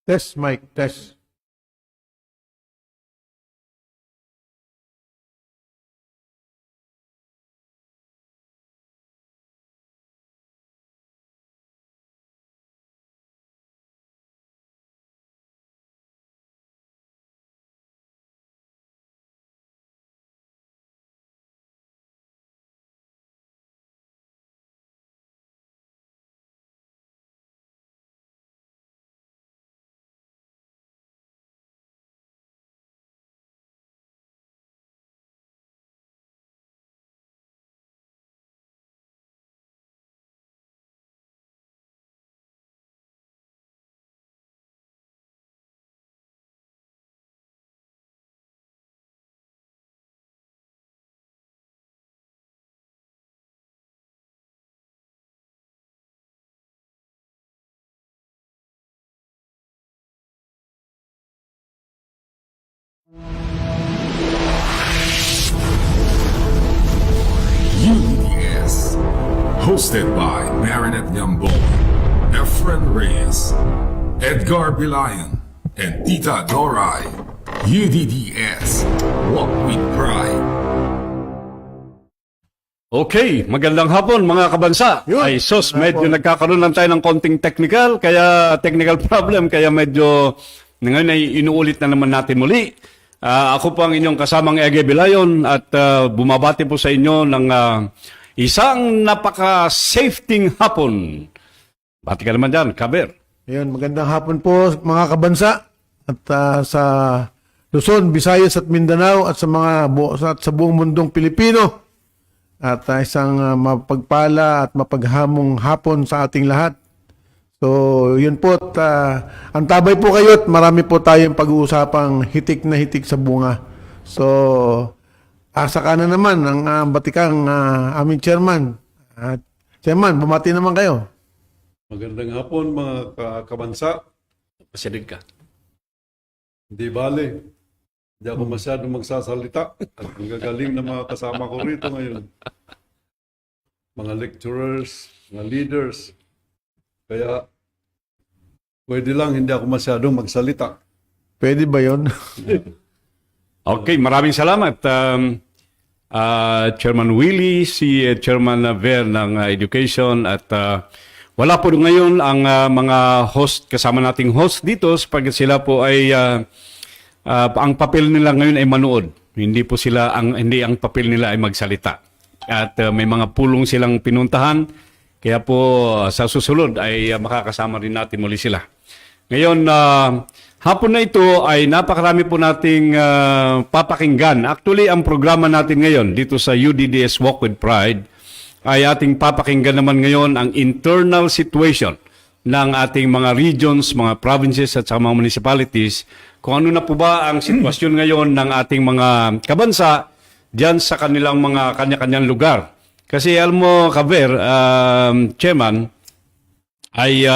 Test, mic, test. UDS, hosted by Marinette Gambon, Efren Reyes, Edgar Bilayan, and Tita Doray. UDDS, walk with pride. Okay, magandang hapon mga kabansa. Yun. Ay sos, medyo nagkakaroon lang tayo ng konting technical problem, kaya medyo ngayon ay inuulit na naman natin muli. Ako po ang inyong kasamang Ege Bilayon at bumabati po sa inyo ng isang napaka-safety hapon. Bati ka naman dyan, Kaber. Ayun, magandang hapon po mga kabansa at sa Luzon, Visayas at Mindanao at sa buong mundong Pilipino. At isang mapagpala at mapaghamong hapon sa ating lahat. So, yun po. Antabay po kayo at marami po tayong pag-uusapang hitik na hitik sa bunga. So, asa ka na naman ang batikang aming chairman. Chairman, bumati naman kayo. Magandang hapon mga kabansa. Pasinig ka. Hindi bale. Hindi ako masyadong magsasalita. At ang gagaling na mga kasama ko rito ngayon. Mga lecturers, mga leaders. Kaya pwede lang hindi ako masyadong magsalita. Pwede ba yun? Okay, maraming salamat. Chairman Willie, si Chairman Ver ng Education at wala po ngayon ang mga host, kasama nating host dito sapagkat sila po ay ang papel nila ngayon ay manood. Hindi ang papel nila ay magsalita. At may mga pulong silang pinuntahan. Kaya po sa susunod ay makakasama rin natin muli sila. Ngayon, hapon na ito ay napakarami po nating papakinggan. Actually, ang programa natin ngayon dito sa UDDS Walk with Pride ay ating papakinggan naman ngayon ang internal situation ng ating mga regions, mga provinces at mga municipalities. Kung ano na po ba ang sitwasyon ngayon ng ating mga kabansa diyan sa kanilang mga kanya-kanyang lugar. Kasi alam mo, Kaver, Chairman, ay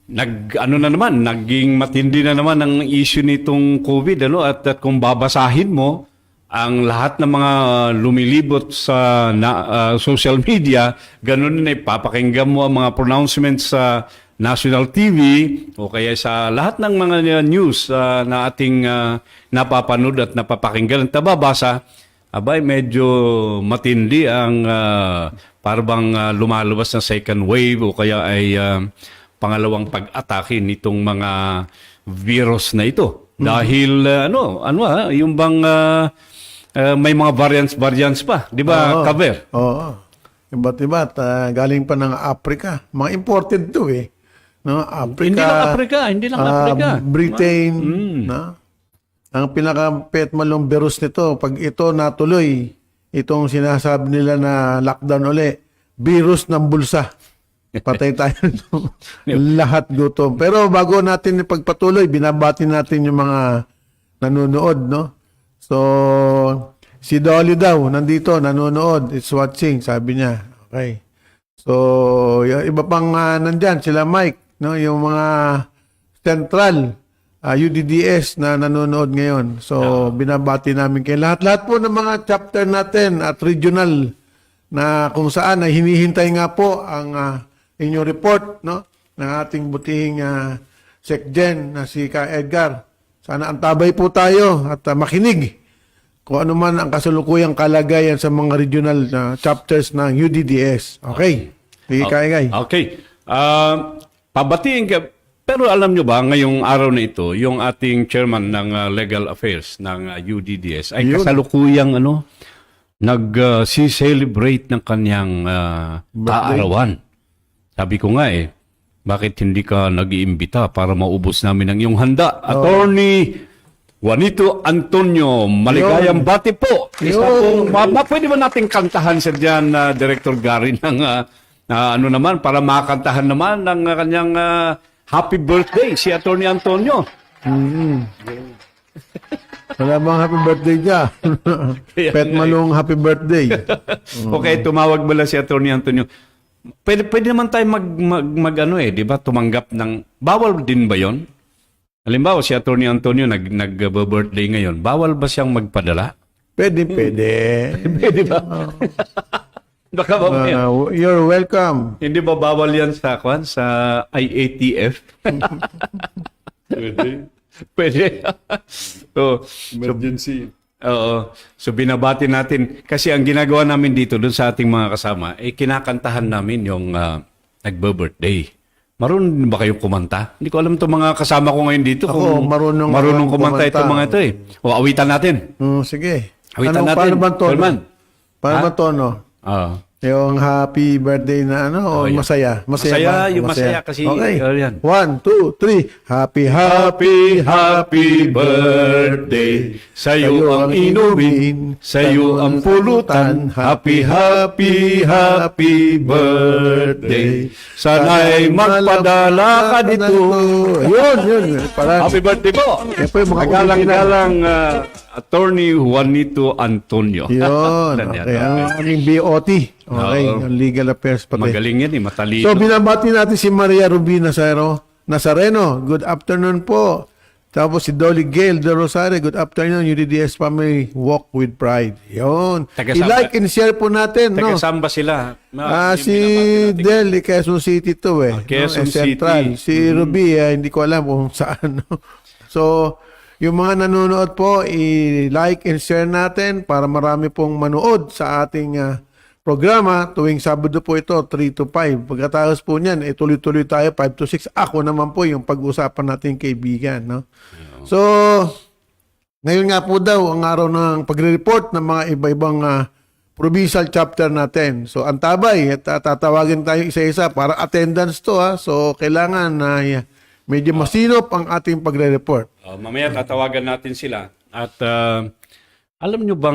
naging matindi na naman ang issue nitong COVID, at kung babasahin mo ang lahat ng mga lumilibot sa social media, ganun na ipapakinggan mo ang mga pronouncements sa national TV o kaya sa lahat ng mga news na ating napapanood at napapakinggan at nababasa. Abay, medyo matindi ang parang lumalabas na second wave o kaya ay pangalawang pag-atake nitong mga virus na ito. Dahil yung bang may mga variants pa, di ba, Kaver? Oo. Iba't galing pa ng Africa. Mga imported to eh. No, Africa. Hindi lang Africa. Britain, no? Ang pinaka-pet malong virus nito, pag ito natuloy, itong sinasabi nila na lockdown uli, virus ng bulsa. Patay tayo nito. Lahat gutom. Pero bago natin ipagpatuloy, binabati natin yung mga nanonood, no? So, si Dolly daw, nandito, nanonood, it's watching, sabi niya. Okay. So, yung iba pang nandyan, sila Mike, no? Yung mga central, UDDS na nanonood ngayon. So, binabati namin kayo. Lahat po ng mga chapter natin at regional na kung saan ay hinihintay nga po ang inyong report, no? ng ating butihing Secgen na si Ka Edgar. Sana antabay po tayo at makinig kung ano man ang kasalukuyang kalagayan sa mga regional chapters ng UDDS. Okay? Sige, Ka Egay. Okay. Pabatiin ka. Pero alam nyo ba, ngayong araw na ito, yung ating chairman ng Legal Affairs ng UDDS ay Yun. kasalukuyang nag-celebrate ng kanyang kaarawan. Sabi ko nga bakit hindi ka nag-iimbita para maubos namin ang iyong handa? Attorney Juanito Antonio, maligayang bati po. Isa pong, pwede ba nating kantahan sa dyan, Director Gary, ng naman, para makakantahan naman ng kanyang happy birthday, si Attorney Antonio. Wala bang happy birthday niya? Pet Malong happy birthday. Okay, tumawag mo lang si Attorney Antonio. Pwede naman tayo di ba, tumanggap ng, bawal din ba yon? Halimbawa, si Attorney Antonio nag-birthday ngayon, bawal ba siyang magpadala? Pwede. Pwede ba? Baka ba You're welcome. hindi ba bawal yan sa IATF? Pwede. Pwede. So, Emergency. oo. So binabati natin kasi ang ginagawa namin dito doon sa ating mga kasama kinakantahan namin yung nagbe-birthday. Marunong ba kayong kumanta? Hindi ko alam itong mga kasama ko ngayon dito Ako, marunong kumanta kumanta. itong mga ito O awitan natin. Sige. Awitan natin. Paano ba tono? Chairman. Paano ba tono? Yung happy birthday na o yun. masaya? Masaya, ba? yung masaya kasi, Okay. yan. 1, 2, 3. Happy Happy birthday. Sa'yo ang inumin, sa'yo ang pulutan. Happy birthday. Sana'y magpadala ka dito. Yun. Para, Happy birthday po. Yan po yung mga Nagalang-galang Attorney Juanito Antonio. Yun. Yan, Okay. yan. Ang aming BOT. Okay. Oo. Ang legal affairs pati. Magaling yan matalino. So, binabati natin si Maria Ruby Nazareno. Good afternoon po. Tapos si Dolly Gale de Rosario. Good afternoon, UDDS Family Walk with Pride. Yun. Taga-samba. I-like and share po natin. No? Taga-samba sila. Si Del, Quezon City to Quezon Central. Si Ruby, hindi ko alam kung saan. No? So, yung mga nanonood po, i-like and share natin para marami pong manood sa ating programa. Tuwing Sabado po ito, 3 to 5. Pagkatapos po niyan, tuloy-tuloy tayo, 5 to 6. Ako naman po yung pag-usapan natin kaibigan. No? So, ngayon nga po daw, ang araw ng pagre-report ng mga iba-ibang provincial chapter natin. So, antabay, at tatawagin tayo isa-isa para attendance to. So, kailangan na medyo masinop ang ating pagre-report. Mamaya tatawagan natin sila. At alam nyo ba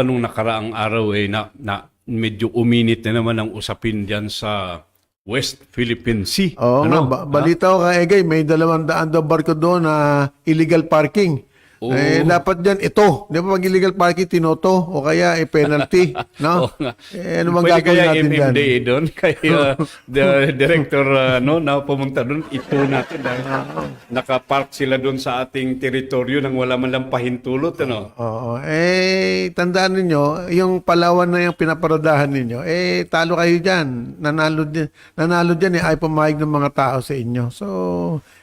nung nakaraang araw na medyo uminit na naman ang usapin diyan sa West Philippine Sea. Oo nga, balita ko kay Egay, may 200 daw barko doon na illegal parking. Dapat dyan, ito. Di ba pag illegal parking, tinoto o kaya penalty. No? Ano bang Pwede gagawin kaya natin dyan? MMDA doon? Kaya the director na pumunta doon, ito natin. Nakapark sila doon sa ating teritoryo nang wala man lang pahintulot. Oo. Tandaan ninyo, yung Palawan na yung pinaparadahan ninyo, talo kayo dyan. Nanalo dyan, ay pumayag ng mga tao sa inyo. So,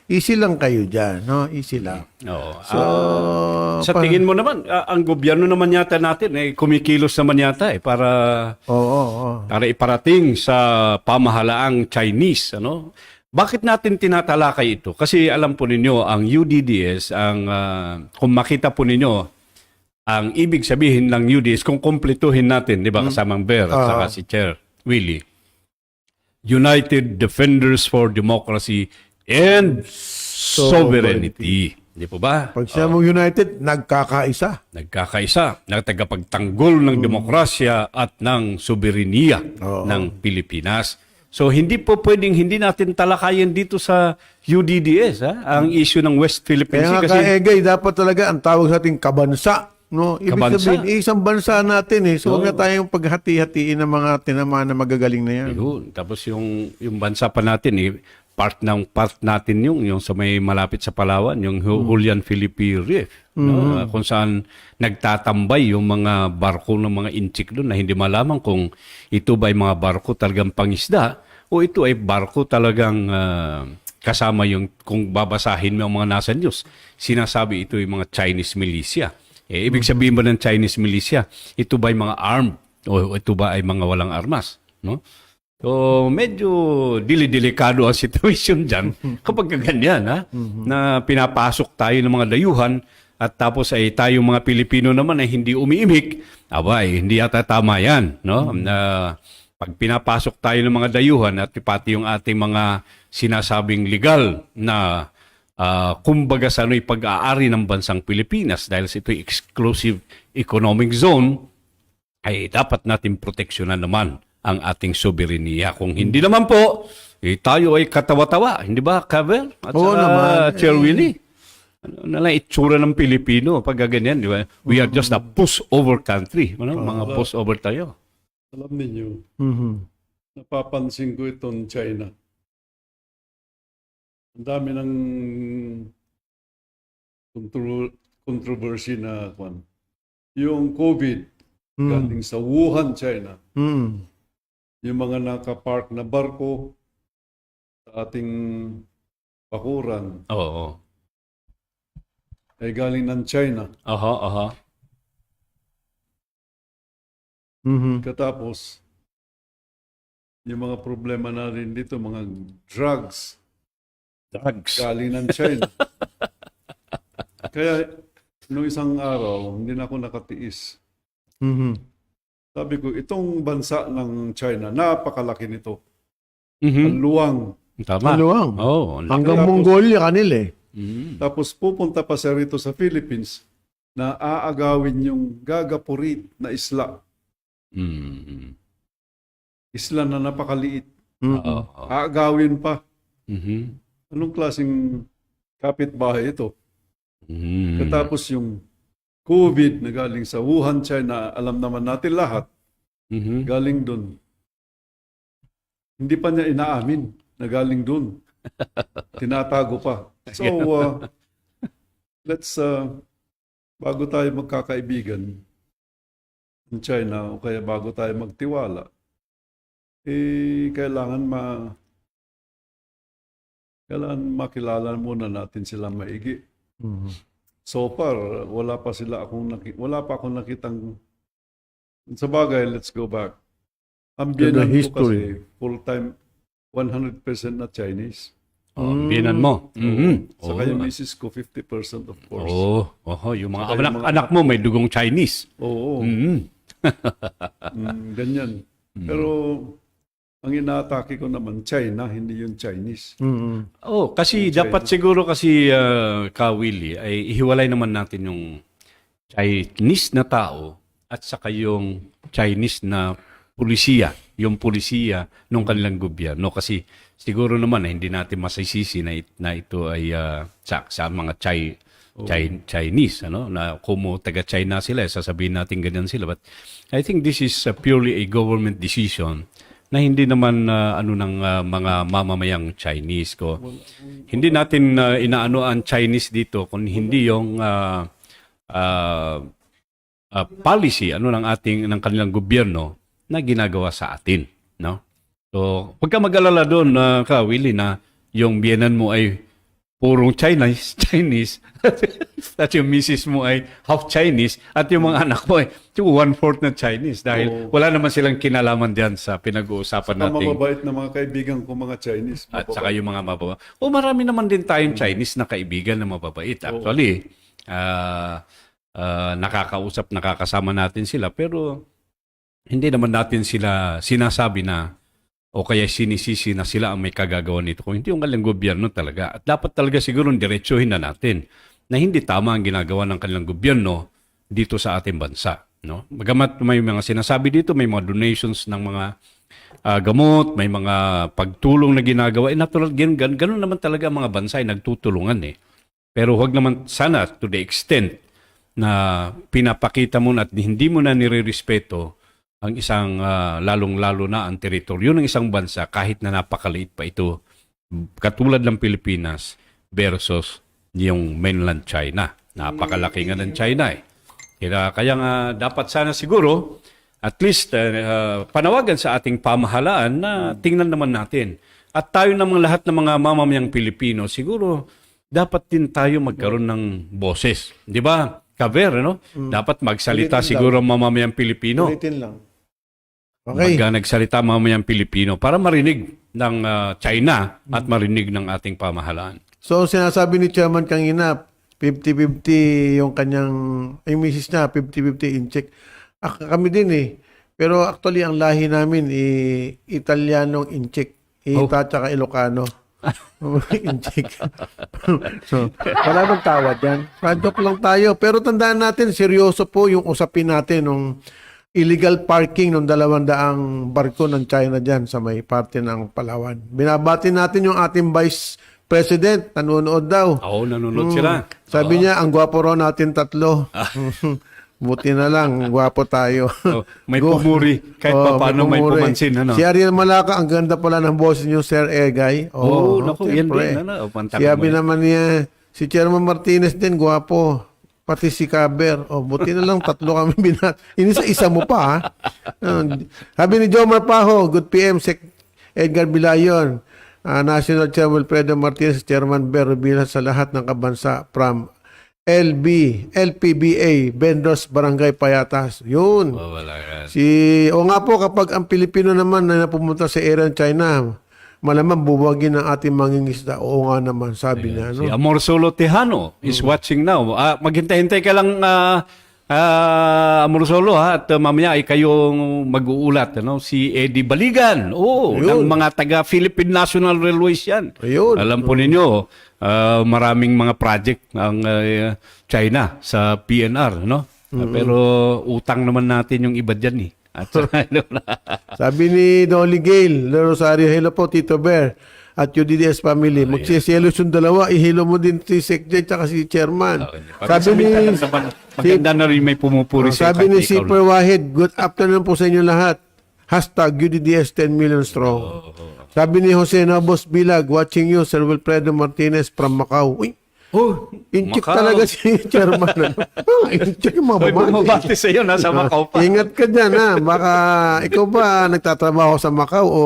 easy lang kayo dyan. No? Easy lang. Oo. So, Sa tingin mo naman, ang gobyerno naman yata natin, kumikilos naman yata para para iparating sa pamahalaang Chinese. Bakit natin tinatalakay ito? Kasi alam po ninyo, ang UDDS, kung makita po ninyo, ang ibig sabihin ng UDDS, kung kumpletuhin natin, di ba, kasamang Bear at saka si Chair Willie, United Defenders for Democracy and Sovereignty. Di po ba? pag siya mong United, nagkakaisa. Nagkakaisa na tagapagtanggol ng demokrasya at ng soberenya ng Pilipinas. So hindi po pwedeng hindi natin talakayin dito sa UDDS ang issue ng West Philippine Kaya Sea. nga Egay, dapat talaga ang tawag sa ating kabansa. No? Ibig Kabansa. sabihin, isang bansa natin. So huwag na tayong paghati-hatiin ng mga tinamaan na magagaling na yan. Yun. Tapos yung bansa pa natin, part natin yung sa may malapit sa Palawan, yung Julian Filipe Reef. No? Kung saan nagtatambay yung mga barko ng mga inchik doon na hindi malaman kung ito ba ay mga barko talagang pangisda o ito ay barko talagang kasama yung, kung babasahin mo ang mga nasa news, sinasabi ito yung mga Chinese militia. Ibig sabihin ba ng Chinese militia, ito ba ay mga armed o ito ba ay mga walang armas? No? So, medyo delikado ang situation dyan kapag ganyan, ha? Na pinapasok tayo ng mga dayuhan at tapos ay tayong mga Pilipino naman ay hindi umiimik. Abay, hindi yata tama yan, no? Na pag pinapasok tayo ng mga dayuhan at pati yung ating mga sinasabing legal na kumbaga sa ano'y pag-aari ng bansang Pilipinas dahil ito'y exclusive economic zone, ay dapat natin proteksyonan naman ang ating soberenya. Kung hindi naman po, tayo ay katawa-tawa. Hindi ba, Kavel? At Oo naman. Chair Willie? Ano na lang itsura ng Pilipino pag ganyan, di ba? We are just a pushover country. Ano? Mga pushover tayo. Alam ninyo, Mhm. napapansin ko itong China. Ang dami ng controversy na kwan. Yung COVID, galing sa Wuhan, China. Mhm. Yung mga nakapark na barko sa ating bakuran Oo. ay galing ng China. Aha, aha. Mhm. Katapos, yung mga problema na rin dito, mga drugs, Drugs. galing ng China. Kaya, nung isang araw, hindi na ako nakatiis. Mhm. Sabi ko, itong bansa ng China, napakalaki nito. Mhm. Ang luwang. Tama. Maluwang. Oo. Hanggang Tapos- Mongolia kanila eh. Mm. Tapos pupunta pa siya rito sa Philippines na aagawin yung Gagapurit na isla. Mm. Isla na napakaliit. Mhm. Oo. Aagawin pa. Mhm. Anong klaseng kapitbahay ito? Mm. Katapos yung COVID na galing sa Wuhan, China, alam naman natin lahat, Mhm. galing dun. Hindi pa niya inaamin na galing dun. Tinatago pa. So, let's, bago tayo magkakaibigan ng China o kaya bago tayo magtiwala, kailangan makilala muna natin sila maigi. Mhm. So far, wala pa akong nakitang, sa bagay, let's go back. Ang To the biyenan ko history. kasi full-time 100% na Chinese. Oh, binan mo. Mhm. Saka yung misis ko 50% of course. Oo. Oh, yung mga Saka yung mga- anak mo may dugong Chinese. Oo. Mhm. Ganyan. Pero ang inaatake ko naman China, hindi yung Chinese. Mhm. Oh, kasi dapat siguro kasi Ka Willie, ay ihiwalay naman natin yung Chinese na tao at saka yung Chinese na pulisiya, yung pulisiya ng kanilang gobyerno. Kasi siguro naman hindi natin masisisi na ito ay sa mga Chinese, ano, na kung taga-China sila, sasabihin natin ganyan sila. But I think this is purely a government decision na hindi naman ng mga mamamayang Chinese ko. Hindi natin inaano ang Chinese dito kung hindi yung policy ng ng kanilang gobyerno na ginagawa sa atin, no? So, pagka mag-alala doon Ka Willie, na yung biyenan mo ay purong Chinese at yung misis mo ay half Chinese at yung mga anak mo ay 1/4 na Chinese dahil wala naman silang kinalaman diyan sa pinag-uusapan Ang nating mababait na mga kaibigan ko, mga Chinese. at saka yung mga mababa. O marami naman din tayong Chinese na kaibigan na mababait. Actually, nakakasama natin sila pero hindi naman natin sila sinasabi na o kaya sinisisi na sila ang may kagagawa nito. Kung hindi yung kanilang gobyerno talaga. At dapat talaga siguro diretsuhin na natin na hindi tama ang ginagawa ng kanilang gobyerno dito sa ating bansa. No? Bagamat may mga sinasabi dito, may mga donations ng mga gamot, may mga pagtulong na ginagawa. Natural, ganun naman talaga ang mga bansa ay nagtutulungan eh. Pero huwag naman sana to the extent na pinapakita mo na at hindi mo na nire-respeto ang isang lalong-lalo na ang teritoryo ng isang bansa kahit na napakaliit pa ito katulad ng Pilipinas versus yung mainland China. Napakalaki nga ng China eh. Kaya nga dapat sana siguro at least panawagan sa ating pamahalaan na tingnan naman natin. At tayo namang lahat ng mga mamamayang Pilipino, siguro dapat din tayo magkaroon ng boses. Di ba? Kaver, no? Dapat magsalita Ulitin siguro ang mamamayang Pilipino. Ulitin lang. Okay. Pagka nagsalita ang mamamayang Pilipino para marinig ng China at marinig ng ating pamahalaan. So, sinasabi ni Chairman kanina, 50-50 yung kanyang, yung misis niya, 50-50 in-check. Kami din eh. Pero actually, ang lahi namin, Italianong in-check. Ita tsaka Ilocano. In-check. So, wala bang tawad yan? Joke lang tayo. Pero tandaan natin, seryoso po yung usapin natin ng illegal parking ng 200 barko ng China dyan sa may parte ng Palawan. Binabati natin yung ating Vice President, nanonood daw. Oo, nanonood sila. Sabi niya, ang gwapo raw natin tatlo. Buti na lang, gwapo tayo. Oh, may pumuri. Kahit pa paano may pumuri. pumansin. Ano? Si Ariel Malaka, ang ganda pala ng boses niyo, Sir Egay. Oo, naku, yan siyempre. din. Ano? Pantakin Siyabi mo yan. naman niya, si Chairman Martinez din, gwapo. Pati si Caber. Buti na lang, tatlo kami binat. Inisa-isa mo pa, ha? Sabi ni Jomar Paho, good PM, Sec Edgar Bilayon, National Chair Wilfredo Martinez, Chairman Ber Rubila sa lahat ng kabansa from LPBA, Bendos, Barangay Payatas. Yun. Oh, wala yan. O nga po, kapag ang Pilipino naman na pumunta sa area ng China, malamang buwagin ng ating mangingisda. Oo nga naman, sabi niya. Si No? Amor Solo Tejano is watching now. Maghintay-hintay ka lang, Amor Solo, ha? At mamaya ay kayong mag-uulat. Ano? Si Eddie Baligan. Oo, ng mga taga-Philippine National Railways yan. Ayun. Alam po ninyo, maraming mga project ang China sa PNR. No? Pero utang naman natin yung iba dyan eh. At Sabi ni Dolly Gale, Rosario, hello po, Tito Bear, at UDDS family. Magsisiyelos yung dalawa, ihilo mo din si Secretary tsaka si Chairman. Sabi ni... maganda na rin may pumupuri sa Sabi ni kahit ikaw Sipper Wahid, good afternoon po sa inyo lahat. Hashtag UDDS 10 million strong. Sabi ni Jose Nabos Bilag, watching you, Sir Wilfredo Martinez from Macau. Uy, in-check Macau. talaga si Chairman. In-check yung mga May bumati. bumabati sa iyo, nasa Macau pa. Ingat ka dyan, ha? Baka ikaw ba nagtatrabaho sa Macau o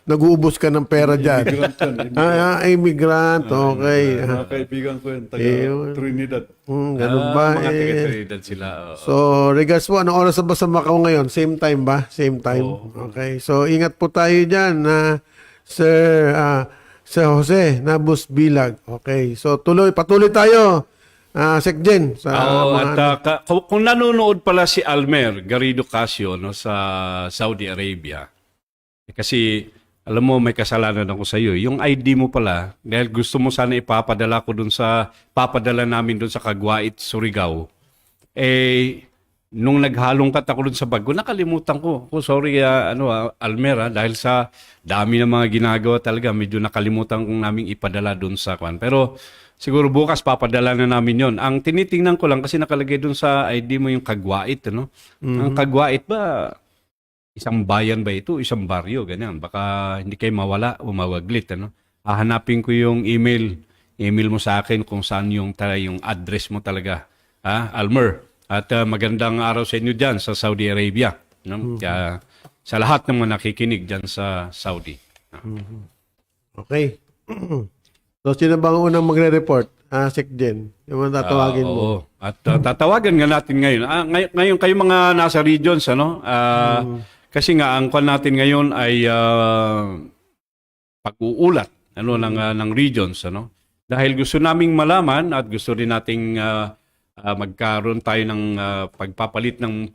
nag-uubos ka ng pera dyan? Immigrant yan. Immigrant. Okay. Mga kaibigan ko yan, taga Ayun. Trinidad. Ganun ba? Mga taga-Trinidad sila. So, regards po, anong oras na ba sa Macau ngayon? Same time ba? Same time? Okay. So, ingat po tayo dyan, Sir Jose Nabos Bilag. Okay. So, patuloy tayo, Sekjen. Sa mga, Kung nanonood pala si Almer Garrido Casio no, sa Saudi Arabia, kasi alam mo may kasalanan ako sa iyo. Yung ID mo pala, dahil gusto mo sana ipapadala namin doon sa Caguait, Surigao, nung naghalongkat ako doon sa bag ko, nakalimutan ko. Sorry, Almer, dahil sa dami ng mga ginagawa talaga, medyo nakalimutan kong naming ipadala doon sa kwan. Pero siguro bukas papadala na namin yon. Ang tinitingnan ko lang kasi nakalagay doon sa ID mo yung Caguait, ano? Ang Caguait ba, isang bayan ba ito? Isang baryo, ganyan. Baka hindi kayo mawala o mawaglit, ano? Hahanapin ko yung email mo sa akin kung saan yung address mo talaga. Almer. At magandang araw sa inyo dyan sa Saudi Arabia. No? Kaya, sa lahat ng mga nakikinig dyan sa Saudi. okay. So, sino bang unang magre-report? Sekjen. Yung mga tatawagin mo. Oo. At tatawagan nga natin ngayon. Ngayon kayo mga nasa regions, ano? Kasi nga, ang kwan natin ngayon ay pag-uulat ng regions. Ano? Dahil gusto naming malaman at gusto rin nating magkaroon tayo ng pagpapalit ng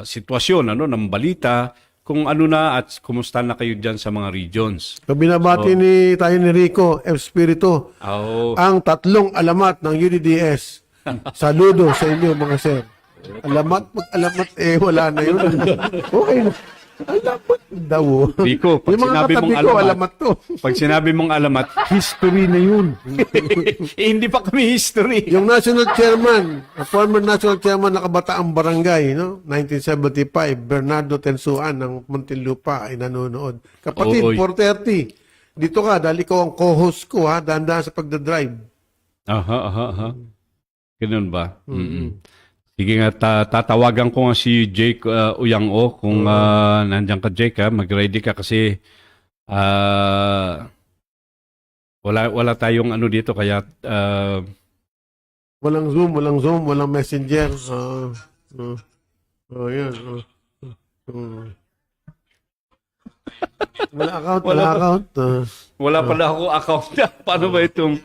sitwasyon ng balita kung ano na at kumusta na kayo diyan sa mga regions. So, binabati tayo ni Rico Espiritu. Ang 3 alamat ng UDDS. Saludo sa inyo mga sir. Alamat, mag-alamat, wala na yun. Okay na. Alamat daw. Rico, pag yung mga sinabi katabi mong ko, alamat, alamat to. Pag sinabi mong alamat, history na yun. Hindi pa kami history. Yung national chairman, former national chairman ng Kabataang Barangay, no? 1975, Bernardo Tensuan ng Muntinlupa ay nanonood. Kapatid, 4:30. Dito ka, dahil ikaw ang co-host ko, ha? Dahan-dahan sa pagdadrive. Aha. Ganun ba? Sige nga, tatawagan ko nga si Jake Uyang-o kung nandiyan ka, Jake, ha? Mag-ready ka kasi wala tayong ano dito, kaya Walang Zoom, walang Messenger. Yan. Wala account. wala pala ako account. Paano ba itong,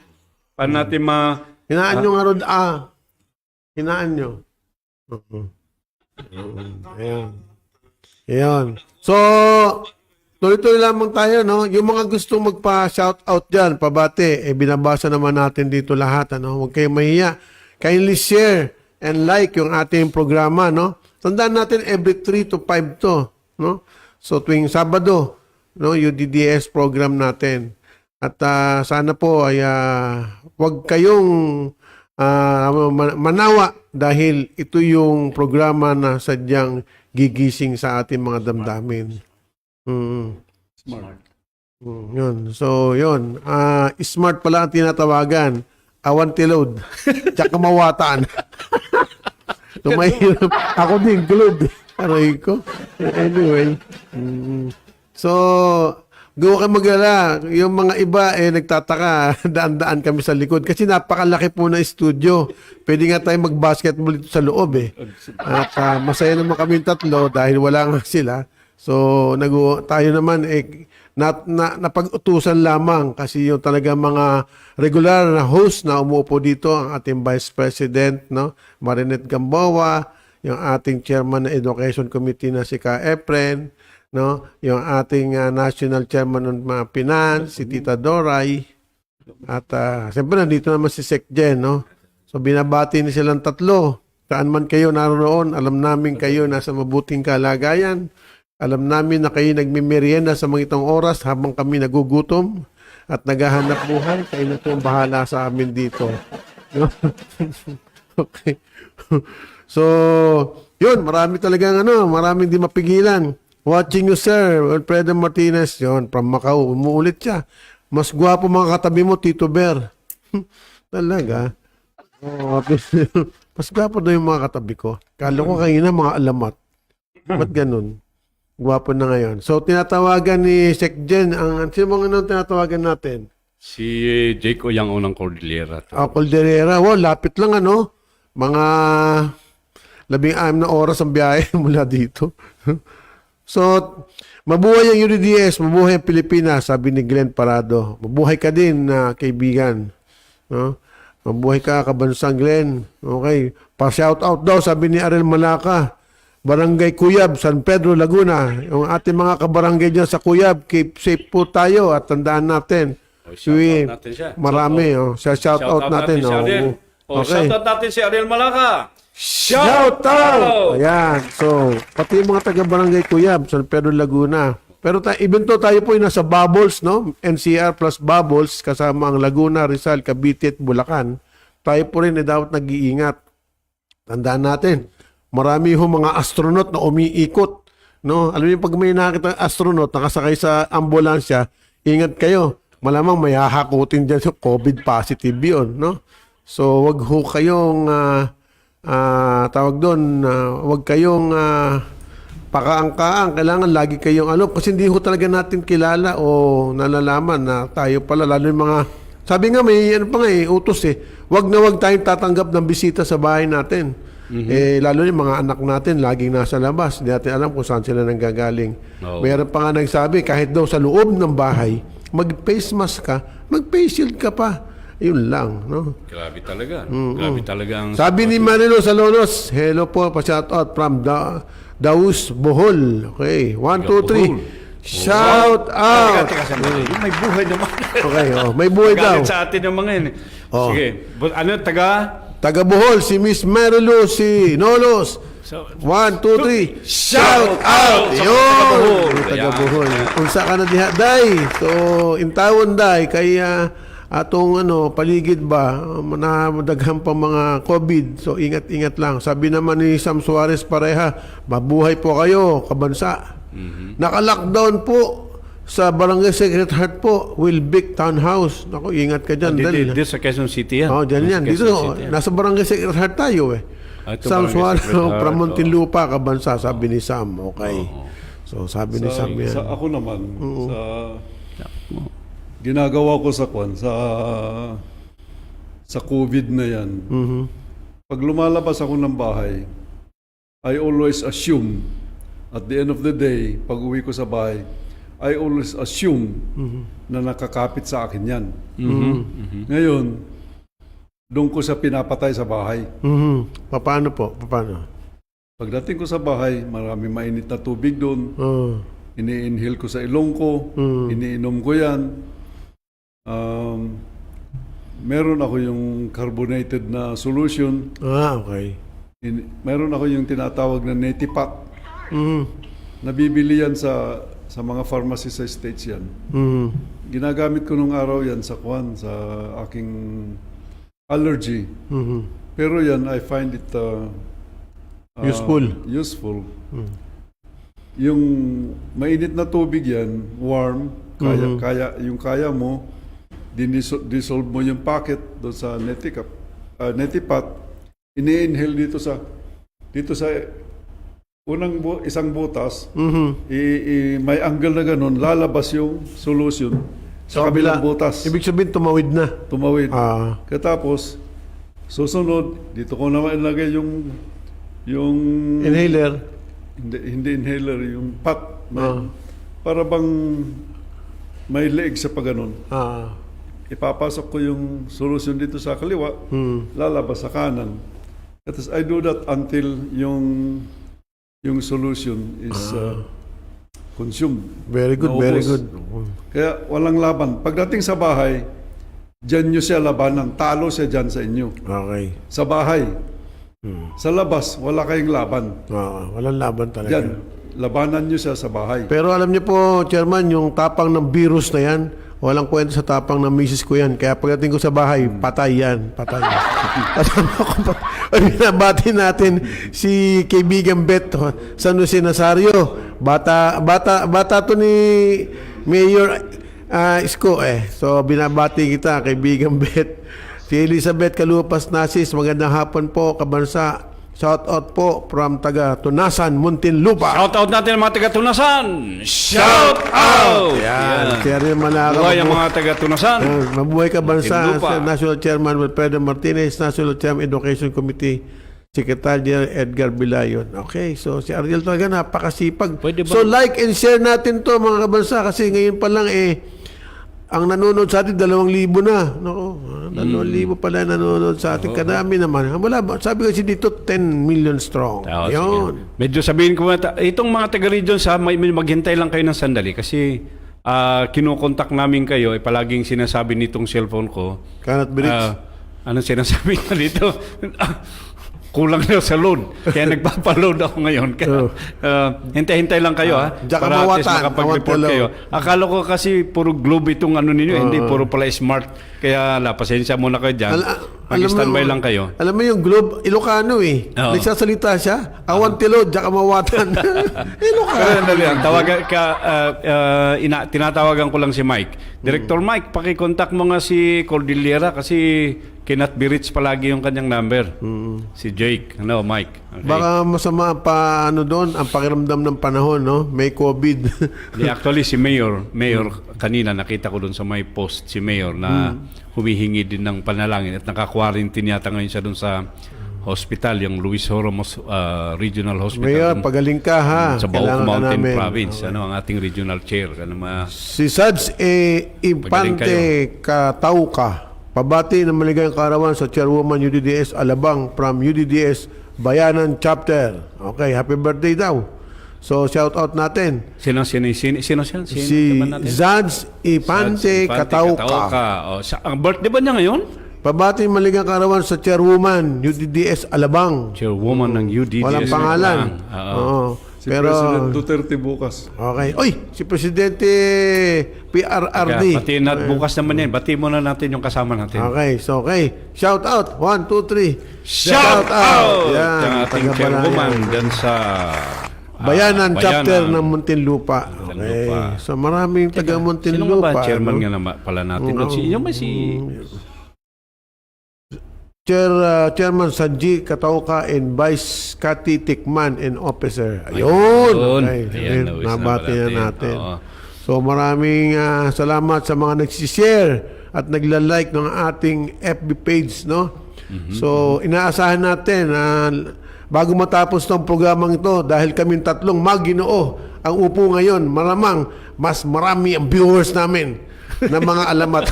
paano natin Hinaan nyo nga Rod Hinaan nyo. Ayan. So, tuloy-tuloy lamang tayo, no? Yung mga gustong magpa-shoutout dyan, pabati, binabasa naman natin dito lahat, ano? Huwag kayong mahiya. Kindly share and like yung ating programa, no? Tandaan natin every 3 to 5 to, no? So, tuwing Sabado, no? UDDS program natin. At sana po ay huwag kayong manawa dahil ito yung programa na sadyang gigising sa ating mga damdamin. Smart. Yun. So, yun. Smart pala ang tinatawagan. Awanti load. Tsaka mawataan. Tumahirap. Ako din, glod. Aray ko. Anyway. So, gawa ka magala. Yung mga iba, nagtataka. Daan-daan kami sa likod. Kasi napakalaki po na studio. Pwede nga tayo mag-basketball dito sa loob, At masaya naman kami tatlo dahil wala nga sila. So, tayo naman napag-utusan lamang kasi yung talaga mga regular na host na umuupo dito, ang ating Vice President, no? Marinette Gamboa, yung ating Chairman ng Education Committee na si Ka Efren, no? Yung ating National Chairman ng Finance, si Tita Doray, at siyempre nandito naman si Secjen, no? So, binabati ni silang tatlo. Saan man kayo naroon, alam namin kayo nasa mabuting kalagayan. Alam namin na kayo nagmimerienda sa mga itong oras habang kami nagugutom at naghahanap buhay. Kayo na po ang bahala sa amin dito. No? Okay. So, yun, marami talagang maraming di mapigilan. Watching you, sir. Alfredo Martinez, yun, from Macau. Umuulit siya. Mas gwapo mga katabi mo, Tito Bear. Talaga. Oh, mas gwapo daw yung mga katabi ko. Kala ko kanina mga alamat. Ba't ganun? Gwapo na ngayon. So, tinatawagan ni Secjen, sino mga tinatawagan natin? si Jake Uyang-o ng Cordillera. Cordillera. Wow, lapit lang Mga 16 na oras ang biyahe mula dito. So, mabuhay ang UDDS, mabuhay ang Pilipinas, sabi ni Glenn Parado. Mabuhay ka din, kaibigan. No? Mabuhay ka, kabansang Glenn. Okay. Pa-shout out daw, sabi ni Ariel Malaka. Barangay Cuyab, San Pedro, Laguna. Yung ating mga kabarangay dyan sa Cuyab, keep safe po tayo at tandaan natin. Shout out natin siya. Marami. Shout out natin. Si Ariel. Okay. Shout out natin si Ariel Malaka. Shout out! Ayan. So, pati yung mga taga-barangay Cuyab, San Pedro, Laguna. Pero even to tayo po yung nasa Bubbles, no? NCR plus Bubbles, kasama ang Laguna, Rizal, Cavite at Bulacan. Tayo po rin dapat nag-iingat. Tandaan natin, marami ho mga astronaut na umiikot. No? Alam niyo, pag may nakita astronaut nakasakay sa ambulansya, ingat kayo. Malamang may hahakutin dyan sa COVID positive yun. No? So, wag ho kayong, tawag doon, wag kayong pakaangkaang. Kailangan lagi kayong kasi hindi ho talaga natin kilala o nalalaman na tayo pala, lalo yung mga, sabi nga may utos wag na wag tayong tatanggap ng bisita sa bahay natin. Lalo yung mga anak natin laging nasa labas. Hindi natin alam kung saan sila nanggagaling. Mayroon pa nga nagsabi, kahit daw sa loob ng bahay, mag-face mask ka, mag-face shield ka pa. Yun lang, no? Grabe talaga. Grabe talaga ang... Sabi ni Marilo Salonos, hello po, pa-shout out from Daus, Bohol. Okay, 1, 2, 3. Shout out! May buhay naman. Okay, may buhay daw. Galit sa atin yung mga yun. Sige. Taga Bohol, si Miss Marilo, si Nolos. 1, 2, 3. Shout out! Yun! Taga Bohol. Unsa ka na diha, day. So, intawon, day. Kaya, atong paligid ba, madaghan pa mga COVID. So, ingat-ingat lang. Sabi naman ni Sam Suarez pareha, mabuhay po kayo, kabansa. Naka-lockdown po sa Barangay Secretariat po, Wilbeck Townhouse. Naku, ingat ka dyan. Dito sa Quezon City yan. Dyan yan. Dito, nasa Barangay Secretariat tayo Ito Sam barangay Suarez secretary. from Muntinlupa, Kabansa, sabi ni Sam. Okay. So, sabi ni Sam yan. Sa ako naman, ginagawa ko sa sa COVID na yan. Pag lumalabas ako ng bahay, I always assume, at the end of the day, pag uwi ko sa bahay, I always assume na nakakapit sa akin yan. Ngayon, doon ko siya pinapatay sa bahay. Paano po? Paano? Pagdating ko sa bahay, marami mainit na tubig doon. Ini-inhale ko sa ilong ko, iniinom ko yan. Meron ako yung carbonated na solution. Okay. Meron ako yung tinatawag na Netipat. Nabibili yan sa mga pharmacy sa States yan. Ginagamit ko nung araw yan sa aking allergy. Pero yan, I find it useful. Yung mainit na tubig yan, warm, kaya mo, dissolve mo yung packet doon sa Netipat, ini-inhale dito sa isang butas, may angle na ganun, lalabas yung solution sa kabilang butas. Ibig sabihin, tumawid na. Tumawid. Katapos, susunod, dito ko naman ilagay yung Inhaler. hindi inhaler, yung pot. Para bang may leeg sa pagganon. Ipapasok ko yung solution dito sa kaliwa, lalabas sa kanan. Tapos I do that until yung solution is consumed. Very good, Naubos. very good. Kaya walang laban. Pagdating sa bahay, dyan nyo siya labanan. Talo siya dyan sa inyo. Okay. Sa bahay. Sa labas, wala kayong laban. Walang laban talaga. Dyan, labanan nyo siya sa bahay. Pero alam niyo po, Chairman, yung tapang ng virus na yan, walang kwento sa tapang ng misis ko yan. Kaya pagdating ko sa bahay, patay yan. Patay. Kasama ko pa. Binabati natin si kaibigan Bet, San Jose Nazario. Bata to ni Mayor Isko eh. So binabati kita, kaibigan Bet. Si Elizabeth Kalupas Nasis, magandang hapon po, Kabansa. Shout out po from taga Tunasan, Muntinlupa. Shout out natin ang mga taga-Tunasan! Shout out! Yan. Chairman Manaka. Buhay ang mga taga-Tunasan. Mabuhay Kabansa, Muntinlupa. National Chairman Wilfredo Martinez, National Chairman Education Committee, Secretary Edgar Bilayon. Okay, so si Ariel talaga napakasipag. Pwede ba? So like and share natin to mga Kabansa kasi ngayon pa lang ang nanonood sa atin 2,000 na. Nako, 2,000 pala nanonood sa atin. Kadami naman. Wala ba? Sabi kasi dito 10 million strong. Yun. Medyo sabihin ko, itong mga taga-region maghintay lang kayo ng sandali kasi kinukontak namin kayo, palaging sinasabi nitong cellphone ko. Cannot be reached. Anong sinasabi na dito? Kulang na sa load. Kaya nagpapaload ako ngayon. Kaya, hintay-hintay lang kayo ha. Diyan ka Para at least mawatan, makapag-report awat kayo. Akala ko kasi puro globe itong hindi puro pala smart. Kaya pasensya muna kayo dyan. Mag-standby lang kayo. Alam mo yung Globe, Ilocano eh. Oo. Nagsasalita siya. Awan tilod, diyan ka mawatan. Ilocano. Pero dali lang, tinatawagan ko lang si Mike. Director Mike, pakikontak mo nga si Cordillera kasi cannot be reached palagi yung kanyang number. Si Jake. Mike. Okay. Baka masama pa doon, ang pakiramdam ng panahon, no? May COVID. Actually, si Mayor, kanina nakita ko doon sa may post, si Mayor na humihingi din ng panalangin at naka-quarantine yata ngayon siya doon sa hospital, yung Luis Horomos Regional Hospital. Mayor, doon, pagaling ka ha. sa Kailangan Baok ka Mountain namin. Province. Ang ating regional chair. Si Sads Impante Katauka. Pabati ng maligayang kaarawan sa Chairwoman UDDS Alabang from UDDS Bayanan Chapter. Okay, happy birthday daw. So, shout out natin. Sino siya? Si Zads Ipante Katauka. Ang birthday ba niya ngayon? Pabati ng maligayang kaarawan sa Chairwoman UDDS Alabang. Chairwoman ng UDDS. Walang pangalan. Oo. Si President Duterte bukas. Okay. Oy, si Presidente PRRD. Kaya, pati bukas naman yan. Bati muna natin yung kasama natin. Okay, so okay. Shout out. 1, 2, 3. Shout out! Yan. Ang ating taga-Banayan. chairwoman dyan sa Bayanan chapter ng Bayanan. Muntinlupa. Okay. Muntinlupa. So maraming taga Sino Muntinlupa. ba chairman no? nga naman pala natin? Oo. Yung may si Chairman Sanji Katauka and Vice Kati Tikman and Officer. Ayun. Ayan, Okay. nawis Nabati na na natin. Oo. So maraming salamat sa mga nagsishare at nagla-like ng ating FB page, no? So inaasahan natin na bago matapos ng programang ito, dahil kaming tatlong Maginoo ang upo ngayon, maramang mas marami ang viewers namin na mga alamat.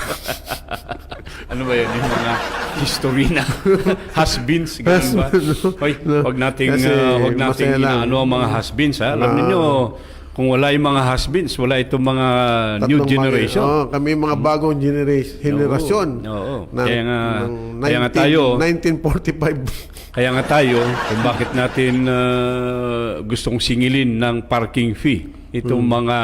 Ano ba yun? Yung mga history na has-beens, ganun ba? Hoy, wag nating, Kasi wag nating masaya lang. inaano ang mga has-beens, ha? Alam niyo kung wala yung mga has-beens, wala itong mga new Tatlong generation. Kami mga bagong henerasyon. Oo. Na- Kaya nga, ng kaya nga tayo, 1945. kaya nga tayo, kung bakit natin gustong singilin ng parking fee itong mga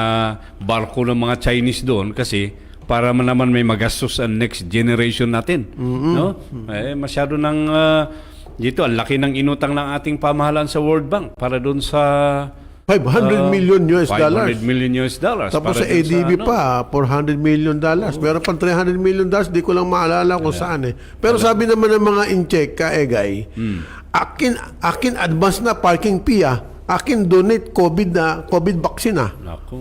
barko ng mga Chinese doon kasi para naman may magastos ang next generation natin. No? Masyado ng dito, ang laki ng inutang ng ating pamahalaan sa World Bank para doon sa 500 million US dollars. 500 million US dollars. Tapos para sa dun ADB ano, pa, 400 million dollars. Meron pang 300 million dollars, di ko lang maalala kung saan eh. Pero sabi naman ng mga in-check, kaegay, akin advance na parking fee akin donate COVID vaccine Naku,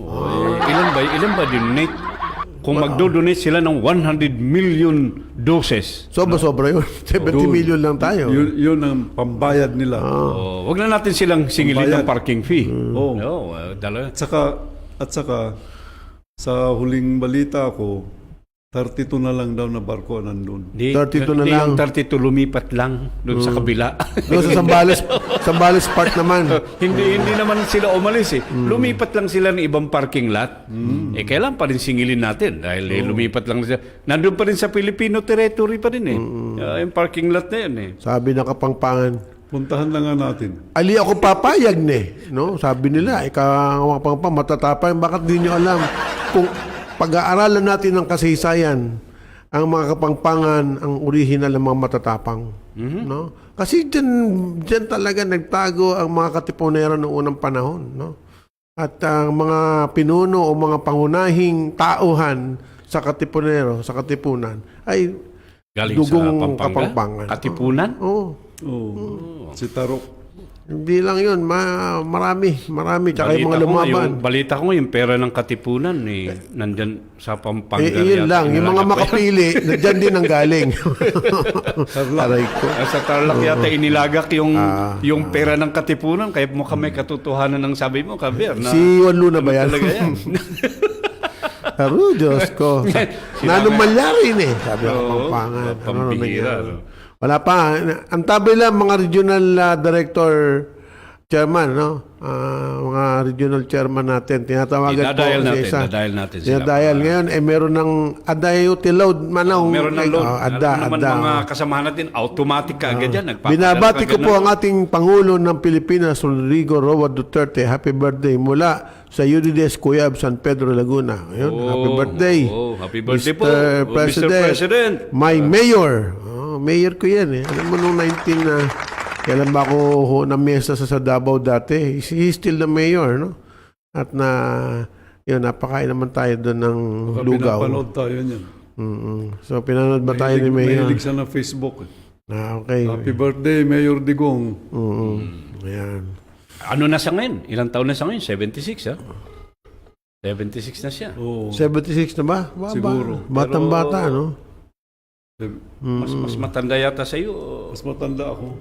ilan ba donate? Kung magdo-donate sila ng 100 million doses. Sobra-sobra yun. 70 million lang tayo. Yun ang pambayad nila. Wag na natin silang singilin ng Pambayad. parking fee. Oo. No, dala. At saka, sa huling balita ko, 32 na lang daw na barko nandun. 32 na hindi lang. Yung 32 lumipat lang doon sa kabila. Doon sa Sambales Park naman. hindi naman sila umalis eh. Lumipat lang sila ng ibang parking lot. Kailan pa rin singilin natin dahil lumipat lang sila. Nandun pa rin sa Filipino territory pa rin eh. Yung parking lot na yun eh. Sabi ng Kapangpangan, Puntahan lang nga natin. ali ako papayag no? Sabi nila, Kapangpangan matatapang, bakit di nyo alam kung pag-aaralan natin ng kasaysayan, ang mga Kapangpangan, ang original ng mga matatapang. No? Kasi dyan talaga nagtago ang mga katipunero noong unang panahon. No? At ang mga pinuno o mga pangunahing tauhan sa katipunero, sa katipunan, ay Galing dugong sa Pampanga? Kapangpangan. Katipunan? Oo. Si Tarok. Hindi lang yun, marami. Tsaka yung mga lumaban. Balita ko yung pera ng Katipunan nandyan sa Pampanga. Yun lang, yung mga makapili, na dyan din ang galing. Aray ko. Sa Tarlac yata inilagak yung pera ng Katipunan kaya mukha may katotohanan ng sabi mo, Kaber. Na, Si Juan Luna ba yan? talaga yan. Aro, Diyos ko. Nanumalyarin eh. Sabi ko, Oo, Kapampangan. pambihira, nangyari? no? Wala pa. Ang tabi lang mga regional director chairman, no? Mga regional chairman natin. Tinatawagan Idadial po natin, isa. idadial natin sila. Dinadial. Ngayon, meron ng adayote load. Meron ng load. Ada. Alam naman mga kasamahan natin, automatic ka agad yan. Binabati ko po ang ating Pangulo ng Pilipinas, Rodrigo Roa Duterte. Happy birthday mula sa UDS Cuyab, San Pedro, Laguna. Ayun, happy birthday. Happy birthday po, Mr. Mr. President. My mayor. Mayor ko yan eh. Alam mo nung 19 na, kailan ba ako na mesa sa Davao dati? He's still the mayor, no? At yun, napakain naman tayo doon ng lugaw. Pinapanood tayo niyan. So, pinanood ba tayo ni Mayor? Mahilig siya ng Facebook. Okay. Happy birthday, Mayor Digong. Ayan. Ano na siya ngayon? Ilang taon na siya ngayon? 76, ha? 76 na siya. Oo. 76 na ba? Siguro. Batang-bata, no? Mas matanda yata sa iyo. Mas matanda ako.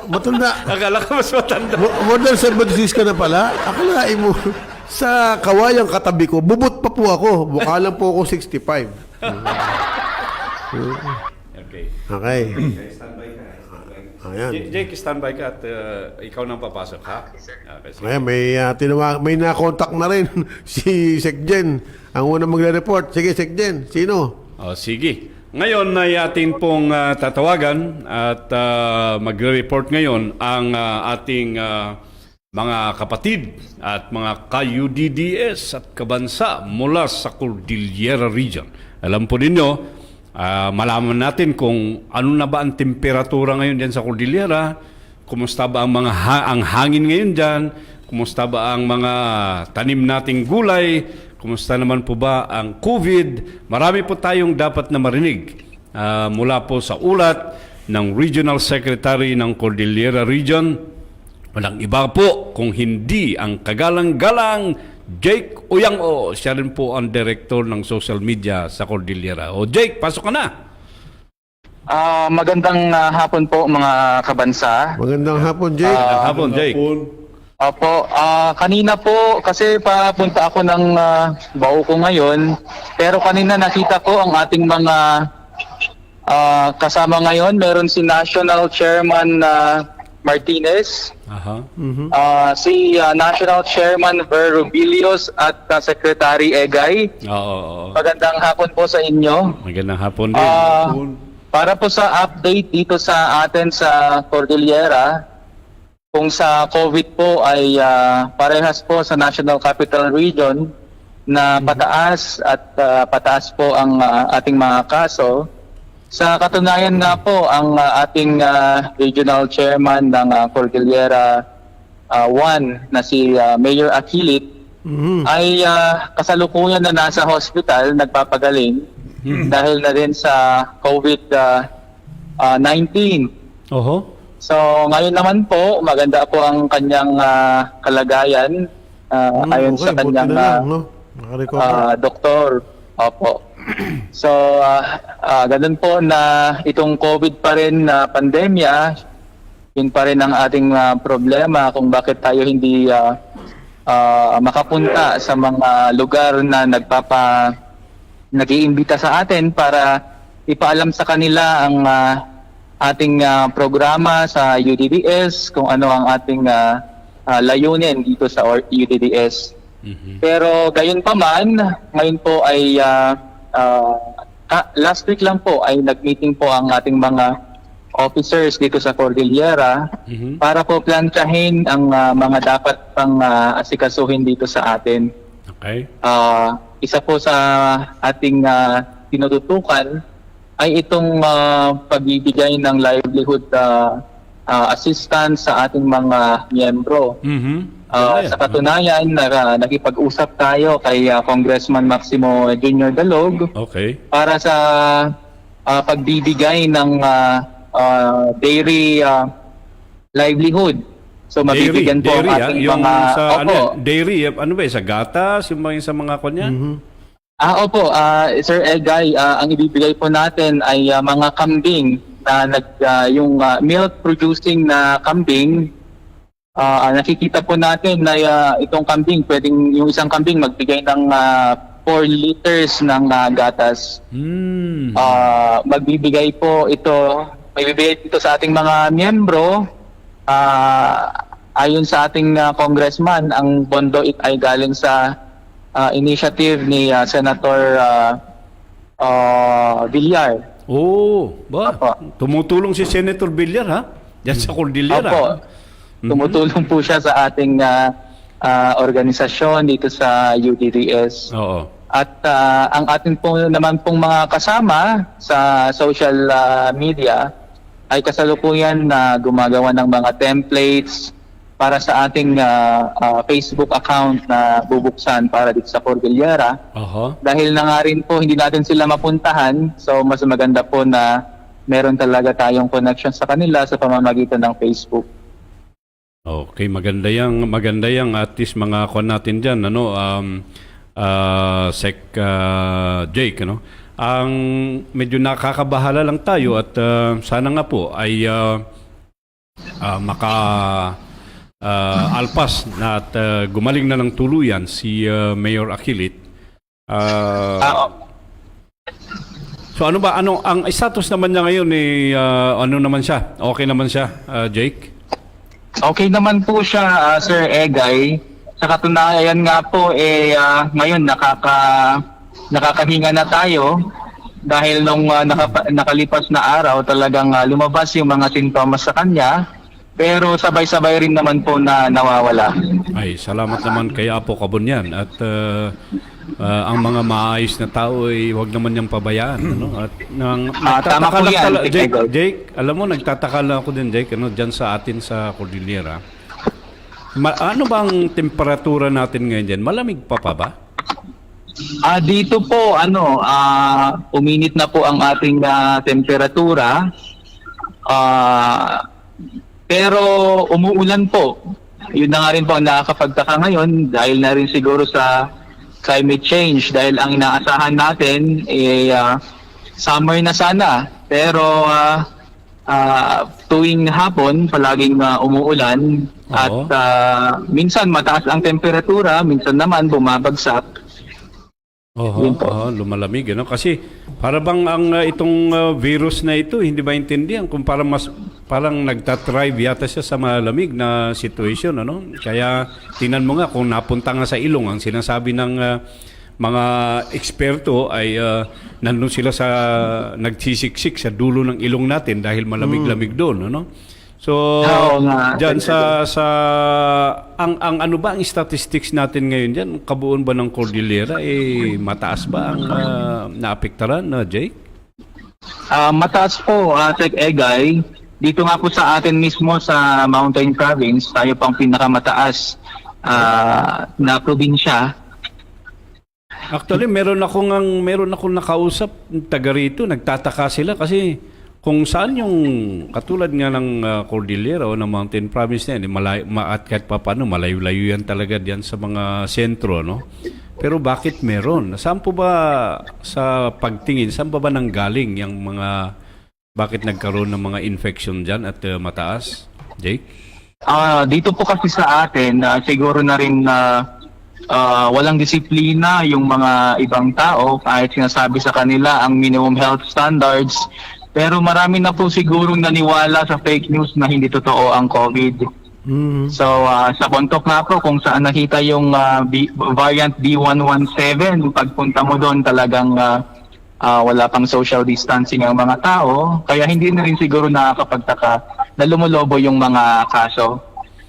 Matanda. Akala ka mas matanda. More than 76 ka na pala. Akalain mo, sa kawayang katabi ko, bubot pa po ako. Mukha lang po ako 65. Okay. Okay. Standby ka. Ayan. Jake, standby ka at ikaw nang papasok, ha? Okay, sige. Ayan, may na-contact na rin si Sekjen. Ang unang magre-report. Sige, Sekjen. Sino? Sige. Ngayon ay atin pong tatawagan at magre-report ngayon ang ating mga kapatid at mga ka-UDDS at kabansa mula sa Cordillera Region. Alam po ninyo, malaman natin kung ano na ba ang temperatura ngayon diyan sa Cordillera, kumusta ba ang ang hangin ngayon diyan, kumusta ba ang mga tanim nating gulay, kumusta naman po ba ang COVID. Marami po tayong dapat na marinig mula po sa ulat ng Regional Secretary ng Cordillera Region. Walang iba po kung hindi ang kagalang-galang Jake Uyang-o. Siya rin po ang director ng social media sa Cordillera. O Jake, pasok ka na. Magandang hapon po mga kabansa. Magandang hapon, Jake. Magandang hapon, Jake. Opo, kanina po kasi papunta ako ng Bauco ngayon. Pero kanina nakita ko ang ating mga kasama ngayon. Meron si National Chairman Martinez, Aha. si National Chairman Ver Rubilios at Secretary Egay. Oo. Magandang hapon po sa inyo. Magandang hapon din. Para po sa update dito sa atin sa Cordillera, kung sa COVID po ay parehas po sa National Capital Region na pataas at pataas po ang ating mga kaso. Sa katunayan nga po, ang ating regional chairman ng Cordillera 1 na si Mayor Akilit ay kasalukuyan na nasa hospital, nagpapagaling dahil na rin sa COVID-19. Oho. So ngayon naman po, maganda po ang kanyang kalagayan ayon sa buti kanyang na lang, no? Nakarecover. doktor. Opo. So ganun po na itong COVID pa rin na pandemya, yun pa rin ang ating problema kung bakit tayo hindi makapunta sa mga lugar na nag-iimbita sa atin para ipaalam sa kanila ang ating programa sa UDDS, kung ano ang ating layunin dito sa UDDS. Pero gayon pa man, ngayon po ay last week lang po ay nag-meeting po ang ating mga officers dito sa Cordillera para po plantsahin ang mga dapat pang asikasuhin dito sa atin. Okay. Isa po sa ating tinututukan ay itong pagbibigay ng livelihood assistance sa ating mga miyembro. Sa katunayan, nakipag-usap tayo kay Congressman Maximo Jr. Dalog Okay. para sa pagbibigay ng dairy livelihood. So mabibigyan po ang ating yung mga... sa Opo. dairy, ano ba, sa gatas, yung mga sa mga kanya? Opo, Sir Egay, ang ibibigay po natin ay mga kambing na yung milk producing na kambing. Nakikita po natin na itong kambing, yung isang kambing magbigay ng 4 liters ng gatas. Magbibigay po ito, magbibigay ito sa ating mga miyembro. Ayon sa ating congressman, ang pondo ay galing sa initiative ni Senator Villar. Ba? Opo. Tumutulong si Senator Villar, ha? Diyan sa Cordillera. Opo. Tumutulong po siya sa ating organisasyon dito sa UDDS. Oo. At ang ating po naman pong mga kasama sa social media ay kasalukuyan na gumagawa ng mga templates para sa ating Facebook account na bubuksan para dito sa Cordillera. Dahil na nga rin po hindi natin sila mapuntahan, so mas maganda po na meron talaga tayong connection sa kanila sa pamamagitan ng Facebook. Okay, maganda yang at least mga kuwan natin diyan, ano, Sec Jake, ano. Ang medyo nakakabahala lang tayo at sana nga po ay alpas na at gumaling na ng tuluyan si Mayor Akilit. So ano ba, ang status naman niya ngayon ano naman siya? Okay naman siya, Jake? Okay naman po siya, Sir Egay. Sa katunayan nga po, ngayon nakakahinga na tayo dahil nung nakalipas na araw talagang lumabas yung mga sintomas sa kanya. Pero sabay-sabay rin naman po na nawawala. Ay, salamat naman kay Apo Kabunyan at ang mga maayos na tao ay huwag naman niyang pabayaan, ano? At tama po yan, Jake, alam mo, nagtataka lang ako din, Jake, ano, diyan sa atin sa Cordillera. Ano bang temperatura natin ngayon diyan? Malamig pa ba? Dito po uminit na po ang ating temperatura. Pero umuulan po. Yun na nga rin po ang nakakapagtaka ngayon dahil na rin siguro sa climate change, dahil ang inaasahan natin summer na sana. Pero tuwing hapon palaging umuulan at Oo. minsan mataas ang temperatura, minsan naman bumabagsak. Oho, Yun po. lumalamig, ano? Kasi para bang ang itong virus na ito, hindi ba intindihan kung parang nagtatrive yata siya sa malamig na situation, ano? Kaya tingnan mo nga kung napunta nga sa ilong, ang sinasabi ng mga eksperto ay nandun sila sa nagsisiksik sa dulo ng ilong natin dahil malamig-lamig doon, ano? So, Oo nga. diyan sa ang ano ba ang statistics natin ngayon diyan? Kabuuan ba ng Cordillera mataas ba ang naapektaran na Jake? Mataas po, Sec Egay. Dito nga po sa atin mismo sa Mountain Province, tayo pang pinakamataas na probinsya. Actually, meron akong nakausap taga rito, nagtataka sila kasi kung saan yung katulad nga ng Cordillera o ng Mountain Province na yan, at kahit pa paano, malayo-layo yan talaga diyan sa mga sentro, no? Pero bakit meron? Saan po ba sa pagtingin, saan ba nanggaling yung bakit nagkaroon ng mga infection dyan at mataas? Jake? Dito po kasi sa atin, siguro na rin walang disiplina yung mga ibang tao kahit sinasabi sa kanila ang minimum health standards. Pero marami na po sigurong naniwala sa fake news na hindi totoo ang COVID. So sa Bontoc nga po kung saan nakita yung variant B117, pagpunta mo doon talagang wala pang social distancing ang mga tao. Kaya hindi na rin siguro nakakapagtaka na lumulobo yung mga kaso.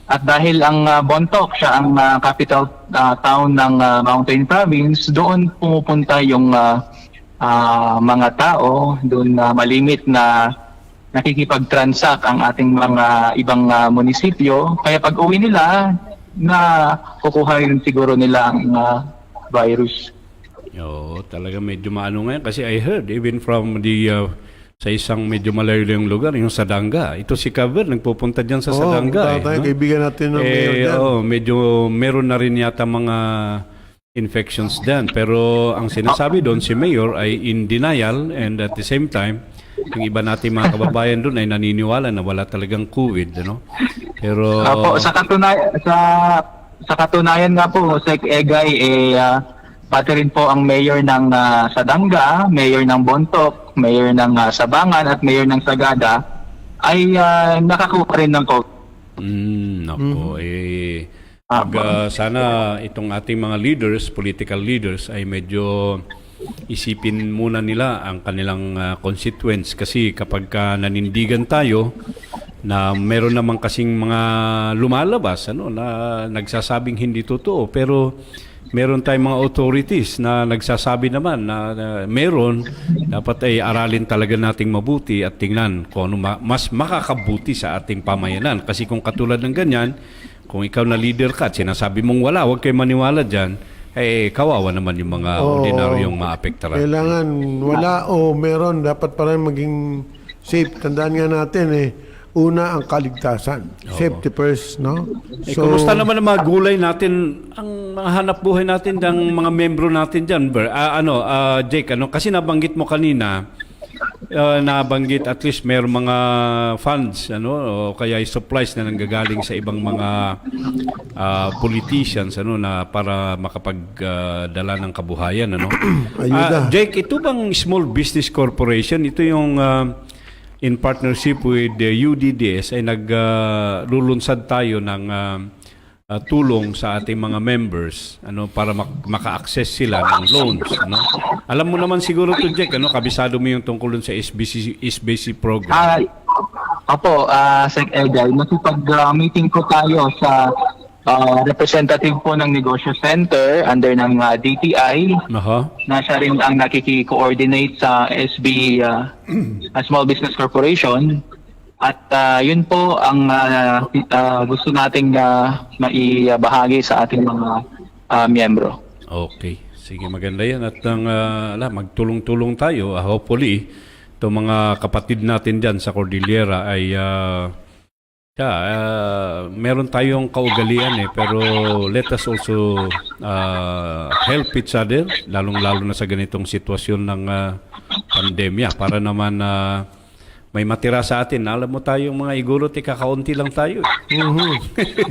At dahil ang Bontoc siya ang capital town ng Mountain Province, doon pumupunta yung mga tao, doon malimit na nakikipag-transact ang ating mga ibang munisipyo. Kaya pag uwi nila, na kukuha rin siguro nila ang virus. Oo, talaga medyo maano ngayon kasi I heard even from the sa isang medyo malayo-layong lugar, yung Sadanga. Ito si Caver, nagpupunta dyan sa Sadanga. Tayo, kaibigan natin ng mayor dyan. Medyo meron na rin yata mga infections dyan. Pero ang sinasabi doon, si Mayor ay in denial and at the same time, yung iba natin mga kababayan doon ay naniniwala na wala talagang COVID. Ano? Pero... Apo, sa katunayan nga po, Sec Egay, pati rin po ang mayor ng Sadanga, mayor ng Bontoc, mayor ng Sabangan at mayor ng Sagada ay nakakuha rin ng COVID. Nako, sana itong ating mga leaders, political leaders, ay medyo isipin muna nila ang kanilang constituents kasi kapag nanindigan tayo na meron naman kasing mga lumalabas na nagsasabing hindi totoo pero meron tayong mga authorities na nagsasabi naman na meron, dapat ay aralin talaga nating mabuti at tingnan kung ano mas makakabuti sa ating pamayanan. Kasi kung katulad ng ganyan, kung ikaw na leader ka at sinasabi mong wala, huwag kayo maniwala dyan, kawawa naman yung mga ordinaryong maapektaran. Kailangan wala o meron, dapat pa rin maging safe. Tandaan nga natin una ang kaligtasan. Safety first, no? Kumusta naman ang mga gulay natin, ang mga hanap buhay natin, ang mga membro natin dyan, Jake, kasi nabanggit mo kanina, nabanggit at least may mga funds o kaya supplies na nanggagaling sa ibang mga politicians na para makapagdala ng kabuhayan Ayuda. Jake, ito bang Small Business Corporation, ito yung in partnership with the UDDS ay naglulunsad tayo ng tulong sa ating mga members para maka-access sila ng loans. Alam mo naman siguro to Jack, kabisado mo yung tungkol sa SBC program. Apo, Sec Egay, nakipag-meeting po tayo sa representative po ng Negosyo Center under ng DTI na siya rin ang nakiki-coordinate sa SB Small Business Corporation. At yun po ang gusto nating maibahagi sa ating mga miyembro. Okay. Sige, maganda yan. At magtulong-tulong tayo. Hopefully, itong mga kapatid natin dyan sa Cordillera ay meron tayong kaugalian pero let us also help each other, lalong-lalo na sa ganitong sitwasyon ng pandemya para naman may matira sa atin. Alam mo tayong mga iguro, kakaunti lang tayo.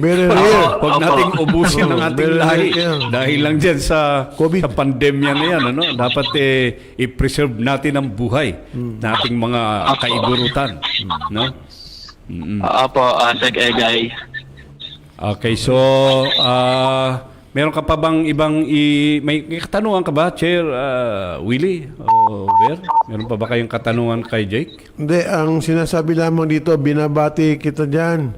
Very rare. Huwag nating ubusin ang ating Very lahi rare. dahil lang dyan sa COVID. sa pandemya na yan. Ano? Dapat i-preserve natin ang buhay nating mga kaigurutan. No? Opo, Sec Egay. Okay, so meron ka pa bang ibang may katanungan ka ba, Chair Willie o Ver? Meron pa ba kayong katanungan kay Jake? Hindi, ang sinasabi lamang dito, binabati kita dyan.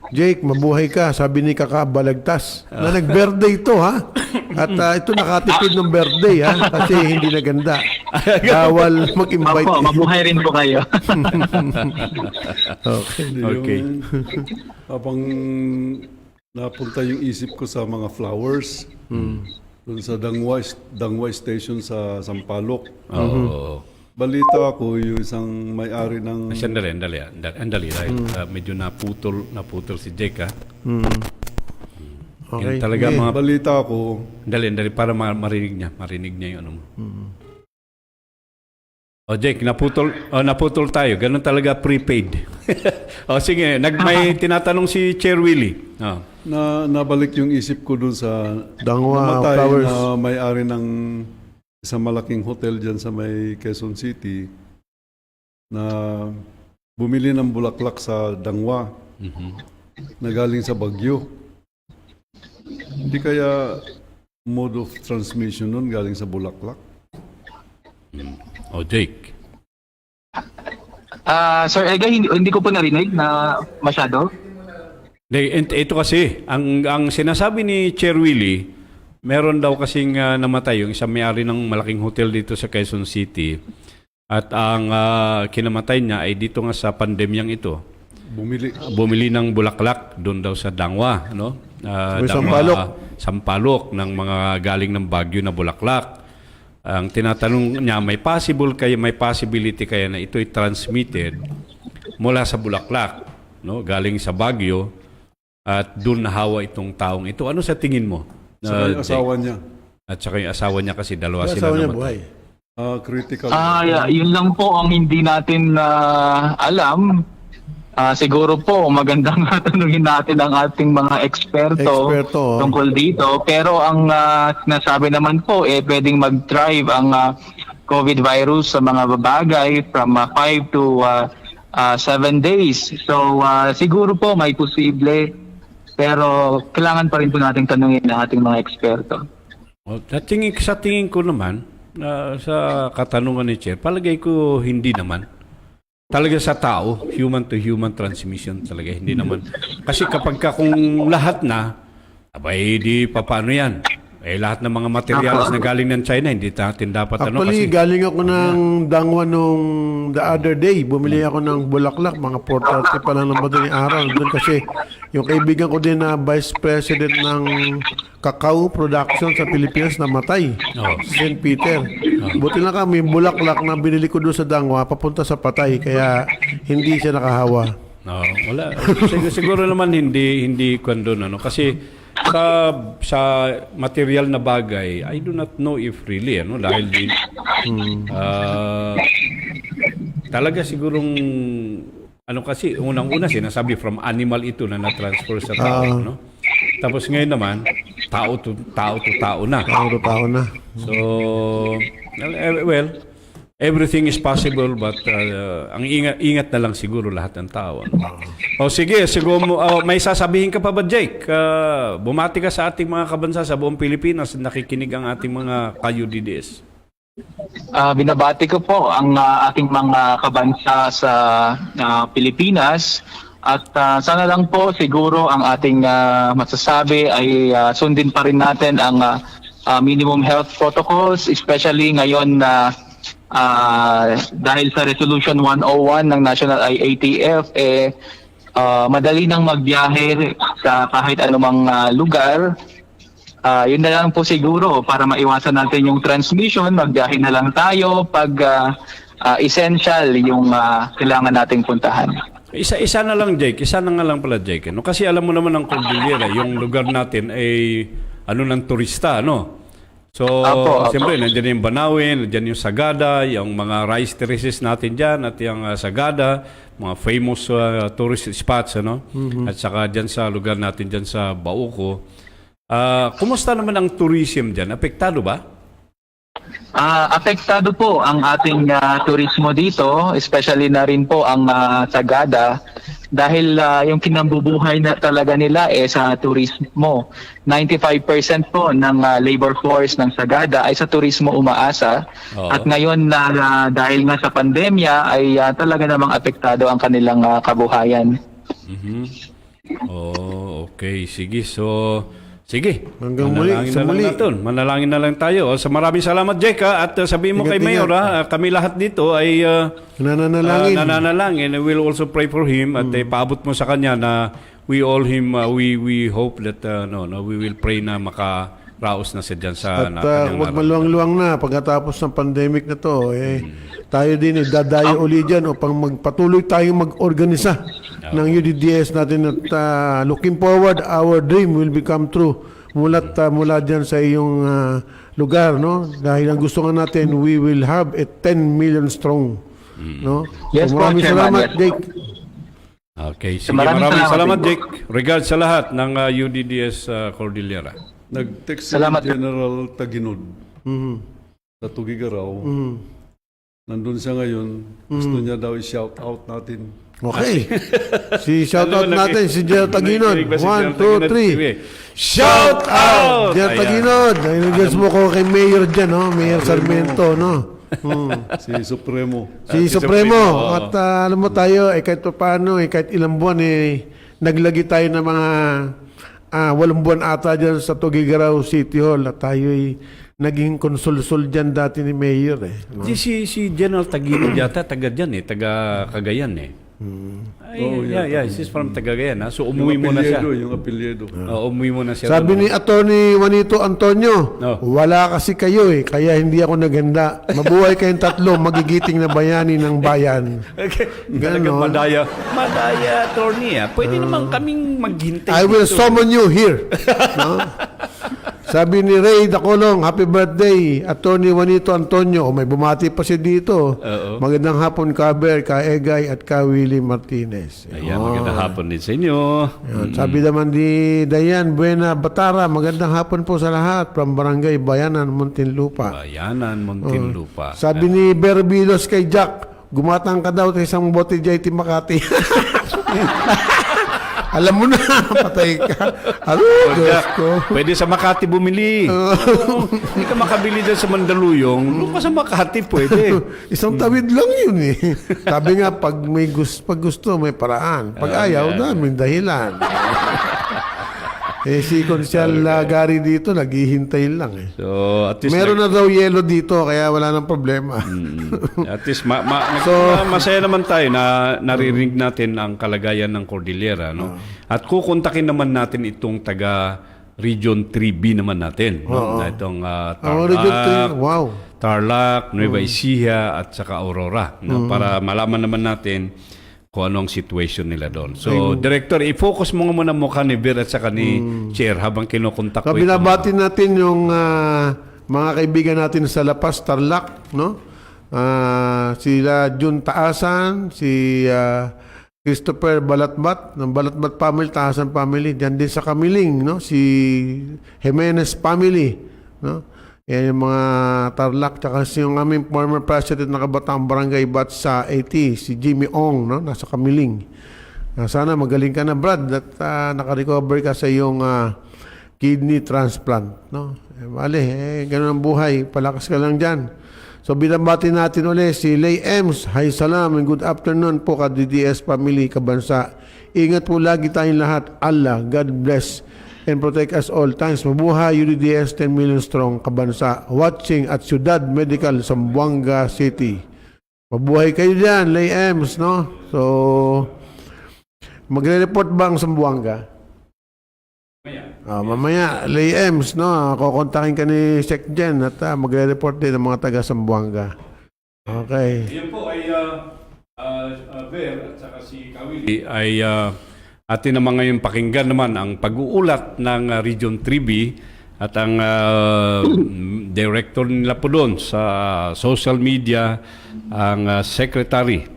Jake, mabuhay ka, sabi ni Kaka Balagtas. Na nag-birthday ito, ha? At ito nakatipid ng birthday, ha? Kasi hindi na ganda. Bawal mag-invite. Opo, mabuhay rin po kayo. Okay. Okay. Habang napunta yung isip ko sa mga flowers, doon sa Dangway Station sa Sampaloc. Oo. Balita ko yung isang may-ari ng... Sandali. Dahil medyo naputol si Jake, ha? Okay. Yan talaga Sige. mga... Balita ko, Dali, para marinig niya yung ano mo. O Jake, naputol tayo. Ganun talaga prepaid. O sige, may tinatanong si Chair Willie. nabalik yung isip ko doon sa Dangwa namatay Flowers. na may-ari ng isang malaking hotel dyan sa may Quezon City na bumili ng bulaklak sa Dangwa na galing sa Baguio. Hindi kaya mode of transmission nun galing sa bulaklak? O Jake. Sir Egay, hindi ko po narinig na masyado. Ito kasi, ang sinasabi ni Chair Willie, meron daw kasing namatay yung isang may-ari ng malaking hotel dito sa Quezon City. At ang kinamatay niya ay dito nga sa pandemyang ito. Bumili ng bulaklak doon daw sa Dangwa, no? Sampaloc ng mga galing ng Baguio na bulaklak. Ang tinatanong niya, may possibility kaya na ito'y transmitted mula sa bulaklak, no? Galing sa Baguio at doon nahawa itong taong ito. Ano sa tingin mo? Sa yung asawa niya. At saka yung asawa niya kasi dalawa Yung sila asawa niya namatay. buhay. Critical. Yun lang po ang hindi natin alam. Siguro po magandang tanungin natin ang ating mga eksperto tungkol dito. Pero ang nasabi naman po, pwedeng mag-drive ang COVID virus sa mga babagay from 5 to 7 days. So siguro po may posible, pero kailangan pa rin po natin tanungin ang ating mga eksperto. Sa tingin ko naman, sa katanungan ni Chair, palagay ko hindi naman. Talaga sa tao, human-to-human transmission talaga, hindi naman. Kasi kapag kung lahat na, abay, di paano yan? Lahat ng mga materials na galing ng China, hindi natin dapat Actually, kasi... galing ako ng Dangwa nung the other day. Bumili ako ng bulaklak, mga 4:30 pa lang ng madaling araw. Doon kasi yung kaibigan ko din na Vice President ng Cacao Production sa Pilipinas namatay. St. Peter. Buti lang kami, bulaklak na binili ko doon sa Dangwa, papunta sa patay. Kaya hindi siya nakahawa. No, wala. Siguro naman hindi kuwan doon, ano? Kasi sa material na bagay, I do not know if really, ano, dahil din talaga sigurong ano kasi unang-una sinasabi from animal ito na na-transfer sa tao, no? Tapos ngayon naman tao to tao na. Tao na. So well, everything is possible, but ang ingat na lang siguro lahat ng tao. O sige, siguro may sasabihin ka pa ba, Jake? Bumati ka sa ating mga kabansa sa buong Pilipinas, nakikinig ang ating mga ka-UDDS. Binabati ko po ang ating mga kabansa sa Pilipinas at sana lang po siguro ang ating masasabi ay sundin pa rin natin ang minimum health protocols, especially ngayon na dahil sa Resolution 101 ng National IATF, madali nang magbiyahe sa kahit anumang lugar. Yun na lang po siguro para maiwasan natin yung transmission, magbiyahe na lang tayo pag essential yung kailangan nating puntahan. Isa na lang, Jake. Isa na nga lang pala, Jake. No? Kasi alam mo naman ang Cordillera, yung lugar natin ay ng turista, no? So, Apo. siyempre, nandiyan yung Banawin, nandiyan yung Sagada, yung mga rice terraces natin dyan, at yung Sagada, mga famous tourist spots, ano? At saka dyan sa lugar natin dyan sa Bauco. Kumusta naman ang tourism dyan? Apektado ba? Apektado po ang ating turismo dito, especially na rin po ang Sagada dahil yung kinambubuhay na talaga nila sa turismo. 95% po ng labor force ng Sagada ay sa turismo umaasa. Oo. At ngayon dahil nga sa pandemya ay talaga namang apektado ang kanilang kabuhayan. Oh, okay. Sige. So, sige. Hanggang muli, sa muli. Manalangin na lang tayo. So, maraming salamat, Jake. At sabihin mo kay Mayor, kami lahat dito ay Nananalangin. nananalangin. And we'll also pray for him. At paabot mo sa kanya na we hope that we will pray na makaraos na siya dyan sa At kanyang huwag maluwang-luwang na pagkatapos ng pandemic na to, tayo din dadayo uli dyan upang patuloy tayong mag-organisa ng UDDS natin at looking forward, our dream will become true mula dyan sa iyong lugar, no? Dahil ang gusto nga natin, we will have a 10 million strong, no? Yes So, po, maraming Chairman. salamat, Yes. Jake. Okay, sige. Maraming Maraming salamat, salamat din Jake. Regards sa lahat ng UDDS Cordillera. Nag-text si Salamat. General Taginod sa Tugigaraw. Nandun siya ngayon. Gusto niya daw i-shout out natin. Okay. Shoutout Ano, natin si Jer Taginod. nakikinig ba si 1, General 2, Taginod? 3. Sige. Shout out! Jer Ayan. Taginod. Inagos mo ko kay Mayor dyan, no? Mayor Sarmiento, no? Si Supremo. Si Si Supremo. Supremo, At alam mo tayo, kahit pa paano, kahit ilang buwan, naglagi tayo ng mga 8 buwan ata dyan sa Tugigaraw City Hall. At tayo naging konsul-sul dyan dati ni Mayor, no? Si General Taguino yata, taga dyan taga Cagayan Ay, he's from Cagayan. So umuwi mo na siya. Yung apelyido. Umuwi mo na siya. Sabi doon. ni Atty. Juanito Antonio, wala kasi kayo kaya hindi ako naghanda. Mabuhay kayong tatlo, magigiting na bayani ng bayan. Okay. Ganon. Madaya, attorney. Pwede naman kaming maghintay I will dito. summon you here. No? Sabi ni Ray Dacolong, happy birthday, Atty. Juanito Antonio. May bumati pa siya dito. Oo. Magandang hapon, Kaber, Ka Egay, at Ka Willie Martinez. Ayan, magandang hapon din sa inyo. Yun. Sabi naman ni Dayan Buena Batara, magandang hapon po sa lahat from Barangay Bayanan, Muntinlupa. Bayanan, Muntinlupa. Sabi ni Berbilos kay Jack, gumatang ka daw sa isang bote JT Makati. Alam mo na, patay ka. Ano, Diyos ko. Pwede sa Makati bumili. Hindi ka makabili dyan sa Mandaluyong. Doon ka sa Makati, pwede. Isang tawid lang yun Sabi nga, pag gusto, may paraan. Pag ayaw, daming dahilan. Si Consial Gary dito, naghihintay lang So, at least Meron na daw yelo dito, kaya wala nang problema. At least masaya naman tayo na naririnig natin ang kalagayan ng Cordillera, no? At kukontakin naman natin itong taga Region 3B naman natin, no? Na itong Region 3, wow. Tarlac, Nueva Ecija at saka Aurora, no? Para malaman naman natin kung anong situation nila doon. So, Director, i-focus mo muna mukha ni Bir at saka ni Chair habang kinukontak ko. Binabati natin yung mga kaibigan natin sa La Paz, Tarlac, no? Sila Jun Taasan, si Christopher Balatbat, ng Balatbat family, Taasan family, diyan din sa Kamiling, no? Si Jimenez family, no? Yan yung mga Tarlac, tsaka yung aming former president na Kabataan Barangay Batch sa 80, si Jimmy Ong, no? Nasa Kamiling. Sana magaling ka na, Brad, at nakarecover ka sa iyong kidney transplant, no? Ganun ang buhay, palakas ka lang dyan. So binabati natin ulit si Lay Ems. Hi, salam and good afternoon po ka DDS family, kabansa. Ingat po lagi tayong lahat. Allah, God bless and protect us all times. Mabuhay UDDS 10 million strong, kabansa. Watching at Ciudad Medical, Zamboanga City. Mabuhay kayo dyan, Lay Ems, no? So, magre-report ba ang Zamboanga? Mamaya, Lay Ems, no? Kukontakin ka ni Sec Jen at magre-report din ang mga taga Zamboanga. Okay. Yan po ay Ver at saka si Kawili ay atin naman ngayon pakinggan naman ang pag-uulat ng Region 3B at ang director nila po doon sa social media, ang secretary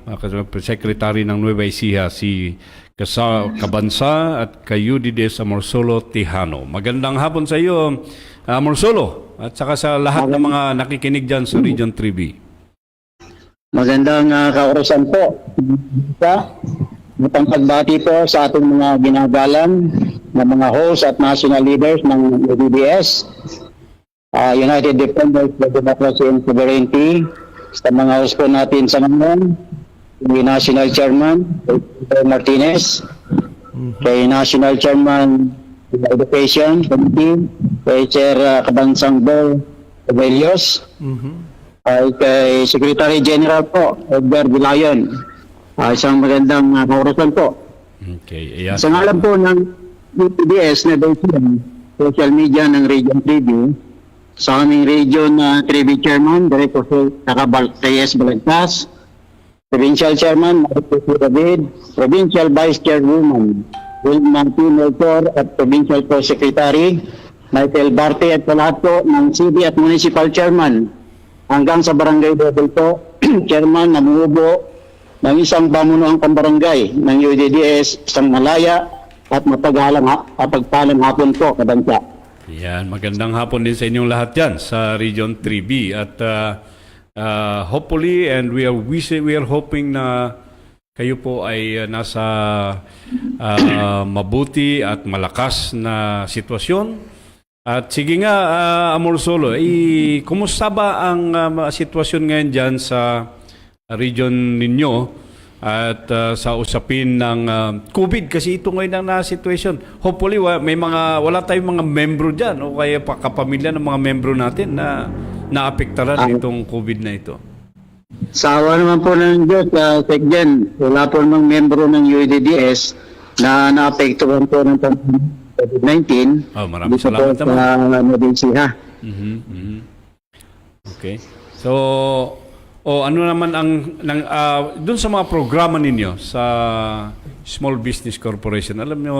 ng Nueva Ecija, si Kabansa at Kayudides Amorsolo Tejano. Magandang hapon sa iyo, Amorsolo, at saka sa lahat ng mga nakikinig dyan sa Region 3B. Magandang kaorasan po. Itong pagbati po sa ating mga ginagalang na mga hosts at national leaders ng UDDS, United Defenders for Democracy and Sovereignty, sa mga hosts po natin sa ngayon, kay National Chairman Martinez, kay National Chairman of Education Committee, kay Chair Kabansang Bol Abelios, ay kay Secretary General po, Edgar Vilayon. Isang magandang kaorasan po. Okay, ayan. Sa ngalan po ng UPDS na social media ng Region 3B, sa aming Region 3B Chairman, Director Takabal Reyes Balagtas, Provincial Chairman, Marcos David, Provincial Vice Chairwoman, Wilma P. Melchor, at Provincial Co-Secretary, Michael Barte, at lahat po ng City at Municipal Chairman, hanggang sa barangay level po, chairman, namumubo ng isang pamunuang pambarangay ng UDDS, isang malaya at mapagpalang hapon po, kabansa. Yan, magandang hapon din sa inyong lahat dyan sa Region 3B. At hopefully, and we are hoping na kayo po ay nasa mabuti at malakas na sitwasyon. At sige nga, Amorsolo, kumusta ba ang sitwasyon ngayon dyan sa region ninyo at sa usapin ng COVID? Kasi ito ngayon ang na-situation. Hopefully, wala tayong mga membro dyan o kaya kapamilya ng mga membro natin na naapektaran itong COVID na ito. Sa awa naman po ng Diyos, Sekjen, wala po namang membro ng UDDS na naapektuhan po ng COVID-19. Maraming salamat naman. Sa Okay. So, ano naman ang doon sa mga programa ninyo sa Small Business Corporation? Alam niyo,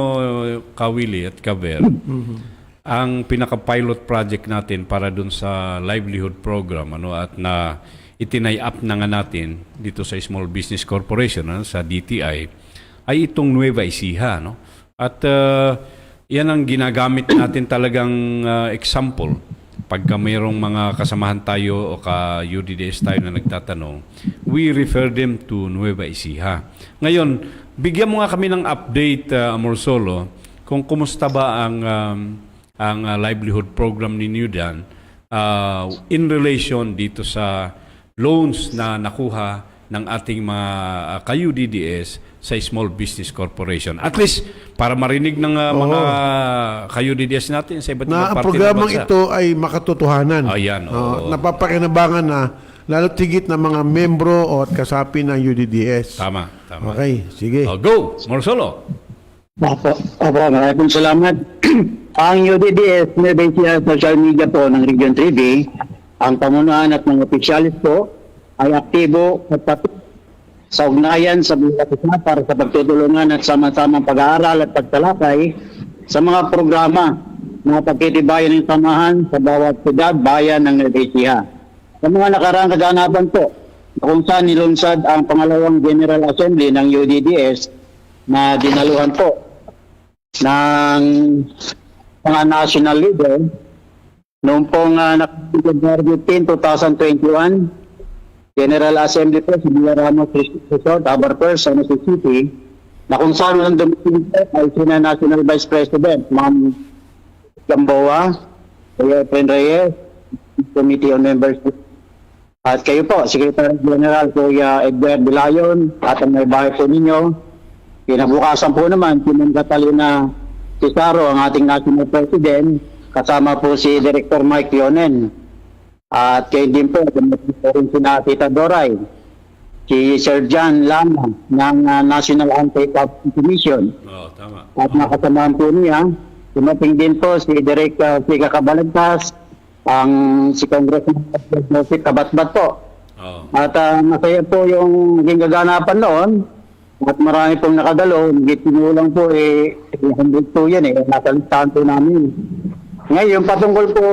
Kawili at Kaver, ang pinaka-pilot project natin para doon sa livelihood program at na itinay-up na nga natin dito sa Small Business Corporation sa DTI ay itong Nueva Ecija, no? At yan ang ginagamit natin talagang example. Pagka mayroong mga kasamahan tayo o ka-UDDS tayo na nagtatanong, we refer them to Nueva Ecija. Ngayon, bigyan mo nga kami ng update, Amorsolo, kung kumusta ba ang livelihood program ninyo dyan in relation dito sa loans na nakuha ng ating mga ka-UDDS sa Small Business Corporation. At least, para marinig ng mga ka-UDDS natin sa iba't ibang Na ang parte ng programang bansa. ito ay makatotohanan. Ayan, oo. Napapakinabangan na lalo't higit ng mga membro o at kasapi ng UDDS. Tama. Okay, sige. Go, Morsolo. Opo, maraming salamat. Ang UDDS, Nueva Ecija social media po ng Region 3B, ang pamunuan at mga opisyalis po ay aktibo at patuloy sa ugnayan sa mga para sa pagtutulungan at sama-samang pag-aaral at pagtalakay sa mga programa na pagtitibayan ng samahan sa bawat siyudad, bayan ng Nueva Ecija. Sa mga nakaraang kaganapan po, kung saan nilunsad ang pangalawang General Assembly ng UDDS na dinaluhan po ng mga national leader noong pong February 15, 2021, General Assembly po si Villa Ramos Resort, Abarper, San Jose City, na kung saan ang dumating ay sina National Vice President, Ma'am Gamboa, Kuya Efren Reyes, Committee on Members, at kayo po, Secretary General Kuya Edgar Vilayon, at ang may bahay po ninyo. Kinabukasan po naman, si Ma'am Catalina Cesaro, ang ating National President, kasama po si Director Mike Leonen. At kayo din po, dumating po rin si Tita Doray, si Sir John Lama ng National Anti-Corruption Commission. Tama. At nakasamahan po niya, dumating din po si Direk Sika Kabalagtas, si Congressman Joseph Kabatbat po. Oo. At masaya po yung naging kaganapan noon. At marami pong nakadalo. Ginulang po 100 po yan nasa listahan po namin. Ngayon, patungkol po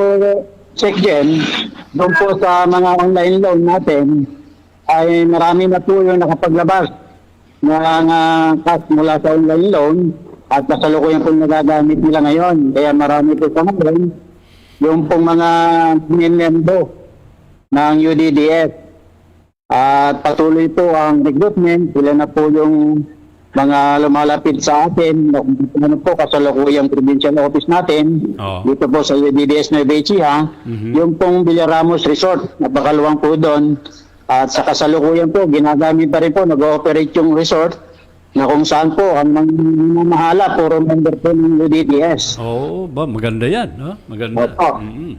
SecGen, doon po sa mga online loan natin, ay marami na po yung nakapaglabas ng cash mula sa online loan at kasalukuyan po nagagamit nila ngayon. Kaya marami po sa ngayon yung pong mga member ng UDDS. At patuloy po ang recruitment. Sila na po yung mga lumalapit sa atin. Ano po, kasalukuyang provincial office natin. Oo. Dito po sa UDDS Nueva Ecija. Yung pong Villaramos Resort. Napakaluwang po doon. At sa kasalukuyan po, ginagamit pa rin po, nag-ooperate yung resort na kung saan po ang mahala, puro member po ng UDDS. Oo, ba maganda 'yan, no? Maganda. Opo. Mm.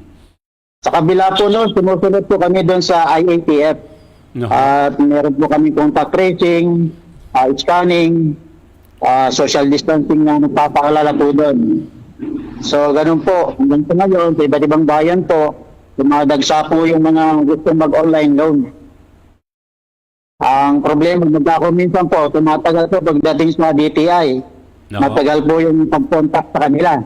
Sa kabila po noon, sumusunod po kami doon sa IATF. No. At meron po kami contact tracing, scanning, social distancing na nagpapaalala po doon. So, ganun po. Hanggang sa ngayon, sa iba't ibang bayan po, dumadagsa po yung mga gusto mag-online loan. Ang problema, minsan po, tumatagal po pagdating sa DTI. No. Matagal po yung pag-contact sa kanila.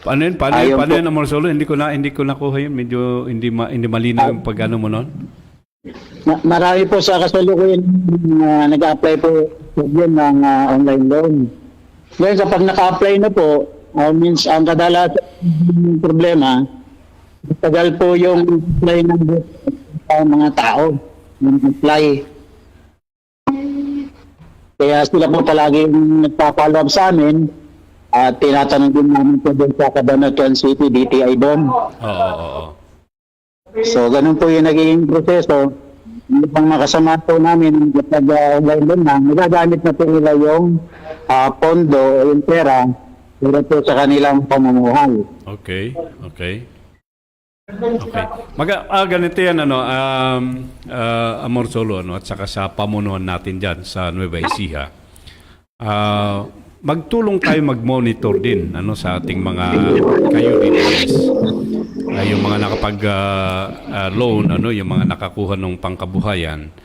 Paano yun? Ayun Paano po. yun, Amor Solo? Hindi ko nakuha yun. Medyo hindi malinaw yung pag-ano mo nun. Marami po sa kasalukuyan nag-apply po yun ng online loan. Ngayon kapag naka-apply na po, means ang kadalasan ng problema, tagal po yung apply ng mga tao ng apply. Kaya sila po palagi nagpa-follow up sa amin at tinatanong din namin po doon sa Cabanatuan City, DTI doon. Oo. So, ganun po yung naging proseso. Yung pang makasama po namin kapag online loan na, magagamit na po nila yung pondo o yung pera para po sa kanilang pamumuhay. Okay. Ganito yan, Amor Solo, at saka sa pamunuan natin dyan sa Nueva Ecija. Magtulong tayo mag-monitor din sa ating mga ka-UDDS. Yung mga nakapag-loan, yung mga nakakuha ng pangkabuhayan,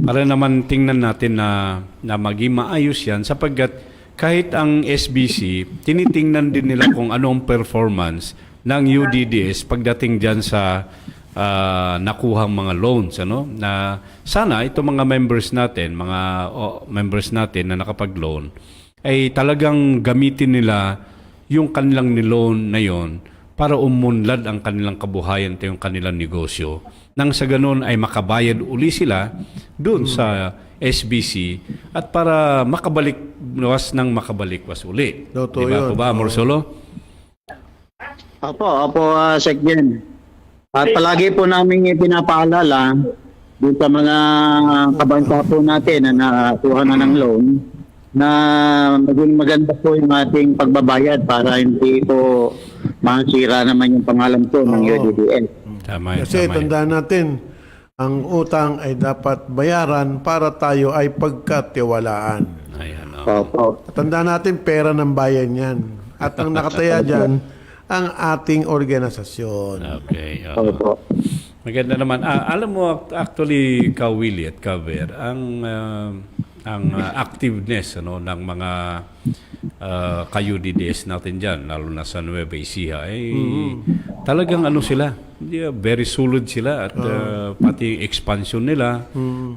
para naman tingnan natin na maging maayos yan sapagkat kahit ang SBC, tinitingnan din nila kung anong performance ng UDDS pagdating dyan sa nakuhang mga loans. Na sana itong mga members natin na nakapag-loan, ay talagang gamitin nila yung kanilang niloan na yon para umunlad ang kanilang kabuhayan at yung kanilang negosyo. Nang sa ganun ay makabayad uli sila doon sa SBC at para makabalikwas uli. Totoo Diba yun. po ba, Amor Solo? Opo, Sekjen. At palagi po namin pinapaalala dun sa mga kabansa po natin na nakuha na ng loan na maging maganda po yung ating pagbabayad para hindi po masira naman yung pangalan po ng UDDS. Tama. Kasi tandaan natin, ang utang ay dapat bayaran para tayo ay pagkatiwalaan. Ayan, Opo. Tandaan natin, pera ng bayan yan. At ang nakataya dyan, ang ating organisasyon. Okay. Opo. Maganda naman. Alam mo, actually, Willie at Ver, ang activeness ng mga ka-UDDS natin dyan, lalo na sa Nueva Ecija, ay talagang sila, very solid sila at pati expansion nila,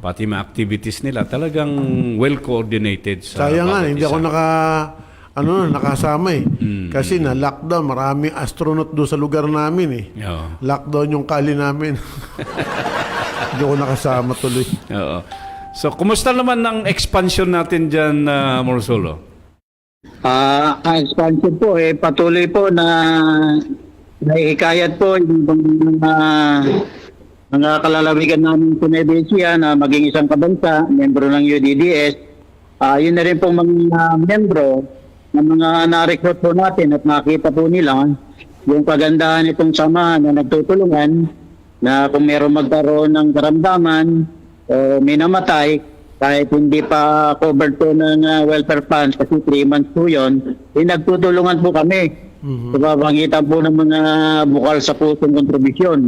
pati mga activities nila, talagang well-coordinated sa Sayang nga, bawat hindi isa. ako nakasama eh. Kasi na lockdown, maraming astronaut doon sa lugar namin eh. Oo. Lockdown yung kali namin. Hindi ako nakasama tuloy. Oo. So, kumusta naman ang expansion natin dyan, Amor Solo? Ang expansion po patuloy po na naihikayat po yung mga kalalawigan namin sa Nueva Ecija na maging isang kabansa, membro ng UDDS. Yun na rin po mga membro ng mga na-recruit po natin at nakita po nila yung kagandahan itong sama na nagtutulungan na kung meron magkaroon ng karamdaman o may namatay, kahit hindi pa covered po ng welfare funds kasi 3 months po yun, nagtutulungan po kami sa pamagitan po ng mga bukal sa pusong kontribusyon.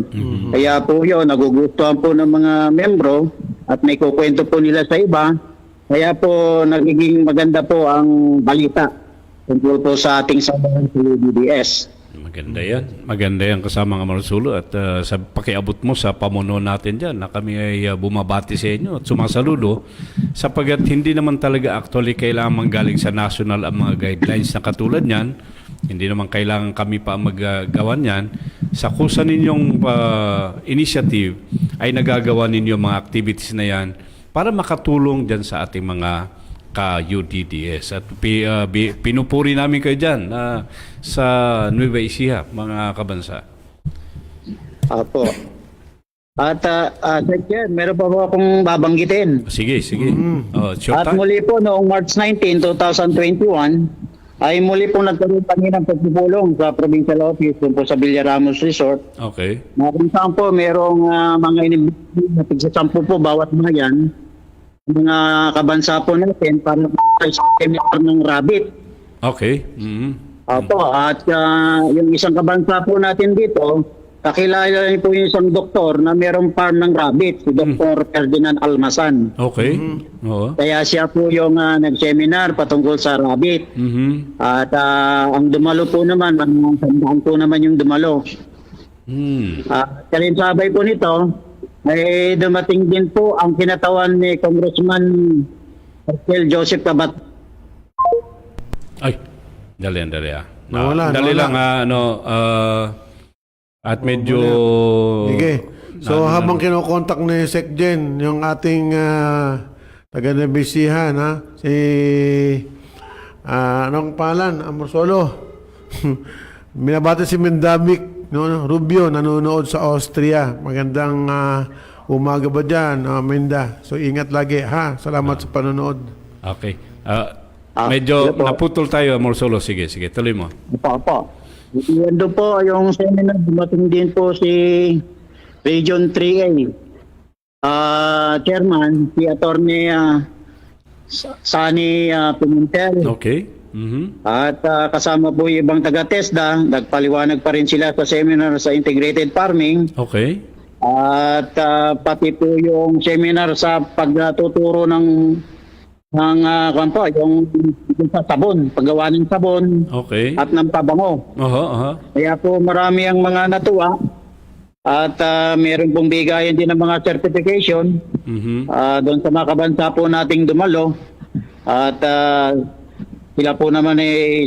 Kaya po yun, nagugustuhan po ng mga membro at may kukwento po nila sa iba. Kaya po nagiging maganda po ang balita tungkol po sa ating samahan sa UDDS. Maganda yan. Maganda yan kasama nga Marsulo at sa pakiabot mo sa pamuno natin dyan na kami ay bumabati sa inyo at sumasaludo sapagat hindi naman talaga actually kailangan manggaling sa national ang mga guidelines na katulad niyan. Hindi naman kailangan kami pa maggawa niyan. Sa kusa ninyong initiative ay nagagawa ninyo mga activities na yan para makatulong dyan sa ating mga ka-UDDS. At pinupuri namin kayo dyan sa Nueva Ecija, mga kabansa. Apo. At Sir Chair, meron pa po akong babanggitin. Sige, sige. Oh, short At time. muli po noong March 19, 2021, ay muli pong nagkaroon kami ng pagpupulong sa provincial office dun po sa Villaramos Resort. Okay. Na kung saan po merong mga inimbestigahan na tigsasampu po bawat bayan, mga kabansa po natin para sa seminar ng rabbit. Okay. Mhm. Opo, at yung isang kabansa po natin dito, kakilala niyo po yung isang doktor na merong farm ng rabbit, si Dr. Ferdinand Almasan. Okay. Oo. Kaya siya po yung nag-seminar patungkol sa rabbit. Mhm. At ang dumalo po naman, ang sandaan po naman yung dumalo. Kalinsabay po nito, ay dumating din po ang kinatawan ni Congressman Marcel Joseph Cabat. Ay, dali ah. Nawala, Dali nawala. lang at medyo... Sige. So habang kinokontak ni Secgen, yung ating taga-Nebisihan, si anong pangalan? Amorsolo. Binabati si Mendamik, Rubio, nanonood sa Austria. Magandang umaga ba dyan, Menda? So ingat lagi, ha? Salamat sa panonood. Okay. Medyo sige po. naputol tayo, Morsolo. Sige, tuloy mo. Opo. Yan doon po yung seminar, dumating din po si Region 3A. Chairman, si Attorney Sani Pimentel. Okay. Mhm. At kasama po yung ibang taga-TESDA, nagpaliwanag pa rin sila sa seminar sa integrated farming. Okay. At pati po yung seminar sa pagtuturo ng yung sa sabon, paggawa ng sabon Okay. at ng pabango. Aha. Kaya po marami ang mga natuwa at meron pong bigayan din ng mga certification Mhm. doon sa mga kabansa po nating dumalo. At sila po naman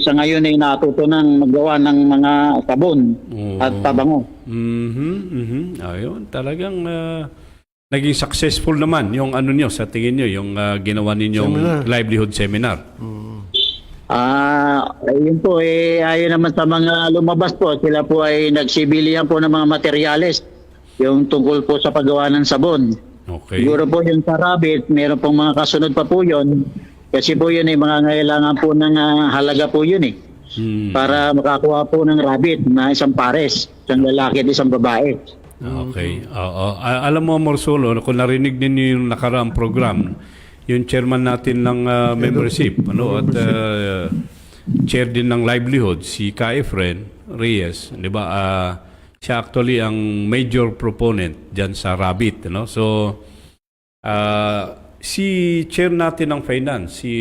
sa ngayon ay natuto ng maggawa ng mga sabon at pabango. Mhm. Ayun, talagang naging successful naman yung ano nyo sa tingin nyo, yung ginawa ninyong Seminar. livelihood seminar. Ayun po, ayon naman sa mga lumabas po, sila po ay nagsibilihan po ng mga materyales yung tungkol po sa paggawa ng sabon. Okay. Siguro po yung sa rabbit, meron pong mga kasunod pa po yun. Kasi po yun mga ngailangan po ng halaga po yun para makakuha po ng rabbit na isang pares, isang lalaki at isang babae. Okay. Oo. Alam mo, Morsolo, kung narinig ninyo yung nakaraang program, yung chairman natin ng membership, at chair din ng livelihood, si Ka Efren Reyes, di ba? Siya actually ang major proponent dyan sa rabbit, So, si chair natin ng finance, si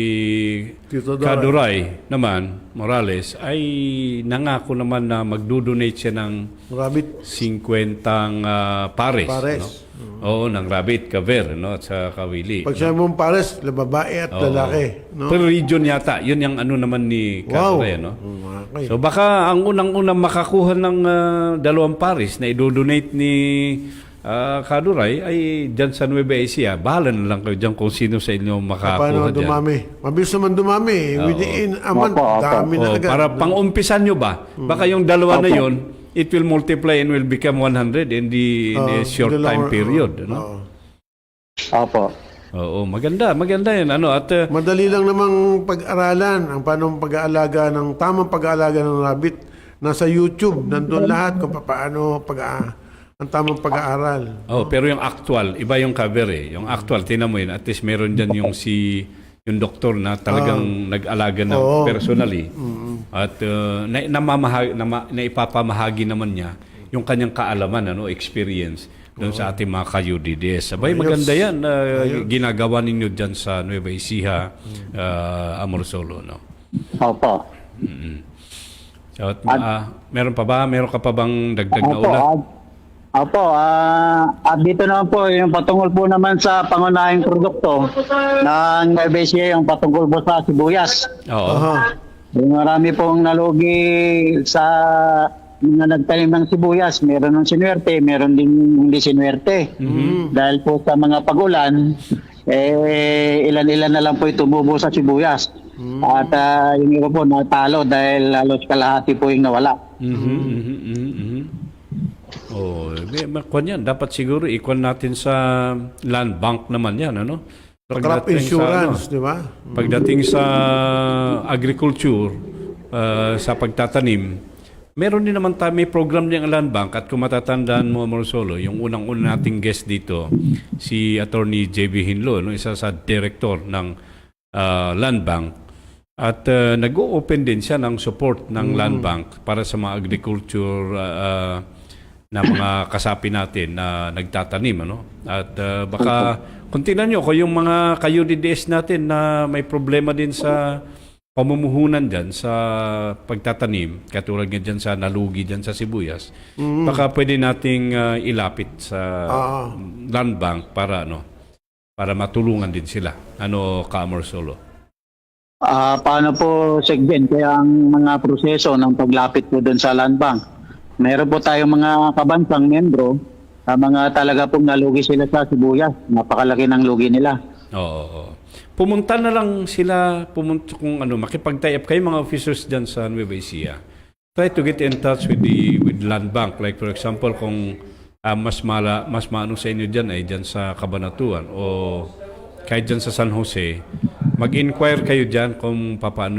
Tito Doray. Kaduray naman, Morales, ay nangako naman na magdodonate siya ng Rabbit. 50 pares. Pares. Oo, ng rabbit, kaver, at sa kawili. Pag sabi mong pares, babae at lalaki. Per region yata. Yun yung ano naman ni Wow. Kaduray, Okay. So baka ang unang-unang makakuha ng 2 pares na idodonate ni Kaduray ay dyan sa Nueva Ecija. Bahala na lang kayo dyan kung sino sa inyo Paano makakuha dyan. dumami? Mabilis naman dumami. Within a month, dami na agad. Para pang-umpisan nyo ba? Baka yung dalawa na yun, it will multiply and will become 100 in a short time period. Opo. Oo, maganda yun. At Madali lang namang pag-aralan ang paano pag-aalaga ng tamang pag-aalaga ng rabbit. Nasa YouTube, nandun lahat kung paano ang tamang pag-aaral. pero yung actual, iba yung cover Yung actual, tinan mo yun. At least meron dyan yung doktor na talagang nag-alaga na Oo. personally. At naipapamahagi naman niya yung kanyang kaalaman, experience doon sa ating mga ka-UDDS. Abay, maganda yan. Ginagawa ninyo dyan sa Nueva Ecija, Amorsolo, no? Opo. So, meron ka pa bang dagdag na Opo, ulat? Opo, at dito naman po, yung patungkol po naman sa pangunahing produkto ng Nueva Ecija, yung patungkol po sa sibuyas. Oo. Aha. Marami pong nalugi sa mga nagtanim ng sibuyas. Meron ng sinuwerte, meron din hindi sinuwerte. Dahil po sa mga pagulan, ilan-ilan na lang po tumubo sa sibuyas. At yung iba po natalo dahil halos kalahati po yung nawala. Oh, kwan yan. Dapat siguro ikwan natin sa land bank naman yan, ano? Crop Pagdating insurance, di ba? Pagdating sa agriculture, sa pagtatanim, meron din naman tayo, may program niyang land bank at kung matatandaan mo, Amorsolo, yung unang-una nating guest dito, si Attorney JB Hinlo, no, isa sa director ng land bank. At nag-o-open din siya ng support ng land bank para sa mga agriculture na mga kasapi natin na nagtatanim, ano? At baka kung tingnan nyo, kung yung mga ka-UDDS natin na may problema din sa pamumuhunan dyan sa pagtatanim, katulad nga dyan sa nalugi dyan sa sibuyas, baka pwede nating ilapit sa land bank para matulungan din sila. Ano, Ka-Amorsolo? Paano po, Segden, kaya ang mga proseso ng paglapit po doon sa land bank? Meron po tayong mga kabansang membro, mga talaga pong nalugi sila sa sibuyas. Napakalaki ng lugi nila. Oo. Pumunta na lang sila, kung makipag-tie up kayo mga officers dyan sa Nueva Ecija. Try to get in touch with land bank. Like for example, kung mas maano sa inyo dyan ay dyan sa Cabanatuan o kahit dyan sa San Jose, mag-inquire kayo dyan kung paano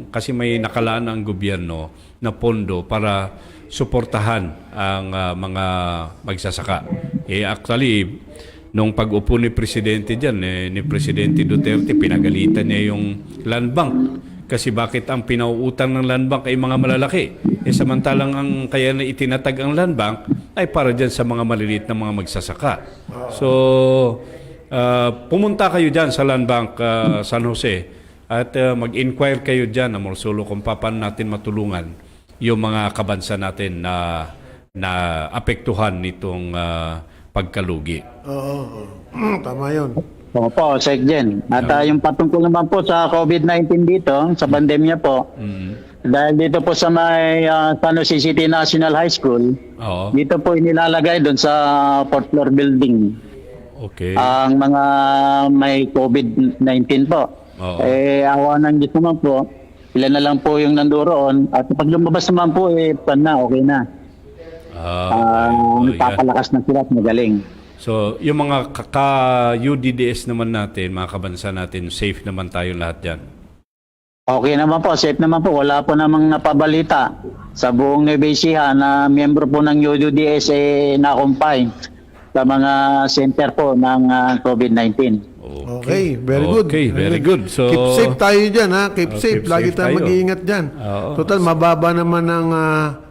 kasi may nakalaan ang gobyerno na pondo para suportahan ang mga magsasaka. Actually, nung pag-upo ni Presidente dyan, ni Presidente Duterte, pinagalitan niya yung land bank. Kasi bakit ang pinauutang ng land bank ay mga malalaki? Samantalang kaya na itinatag ang land bank ay para dyan sa mga maliliit na mga magsasaka. So, pumunta kayo dyan sa land bank San Jose at mag-inquire kayo dyan, Amorsolo, kung paano natin matulungan yung mga kabansa natin na apektuhan nitong pagkalugi. Oo. Tama yun. Opo, Segden. At yung patungkol naman po sa COVID-19 dito, sa pandemya po, dahil dito po sa may San Jose City National High School, Oo. dito po inilalagay doon sa 4th floor building Okay. ang mga may COVID-19 po. Oo. Awa ng Diyos naman po, ilan na lang po yung nandoon at pag lumabas naman po, okay na. Yan. Papalakas na sila at magaling. So, yung mga ka-UDDS naman natin, mga kabansa natin, safe naman tayo lahat dyan. Okay naman po, safe naman po. Wala po namang napabalita sa buong Nueva Ecija na miyembro po ng UDDS na-confine sa mga center po ng COVID-19. Okay, very good. Okay, very good. So, keep safe tayo dyan, ha? Keep safe. keep Lagi safe tayo tayo. mag-iingat dyan. Oo. Total, mababa naman ang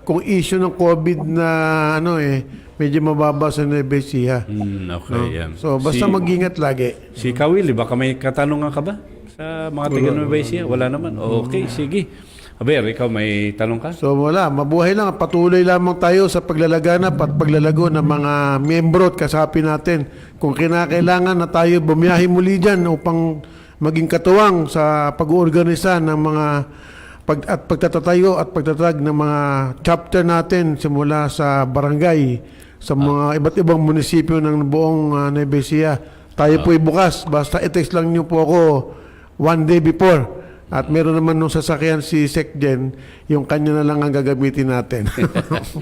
kung issue ng COVID na medyo mababa sa Nueva Ecija. okay, yan. So, basta mag-ingat lagi. Si Kawili, baka may katanungan ka ba sa mga taga Nueva Ecija? Wala naman. Okay, sige. Aber, ikaw may tanong ka? So wala, mabuhay lang. Patuloy lamang tayo sa paglalaganap at paglalago ng mga miyembro at kasapi natin. Kung kinakailangan na tayo bumiyahe muli dyan upang maging katuwang sa pag-uorganisa ng mga pagtatatayo at pagtatag ng mga chapter natin simula sa barangay, sa mga iba't ibang munisipyo ng buong Nueva Ecija. Tayo po'y bukas. Basta i-text lang niyo po ako one day before. At meron naman nung sasakyan si Sekjen, yung kanya na lang ang gagamitin natin.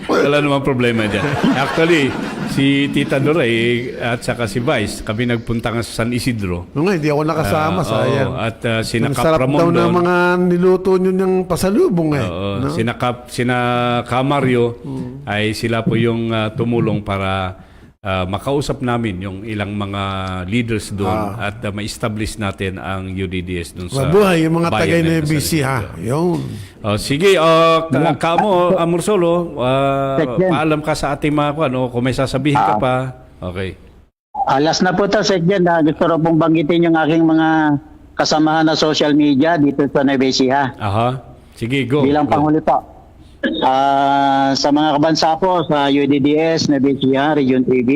Wala namang problema dyan. Actually, si Tita Doray at saka si Vice, kami nagpunta nga sa San Isidro. Nung hindi ako nakasama, sayang. At sina Ang sarap Kapramon daw na doon. mga niluto nyo ng pasalubong no? Sina Kamario ay sila po yung tumulong para makausap namin yung ilang mga leaders doon at ma-establish natin ang UDDS doon sa Mabuhay yung mga bayan tagay na ng BC ha. Yun. sige, Kamo, Amorsolo, paalam ka sa ating mga kung may sasabihin ka pa. Okay. Alas na po ito, Sekjen. Gusto ro pong banggitin yung aking mga kasamahan na social media dito sa Nueva Ecija. Aha. Sige, go. Bilang Go. Pangulo po. Sa mga kabansa po sa UDDS, Nueva Ecija, Region 3B,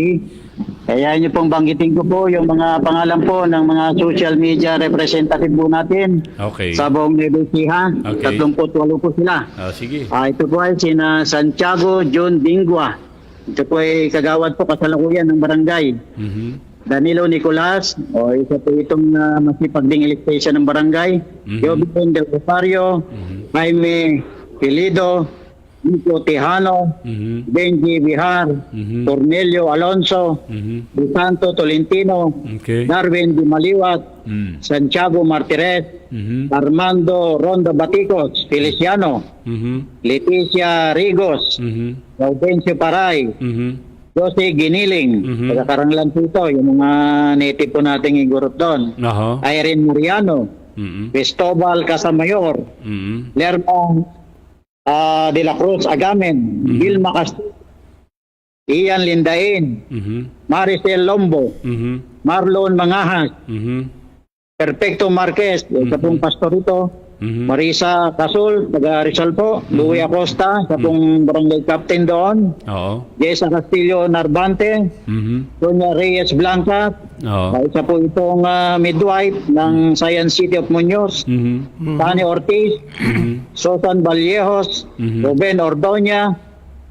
kaya nyo pong banggitin ko po yung mga pangalan po ng mga social media representative po natin Okay. sa buong Nueva Ecija. Okay. 38 po sila. Sige. Ito po ay sina Santiago John Dingua. Ito po ay kagawad po kasalukuyan ng barangay. Mhm. Danilo Nicolas, isa po itong masipag ding electation ng barangay. Jobin Del Rosario, Jaime Pilido, Nico Tejano, Benji Bihar, Cornelio Alonso, De Santo Tolentino, Okay. Darwin Di Maliwat, Santiago Martires, Armando Ronda Baticos, Feliciano, Mhm. Leticia Rigos, Mhm. Gaudencio Paray, Mhm. Jose Giniling, taga-Karanglan po ito, yung mga native po nating igurot doon. Aha. Irene Mariano, Mhm. Cristobal Casamayor, Mhm. Lermo de la Cruz Agamen, Vilma Castillo, Ian Lindain, Mhm. Maricel Lombo, Mhm. Marlon Mangahas, Mhm. Perfecto Marquez, isa pong pastor ito, Mhm. Marisa Casul, taga Rizal po, Louie Acosta, isa pong barangay captain doon, Oo. Jessa Castillo Narbante, Mhm. Sonia Reyes Blanca, Oo. isa po itong midwife ng Science City of Muñoz, Mhm. Tani Ortiz, Susan Vallejos, Ruben Ordoña,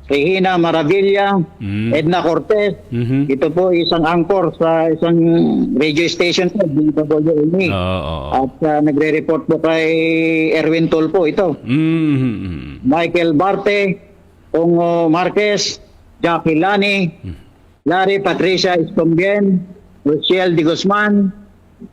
Regina Maravilla, Edna Cortez. Mhm. Ito po isang anchor sa isang radio station po, DWME. Oo. At nagre-report po kay Erwin Tulpo ito. Mhm. Michael Barte, Pongo Marquez, Jackie Lani, Larry Patricia Escombien, Rochelle Di Guzman,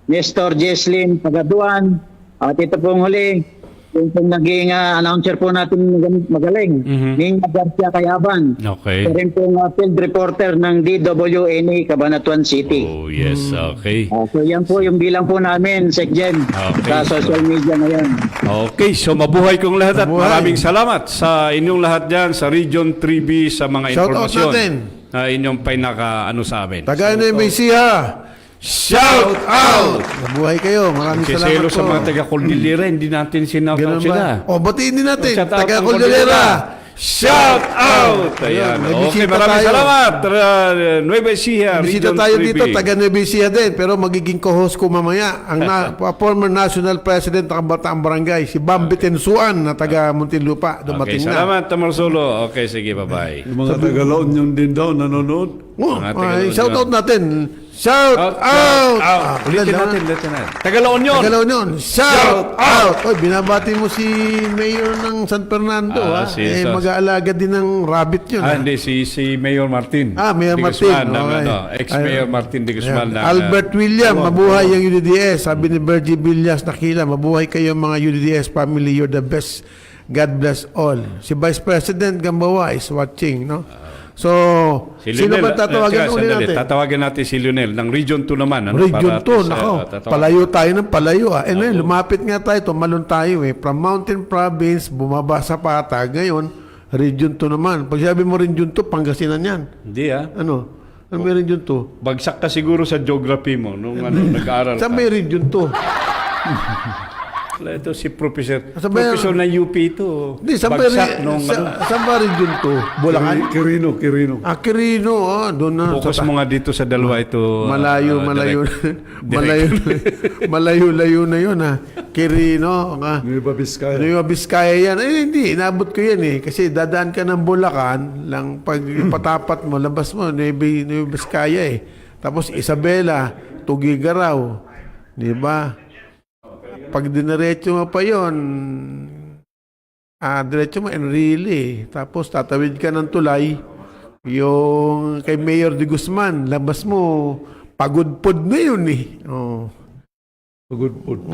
Nestor Jesslyn Pagaduan, at ito pong huli, yung pong naging announcer po natin magaling, Nina Garcia Cayaban. Okay. Ito rin pong field reporter ng DWNE Cabanatuan City. Oh, yes. Okay. So yan po yung bilang po namin, Sekjen, Okay. sa social media ngayon. Okay, so mabuhay kong lahat at Mabuhay. maraming salamat sa inyong lahat dyan sa Region 3B sa mga Shout out impormasyon natin. na inyong pinaka-ano sa amin. Taga NBC ha. Shout out! Mabuhay kayo. Maraming salamat Siselo po. sa mga taga-Cordillera, hindi natin Ganun sinakaw sila. ba? O, batiin din natin. Shout out Taga ng Cordillera. Shout out! Ayan. May Okay, bisita maraming tayo. salamat. Nueva Ecija, Bisita Region tayo 3B. dito, taga Nevesia din, pero magiging co-host ko mamaya ang former National President ng Bataang Barangay, si Bambi Tensuan na taga Muntinlupa. Okay, Dumating na. salamat, Tamarsolo. Okay, sige, bye-bye. Yung mga Tagalaon yun din daw nanonood. Oh, Mga taga- ay, shout out natin. Shout out! Ulitin natin. Tagalaon yun. Tagalaw yun. Shout out! Oy, binabati mo si Mayor ng San Fernando. Mag-aalaga din ng rabbit yun. Hindi, si Mayor Martin. Mayor Di Martin. Guzman, ng, Okay. ex-Mayor Martin Di Guzman. Ayan. ng, Albert William, mabuhay ang UDDS. Sabi ni Bergie Villas Nakila, mabuhay kayo mga UDDS family. You're the best. God bless all. Si Vice President Gambawa is watching, no? So, Si sino Lionel, ba tatawagan uli sandali, natin? Tatawagan natin si Lionel ng Region 2 naman. Ano, Region para 2, sa- nako. tatawagan. Palayo tayo ng palayo. Lumapit nga tayo, tumalon tayo eh. From Mountain Province, bumaba sa Patag. Ngayon, Region 2 naman. Pag sabi mo Region 2, Pangasinan yan. Hindi Ano may Region 2? Bagsak ka siguro sa geography mo nung nag-aaral Saan ka. may Region 2? Ito si Professor. Saan ba yan? Professor na UP ito. Hindi, saan ba Bagsak nung saan ba Region 2? Bulacan? Quirino. Quirino, doon na. focus mo nga dito sa dalawa ito. Malayo. Malayo na yun ha. Quirino, Nueva Vizcaya. Nueva Vizcaya yan. Hindi, inabot ko yan eh. Kasi dadaan ka ng Bulacan, lang pag patapat mo, labas mo, Nueva Vizcaya eh. Tapos Isabela, Tugigaraw. Di ba? Pag diniretso mo pa yun, diretso mo Enrile. Tapos tatawid ka ng tulay, yung kay Mayor de Guzman, labas mo, pagudpod na yun eh. Oh. Good food.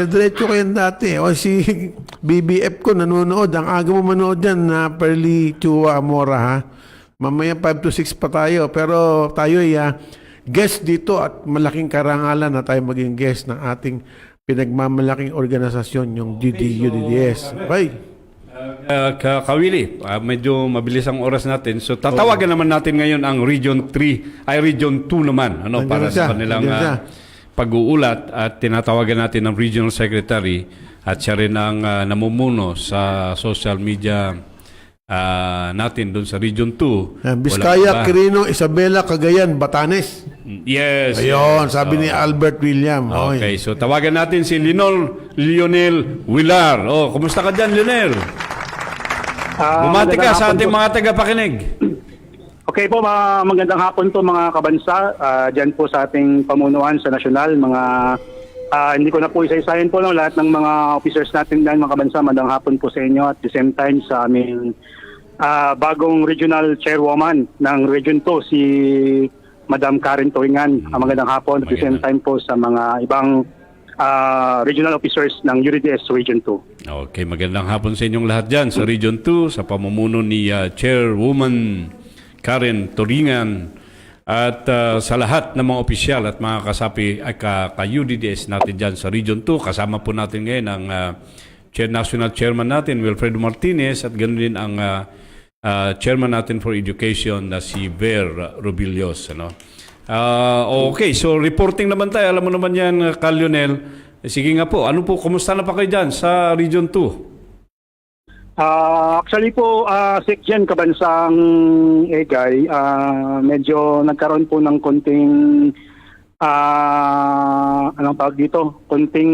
Diretso ko yan dati. O si BBF ko nanonood. Ang aga mo manood dyan na Perly Chua Amora ha. Mamaya 5 to 6 pa tayo. Pero tayo ay guest dito at malaking karangalan na tayo maging guest ng ating pinagmamalaking organisasyon, yung DDS. Okay. Kawili, medyo mabilis ang oras natin. So tatawagan naman natin ngayon ang Region 3, ay Region 2 naman, ano, Nandiyan para na siya, sa kanilang nandiyan siya. pag-uulat, at tinatawagan natin ang Regional Secretary at siya rin ang namumuno sa social media natin doon sa Region 2. Biskaya, Quirino, Isabela, Cagayan, Batanes. Yes. Ayun, yes. sabi ni Albert William. Okay, so tawagan natin si Lionel Villar. Oh, kumusta ka dyan, Lionel? Bumati ka sa ating mga tagapakinig. Okay po, magandang hapon po mga kabansa. Diyan po sa ating pamunuan sa nasyonal, hindi ko na po isa-isahin po lahat ng mga officers natin dyan, mga kabansa. Magandang hapon po sa inyo, at the same time sa aming bagong regional chairwoman ng Region 2, si Madam Karen Turingan. Magandang hapon, at the same time po sa mga ibang regional officers ng UDS Region 2. Okay, magandang hapon sa inyong lahat dyan sa Region 2 sa pamumuno ni Chairwoman Karen Turingan at sa lahat ng mga opisyal at mga kasapi ay ka-UDS natin dyan sa Region 2. Kasama po natin ngayon ang National Chairman natin, Wilfredo Martinez, at ganoon din ang Chairman natin for Education na si Ver Rubillos. Ano? Okay, so reporting naman tayo. Alam mo naman yan, Lionel. Sige nga po, ano po, kumusta na pa kayo dyan sa Region 2? Actually po, Sekjen Kabansang Egay, medyo nagkaroon po ng konting, anong tawag dito, konting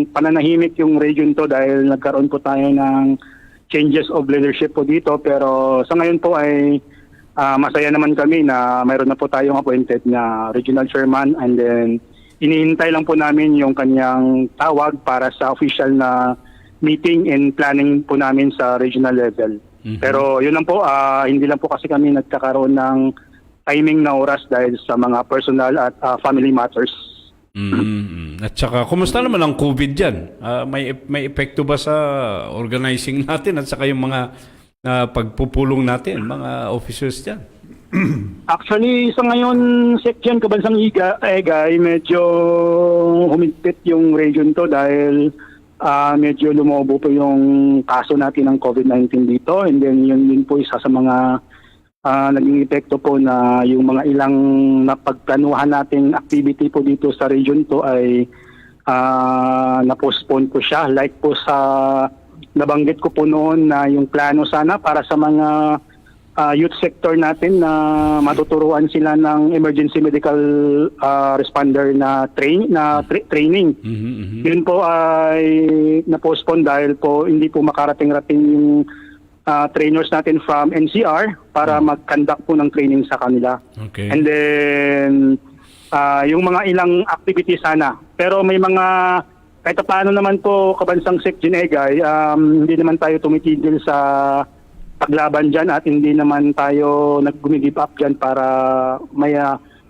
pananahimik yung region to dahil nagkaroon po tayo ng changes of leadership po dito. Pero sa ngayon po ay masaya naman kami na mayroon na po tayong appointed na regional chairman, and then inihintay lang po namin yung kanyang tawag para sa official na meeting and planning po namin sa regional level. Pero yun lang po, hindi lang po kasi kami nagkakaroon ng timing na oras dahil sa mga personal at family matters. At saka, kumusta naman ang COVID dyan? May epekto ba sa organizing natin at saka yung mga pagpupulong natin, mga officers dyan? Actually, sa ngayon, Sekjen Kabansang Egay, medyo humigpit yung region to dahil medyo lumobo po yung kaso natin ng COVID-19 dito, and then yun din po isa sa mga naging epekto po na yung mga ilang napagplanuhan nating activity po dito sa region to ay na-postpone po siya. Like po sa nabanggit ko po noon na yung plano sana para sa mga youth sector natin na matuturuan sila ng emergency medical responder na training. Yun po ay na-postpone dahil po hindi po makarating-rating yung trainers natin from NCR para mag-conduct po ng training sa kanila. Okay. And then yung mga ilang activities sana. Pero may mga kahit paano naman po, Kabansang Sekjen Egay, hindi naman tayo tumitigil sa paglaban dyan at hindi naman tayo nag-give up dyan para may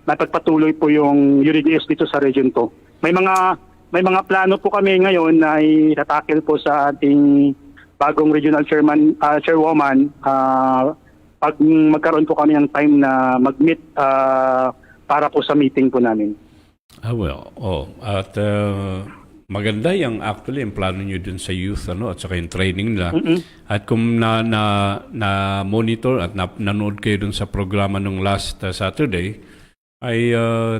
pagpatuloy po yung UDS dito sa region to. May mga plano po kami ngayon na itatakil po sa ating bagong regional chairwoman pag magkaroon po kami ng time na mag-meet para po sa meeting po namin. Maganda yung actually yung plano nyo dun sa youth at saka yung training nila. At kung na monitor at nanood kayo dun sa programa nung last Saturday, ay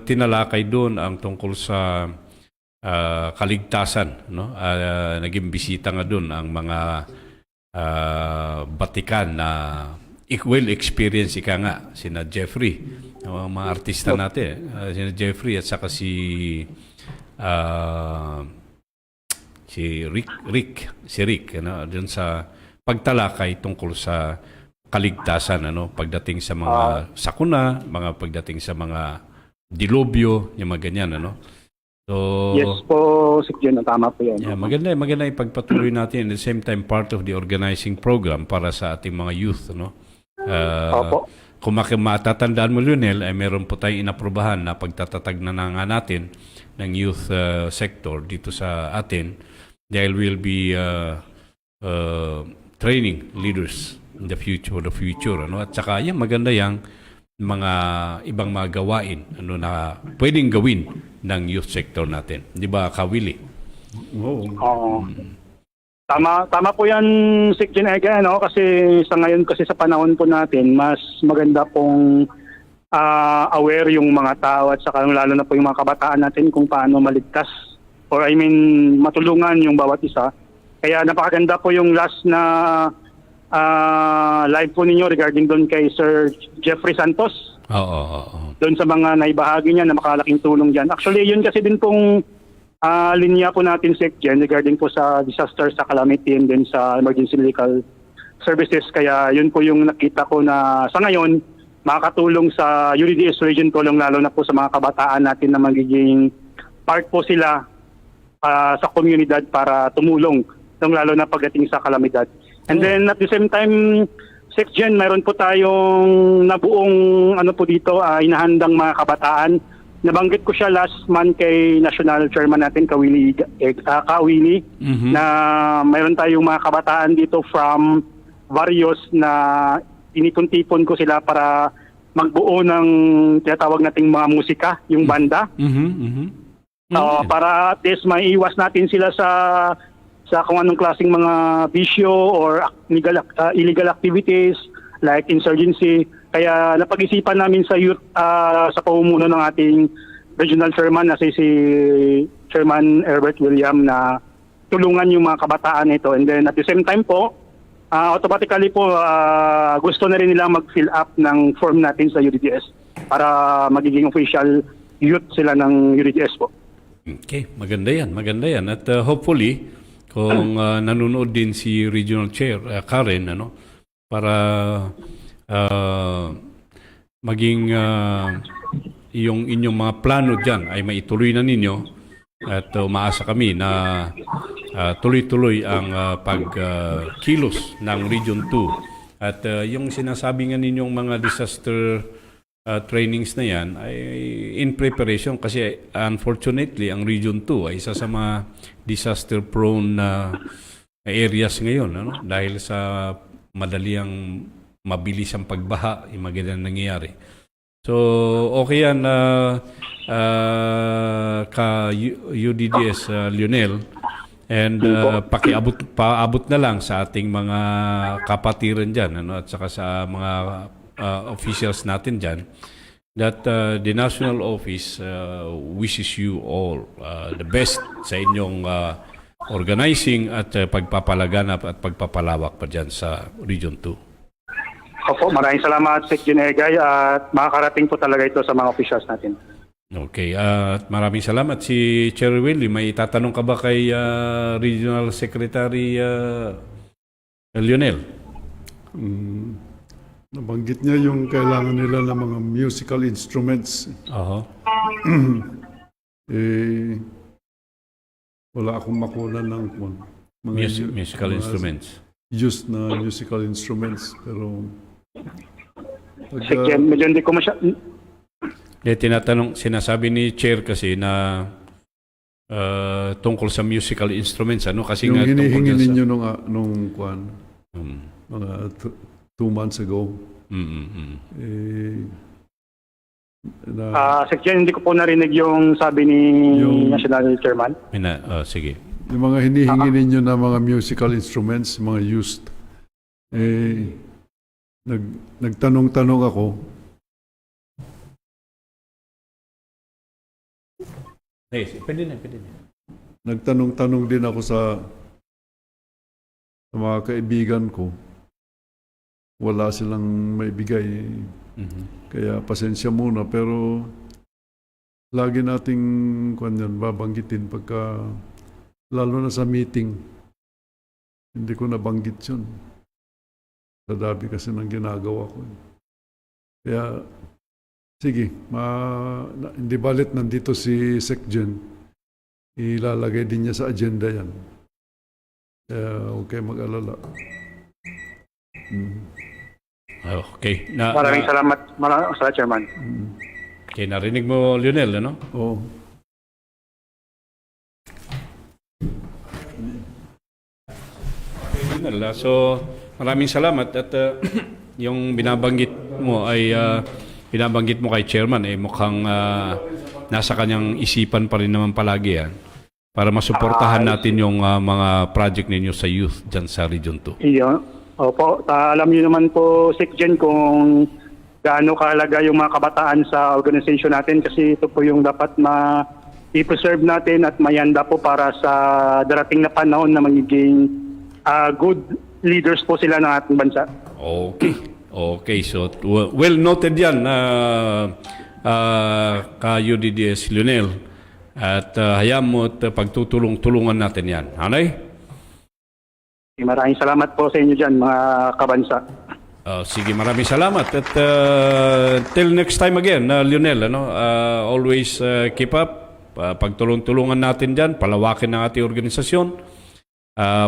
tinalakay dun ang tungkol sa kaligtasan. No? Naging bisita nga dun ang mga batikan na well experience nga, sina Jeffrey, mga artista natin, sina Jeffrey at saka si Rick, ano, dun sa pagtalakay tungkol sa kaligtasan, ano, pagdating sa mga sakuna, mga pagdating sa mga dilubyo, yung mga ganyan, ano. So, yes po, Sekjen, tama po yan. Yeah, maganda ipagpatuloy natin at the same time part of the organizing program para sa ating mga youth, no. Opo. Kung matatandaan mo, Lionel, ay meron po tayong inaprubahan na pagtatatag na nga natin ng youth sector dito sa atin. Dahil we'll be training leaders in the future, ano? At saka yan, maganda yang mga ibang mga gawain ano na pwedeng gawin ng youth sector natin. Di ba, Kawili? Oo. Oo. Tama po yan, Sec. Jen Ega, no? Kasi sa ngayon, kasi sa panahon po natin, mas maganda pong aware yung mga tao at saka lalo na po yung mga kabataan natin kung paano maligtas or matulungan yung bawat isa. Kaya napakaganda po yung last na live po ninyo regarding doon kay Sir Jeffrey Santos. Oo. Doon sa mga naibahagi niya na makalaking tulong dyan. Actually, yun kasi din pong linya po natin, Sec. Jen, regarding po sa disaster, sa calamity, and then sa emergency medical services. Kaya yun po yung nakita ko na sa ngayon, makakatulong sa UDDS Region tulong lalo na po sa mga kabataan natin na magiging part po sila sa komunidad para tumulong lalo na pagdating sa kalamidad. And then at the same time, Sec. Jen, mayroon po tayong nabuong po dito, inahandang mga kabataan. Nabanggit ko siya last month kay National Chairman natin, Kawili, na mayroon tayong mga kabataan dito from various na tinipon-tipon ko sila para magbuo ng tinatawag nating mga musika, yung banda. Para at least maiiwas natin sila sa kung anong klaseng mga bisyo or illegal activities like insurgency. Kaya napag-isipan namin sa youth sa pamumuno ng ating regional chairman na si Chairman Herbert William na tulungan yung mga kabataan nito. And then at the same time po, automatically po gusto na rin nila mag-fill up ng form natin sa UDDS para magiging official youth sila ng UDDS po. Okay, maganda yan. At hopefully, kung nanonood din si Regional Chair Karen, para maging yung inyong mga plano dyan ay maituloy na ninyo at umaasa kami na tuloy-tuloy ang pagkilos ng Region 2. At yung sinasabi nga ninyong mga disaster trainings na yan ay in preparation kasi unfortunately ang Region 2 ay isa sa mga disaster-prone areas ngayon dahil sa madaliang mabilis ang pagbaha, yung magandang nangyayari. So, okay yan ka UDDS Lionel and paabot na lang sa ating mga kapatiran dyan at saka sa mga officials natin dyan that the national office wishes you all the best sa inyong organizing at pagpapalaganap at pagpapalawak pa dyan sa Region 2. Opo, maraming salamat, Sec. Jen Egay, at makakarating po talaga ito sa mga officials natin. Okay, at maraming salamat. Si Chair Willie, may tatanong ka ba kay Regional Secretary Lionel? Nabanggit niya yung kailangan nila ng mga musical instruments. Wala akong makunan ng mga Musical instruments. Used na musical instruments, pero Sec. Jen, medyo hindi ko Sinasabi ni Chair kasi na tungkol sa musical instruments, kasi yung nga hinihingi tungkol ninyo nung kwan, mga 2 months ago. Sec. Jen, hindi ko po narinig yung sabi ni National Chairman. Sige. Yung mga hinihingi ninyo na mga musical instruments, mga used, nagtanong-tanong ako. Pwede na. Nagtanong-tanong din ako sa mga kaibigan ko. Wala silang maibigay. Kaya pasensya muna, pero lagi nating babanggitin pagka lalo na sa meeting. Hindi ko nabanggit yun. Sa dami kasi ng ginagawa ko. Kaya, sige, hindi balit nandito si Sec. Jen. Ilalagay din niya sa agenda yan. Kaya, huwag kayo mag-alala. Okay. Maraming salamat, Chairman. Okay, narinig mo, Lionel, Oo. So, Maraming salamat at yung binabanggit mo kay chairman mukhang nasa kanyang isipan pa rin naman palagi yan para masuportahan natin yung mga project ninyo sa youth dyan sa Region 2. Iyo. Opo, alam niyo naman po, Secgen, kung gaano kahalaga yung mga kabataan sa organization natin kasi ito po yung dapat i-preserve natin at mayanda po para sa darating na panahon na magiging good leaders po sila ng ating bansa. Okay, so well noted yan ka UDDS Lionel. At hayaan mo at pagtutulong-tulungan natin yan. Hanay? Maraming salamat po sa inyo dyan, mga kabansa. Sige, maraming salamat. At till next time again, Lionel, always keep up. Pagtulong-tulungan natin dyan, palawakin ng ating organisasyon.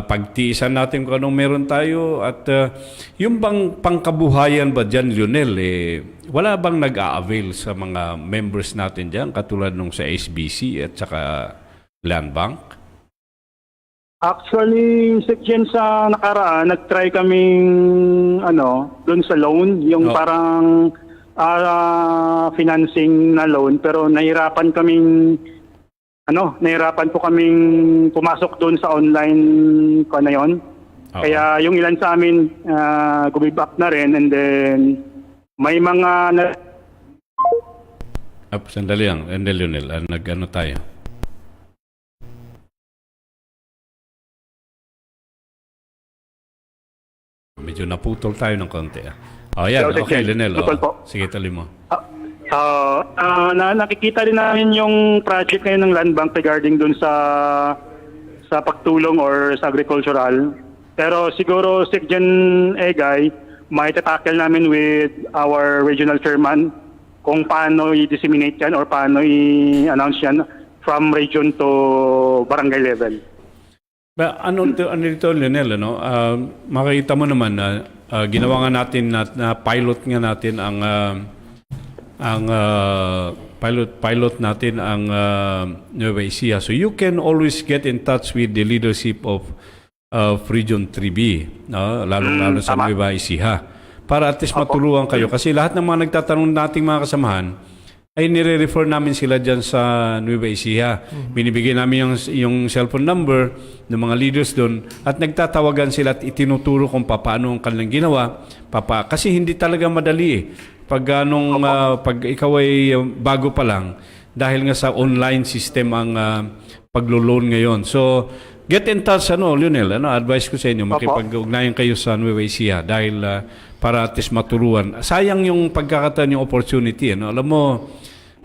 Pagtiisan natin kung anong meron tayo. At yung bang pangkabuhayan ba dyan, Lionel, wala bang nag-a-avail sa mga members natin dyan, katulad nung sa SBC at saka Land Bank? Actually, Secgen, sa nakaraan, nag-try kaming doon sa loan, yung parang financing na loan, pero nahirapan po kaming pumasok doon sa online ko na yon. Kaya yung ilan sa amin give up na rin, and then may mga Sandali lang, Lionel, nag-ano tayo? Medyo naputol tayo ng konti. Yan. Okay, Lionel. Putol po. Sige, tuloy mo. nakikita rin namin yung project ngayon ng Land Bank regarding dun sa pagtulong or sa agricultural. Pero siguro, Secgen Egay, may tatakil namin with our regional chairman kung paano i-disseminate yan or paano i-announce yan from region to barangay level. Ano dito, Lionel, makikita mo naman na ginawa nga natin na pilot nga natin ang pilot natin ang Nueva Ecija. So you can always get in touch with the leadership of Region 3B, lalo sa Nueva Ecija, para at least matulungan kayo. Kasi lahat ng mga nagtatanong nating mga kasamahan ay nire-refer namin sila dyan sa Nueva Ecija. Binibigyan namin yung cellphone number ng mga leaders doon at nagtatawagan sila at itinuturo kung paano ang kanilang ginawa. Kasi hindi talaga madali pag ikaw ay bago pa lang dahil nga sa online system ang paglo-loan ngayon. So, get in touch, Lionel, advice ko sa inyo, makipag-ugnayan kayo sa Nueva Ecija dahil para at least maturuan. Sayang yung pagkakataon, yung opportunity. Alam mo,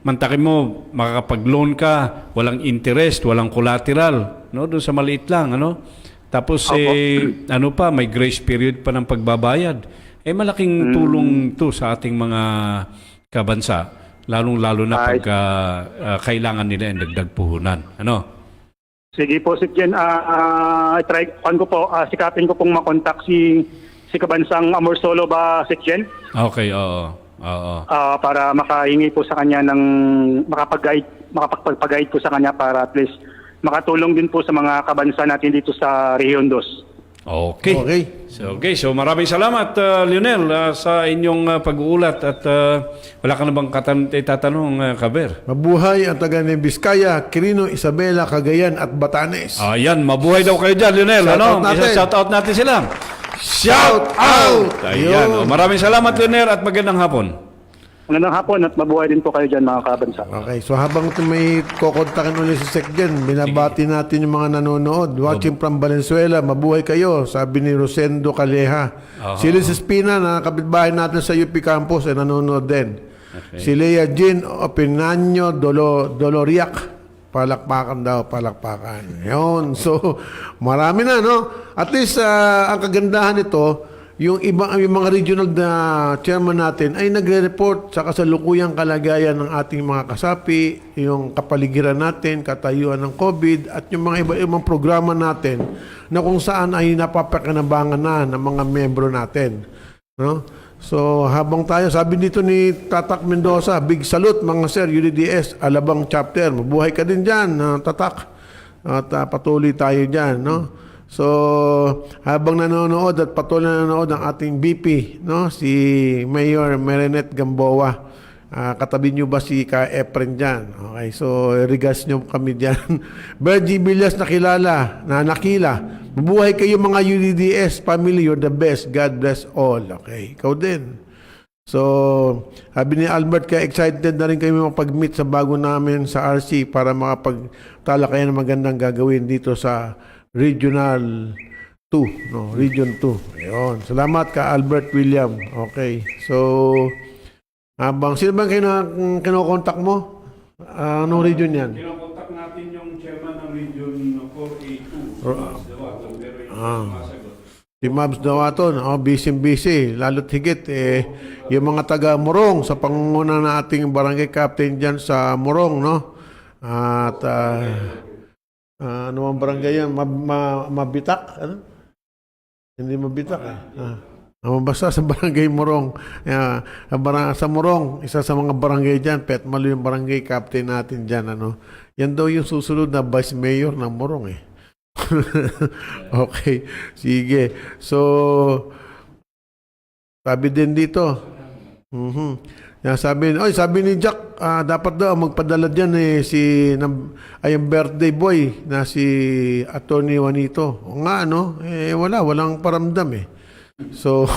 mantakin mo, makakapag-loan ka, walang interest, walang collateral, doon sa maliit lang, Tapos, may grace period pa ng pagbabayad. Malaking tulong to sa ating mga kabansa, lalong-lalo na pag kailangan nila ang dagdag puhunan. Sige po, Secgen. Sikapin ko pong makontak si Kabansang Amorsolo ba, Secgen? Okay, oo. Para makahingi po sa kanya ng makapagpag-guide po sa kanya para at least makatulong din po sa mga kabansa natin dito sa Region 2. Okay, so maraming salamat, Lionel, sa inyong pag-uulat at wala ka na bang tatanong, Kaber? Mabuhay ang taga ng Vizcaya, Quirino, Isabela, Cagayan at Batanes. Ayan, mabuhay daw kayo dyan, Lionel. Shout out natin sila. Shout out! Ayan, maraming salamat, Lionel, at magandang hapon. Magandang hapon at mabuhay din po kayo dyan, mga kabansa. Okay, so habang may kukontakin ulit si Secgen, binabati natin yung mga nanonood. Watching from Valenzuela, mabuhay kayo, sabi ni Rosendo Caleja. Si Liz Espina, na kapitbahay natin sa UP Campus, ay nanonood din. Okay. Si Lea Jean Opinanyo Doloriac, palakpakan daw, palakpakan. Yun, so marami na, At least, ang kagandahan nito, yung mga regional na chairman natin ay nagre-report sa kasalukuyang kalagayan ng ating mga kasapi, yung kapaligiran natin, katayuan ng COVID, at yung mga iba-ibang programa natin na kung saan ay napapakinabangan na ng mga membro natin. So, habang tayo, sabi dito ni Tatak Mendoza, big salute mga sir, UDDS, Alabang chapter. Mabuhay ka din dyan, Tatak. At patuloy tayo dyan, So, habang nanonood at patuloy na nanonood ang ating BP, no, si Mayor Marinette Gamboa, katabi nyo ba si Ka Efren dyan? Okay, so regards nyo kami dyan. Bergie Villas nakilala, na nakila. Mabuhay kayo mga UDDS family, you're the best. God bless all. Okay, ikaw din. So, sabi ni Albert, kaya excited na rin kayo mapag-meet sa bago namin sa RC para makapagtala kayo ng magandang gagawin dito sa Regional 2, no, Region 2. Ayun. Salamat ka Albert William. Okay. So, sino bang kinokontak mo? Anong region yan? Kinokontak natin yung chairman ng Region 4A2. Si Mabs Dawaton, busy. Lalo't higit, yung mga taga Morong, sa pangunguna na ating barangay captain dyan sa Morong, no? At, ano ang barangay yan? Mabitak? Ano? Hindi mabitak, basta sa barangay Morong. Sa Morong, isa sa mga barangay dyan, Petmalo yung barangay captain natin dyan, ano? Yan daw yung susunod na vice mayor ng Morong, Okay, sige. So, sabi din dito. Sabi ni Jack, dapat daw magpadala diyan yung birthday boy na si Attorney Juanito. O nga walang paramdam So,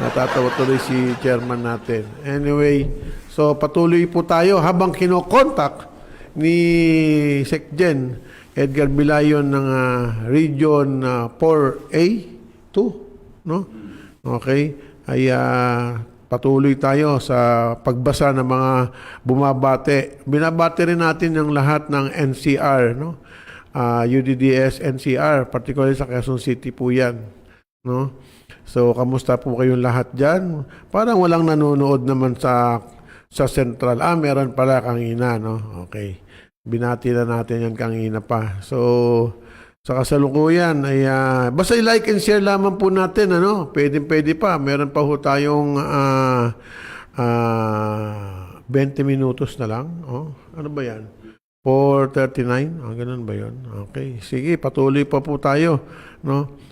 natatawa tuloy si chairman natin. Anyway, so patuloy po tayo habang kinokontak ni Secgen Edgar Bilayon ng Region 4A2, no? Okay, ay patuloy tayo sa pagbasa ng mga bumabate. Binabate rin natin ang lahat ng NCR, no? UDDS NCR, particularly sa Quezon City po 'yan, no? So, kamusta po kayong lahat diyan? Parang walang nanonood naman sa Central. Meron pala kanina, no? Okay. Binati na natin yan kanina pa. So, sa kasalukuyan ay basta i-like and share lamang po natin, ano? Pwede pa. Meron pa ho tayong 20 minutos na lang. Ano ba yan? 4:39? Ganun ba yun? Okay. Sige, patuloy pa po tayo, no?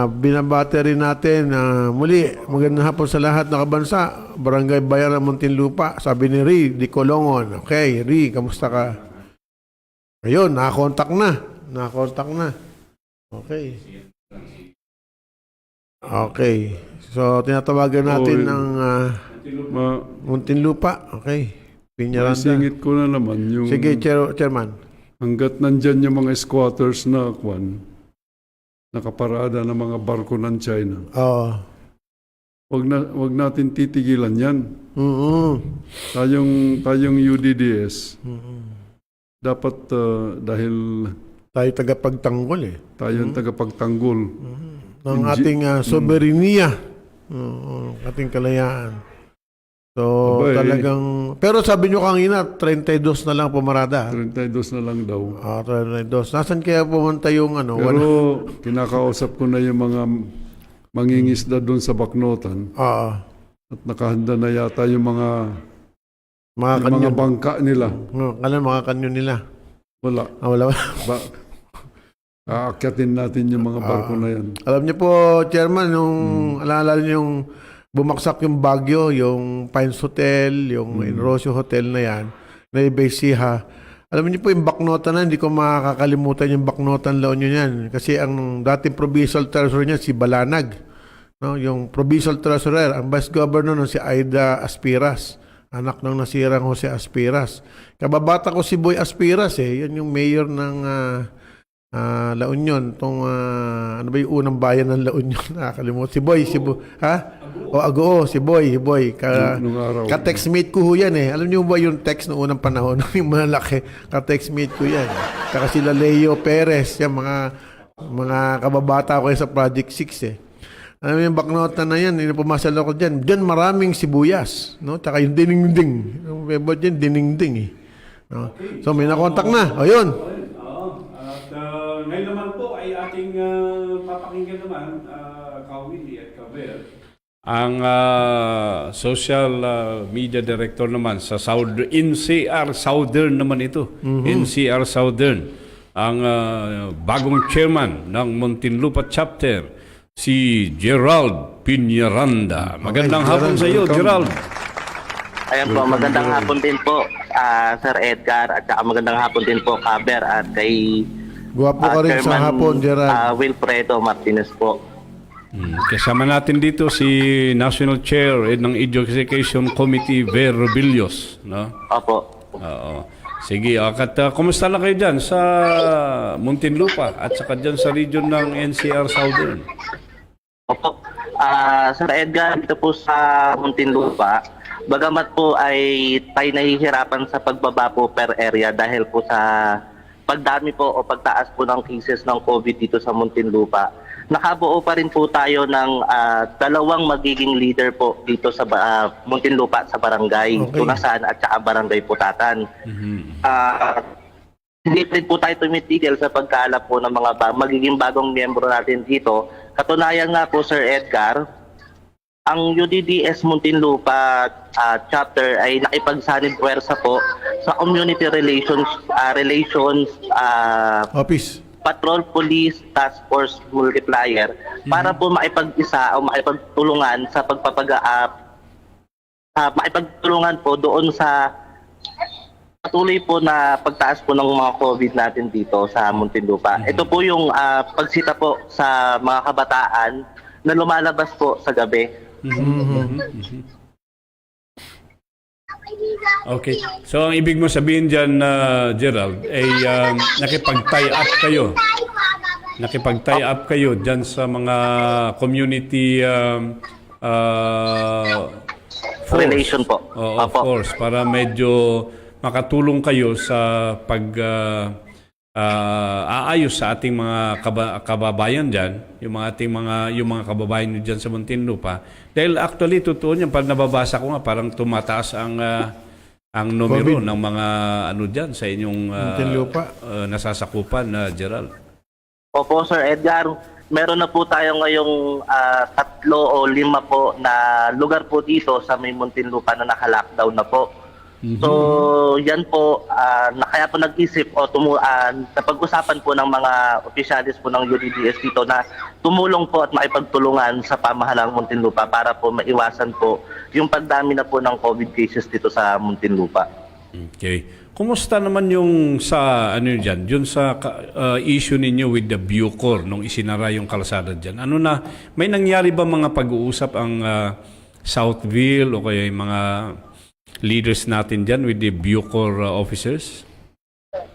Binabate rin natin muli, magandang hapon sa lahat ng kabansa. Barangay Bayaran, Muntinlupa. Sabi ni Ri Di Colongon. Okay, Ri, kamusta ka? Ayun, nakakontak na. Okay. So, tinatawagan natin ng Muntinlupa. Okay. Piñaranda. Singit ko na naman yung... Sige, Chairman. Hanggat nandyan yung mga squatters na nakaparada ng mga barko ng China. Oo. Wag natin titigilan yan. Tayong UDDS. Dapat dahil tayo tagapagtanggol tayong tagapagtanggol ng ating soberenya, ating kalayaan. So, talagang... Pero sabi nyo kanina, 32 na lang pumarada. 32 na lang daw. 32. Nasaan kaya pumunta yung Pero kinakausap ko na yung mga mangingisda doon sa Baknotan. At nakahanda na yata yung mga bangka nila. Mga kanyo nila. Wala. Wala. Aakyatin natin yung mga barko na yan. Alam niyo po, Chairman, alala niyo yung bumagsak yung Baguio, yung Pines Hotel, yung Enrosio Hotel na yan, na Ibesiha. Alam niyo po yung Baknotan na, hindi ko makakalimutan yung Baknotan La Union yan. Kasi ang dating provincial treasurer niya, si Balanag. No? Yung provincial treasurer, ang vice governor nun, si Aida Aspiras. Anak ng nasirang Jose Aspiras. Kababata ko si Boy Aspiras Yan yung mayor ng La Union. Ano ba yung unang bayan ng La Union? Nakakalimutan. Si Boy. Agoo, si Boy. Ka-textmate ko yan Alam niyo ba yung text noong unang panahon? Yung malaki. Ka-textmate ko yan. Saka sila Leo Perez. Yan, mga kababata ko sa Project 6 Alam mo yung Baknotan na yan, pumasal ako dyan. Diyan maraming sibuyas. No? Tsaka yung diningding. Yung webo dyan, diningding No? So may nakontak na. Ayun. At ngayon naman po ay ating papakinggan naman, Kawili at Kaber, ang social media director naman sa NCR Southern naman ito. NCR Southern. ang bagong chairman ng Muntinlupa Chapter, si Gerald Piñaranda. Magandang hapon sa iyo, Gerald. Ayan po, magandang hapon din po, Sir Edgar, at saka magandang hapon din po, Kaber, at kay Guwapo ka rin sa hapon, Gerald. Wilfredo Martinez po. Kasama natin dito si National Chair ng Education Committee, Ver Robillos. No? Opo. Oo. Sige, kumusta na kayo dyan sa Muntinlupa at saka dyan sa region ng NCR Southern? Opo. Sir Edgar, dito po sa Muntinlupa, bagamat po ay tayo nahihirapan sa pagbaba po per area dahil po sa pagdami po o pagtaas po ng cases ng COVID dito sa Muntinlupa. Nakabuo pa rin po tayo ng dalawang magiging leader po dito sa Muntinlupa sa barangay, Tunasan at saka barangay Putatan. Hindi rin po tayo tumitigil sa pagkalap po ng mga magiging bagong miyembro natin dito. Katunayan nga po, Sir Edgar, ang UDDS Muntinlupa chapter ay nakipagsanib puwersa po sa Community Relations Office. Patrol Police Task Force Multiplier para po maipag-isa o maipagtulungan sa maipagtulungan po doon sa patuloy po na pagtaas po ng mga COVID natin dito sa Muntinlupa. Ito po yung pagsita po sa mga kabataan na lumalabas po sa gabi. Okay. So, ang ibig mo sabihin dyan, Gerald, ay nakipag-tie up kayo. Nakipag-tie up kayo dyan sa mga community force. Relation po. Oo, force. Para medyo makatulong kayo sa aayos sa ating mga kababayan dyan, yung mga kababayan nyo dyan sa Muntinlupa. Dahil actually, totoo niyan, pag nababasa ko nga, parang tumataas ang numero ng mga dyan sa inyong nasasakupan na Gerald. Opo, Sir Edgar. Meron na po tayo ngayong 3 o 5 po na lugar po dito sa may Muntinlupa na naka-lockdown na po. So, yan po, kaya po nag-isip o napag-usapan po ng mga opisyalis po ng UDDS dito na tumulong po at maipagtulungan sa pamahalang Muntinlupa para po maiwasan po yung pagdami na po ng COVID cases dito sa Muntinlupa. Okay. Kumusta naman yung sa dyan, yung sa issue ninyo with the Bucor nung isinara yung kalsada dyan? May nangyari ba mga pag-uusap ang Southville o kaya yung mga leaders natin dyan with the Bucor officers?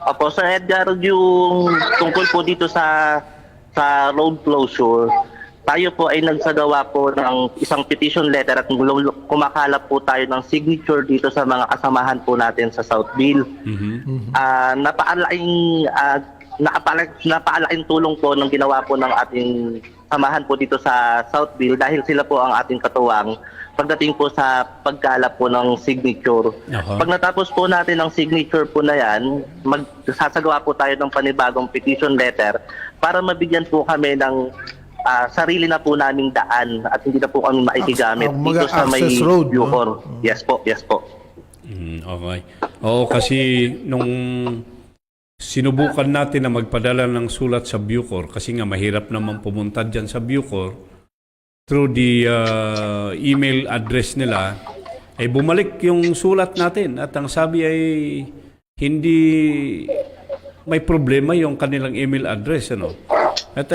Opo, Sir Edgar, yung tungkol po dito sa road closure, tayo po ay nagsagawa po ng isang petition letter at kumakalap po tayo ng signature dito sa mga kasamahan po natin sa Southville. Napakalaking tulong po ng ginawa po ng ating samahan po dito sa Southville dahil sila po ang ating katuwang pagdating po sa pagkalap po ng signature. Pag natapos po natin ang signature po na yan, magsasagawa po tayo ng panibagong petition letter para mabigyan po kami ng sarili na po naming daan at hindi na po kami maikigamit dito sa may road, Bucor. no? Yes po, yes po. Okay. Oo, kasi nung sinubukan natin na magpadala ng sulat sa Bucor, kasi nga mahirap naman pumunta dyan sa Bucor, through the email address nila, ay bumalik yung sulat natin at ang sabi ay hindi may problema yung kanilang email address. At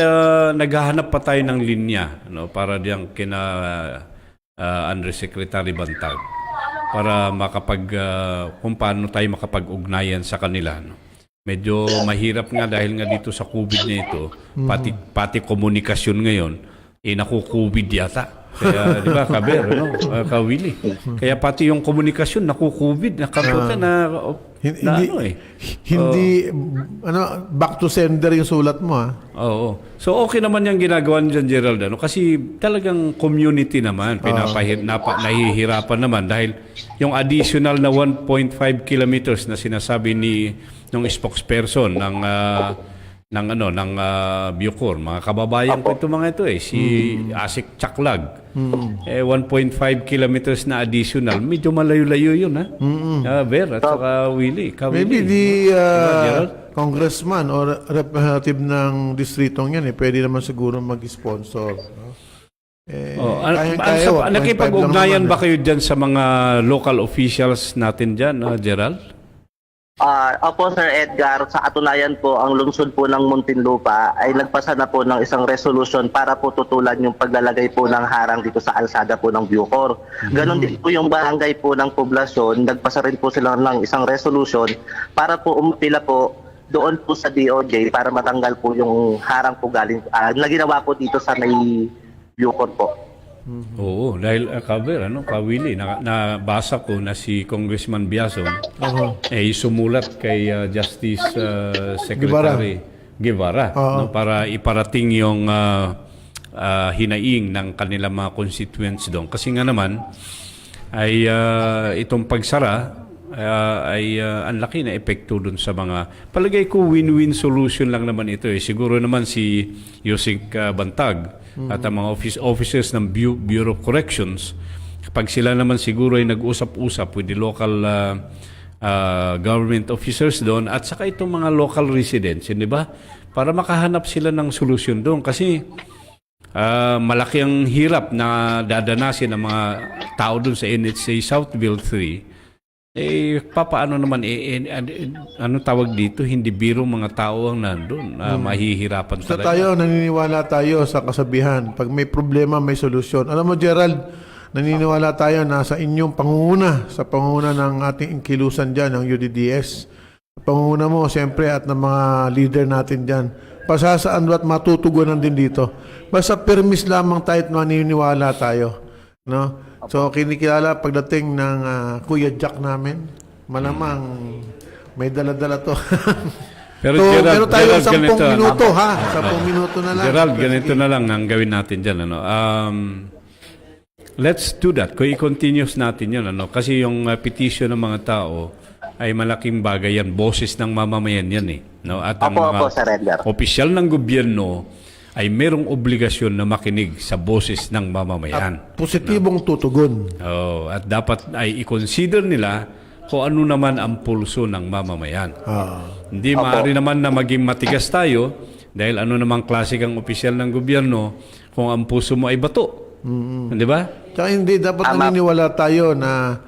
naghahanap pa tayo ng linya para diyan kina Undersecretary Bantag para kung paano tayo makapag-ugnayan sa kanila. Medyo mahirap nga dahil nga dito sa COVID na ito, pati komunikasyon ngayon, naku-COVID yata. Kaya, di ba, Kaber, Kawili. Kaya pati yung komunikasyon, naku-COVID, nakapunta Hindi, back to sender yung sulat mo, ha? Oo. So, okay naman yung ginagawa niyan, Gerald, kasi talagang community naman, nahihirapan naman dahil yung additional na 1.5 kilometers na sinasabi ng spokesperson ng Bucor, mga kababayan ko ito mga ito si Asik Chaklag. 1.5 kilometers na additional, medyo malayo-layo yun, ha? Ver at saka Willie. Maybe congressman o representative ng distritong yan, pwede naman siguro mag-sponsor. No? Kaya, nakipag-ugnayan ba kayo dyan sa mga local officials natin dyan, Gerald? Opo, Sir Edgar, sa katunayan po, ang lungsod po ng Muntinlupa ay nagpasa na po ng isang resolution para po tutulan yung paglalagay po ng harang dito sa alsada po ng Bucor. Ganon din po yung barangay po ng poblasyon, nagpasa rin po sila ng isang resolution para po umapila po doon po sa DOJ para matanggal po yung harang po galing na ginawa po dito sa may Bucor po. Oo, dahil Kawili, nabasa ko na si Congressman Biason ay sumulat kay Justice Secretary Guevara no, para iparating yung hinaing ng kanilang mga constituents doon. Kasi nga naman ay itong pagsara ay ang laki na epekto doon sa mga, palagay ko win-win solution lang naman ito. Siguro naman si Yusik Bantag at ang mga officers ng Bureau of Corrections, kapag sila naman siguro ay nag-usap-usap with the local government officers doon at saka itong mga local residents, di ba? Para makahanap sila ng solusyon doon. Kasi malaki ang hirap na dadanasin ng mga tao doon sa NHA Southville 3. Papaano naman, ano tawag dito, hindi biro mga tao ang nandun, mahihirapan So talaga. naniniwala tayo sa kasabihan, pag may problema, may solusyon. Alam mo, Gerald, naniniwala tayo na sa inyong pangunguna, sa pangunguna ng ating inkilusan dyan, ng UDDS, pangunguna mo, siyempre, at ng mga leader natin dyan, pasasaan at matutugunan din dito. Basta permis lamang tayo at naniniwala tayo. No? So, kinikilala pagdating ng Kuya Jack namin, malamang may dala-dala to. Pero so, Gerald, pero tayo Gerald, 10 ganito, minuto, ha? 10 minuto na lang. Gerald, ganito na lang ang gawin natin dyan. Let's do that. Kung i-continuous natin yun. Kasi yung petition ng mga tao ay malaking bagay yan. Boses ng mamamayan yan eh. No? At ang Opo, Sir Edgar. opisyal ng gobyerno ay merong obligasyon na makinig sa boses ng mamamayan. Positibong tutugon. At dapat ay i-consider nila kung ano naman ang pulso ng mamamayan. Hindi maaari naman na maging matigas tayo dahil ano namang klase kang opisyal ng gobyerno kung ang puso mo ay bato. Di ba? Tsaka hindi dapat naniniwala tayo na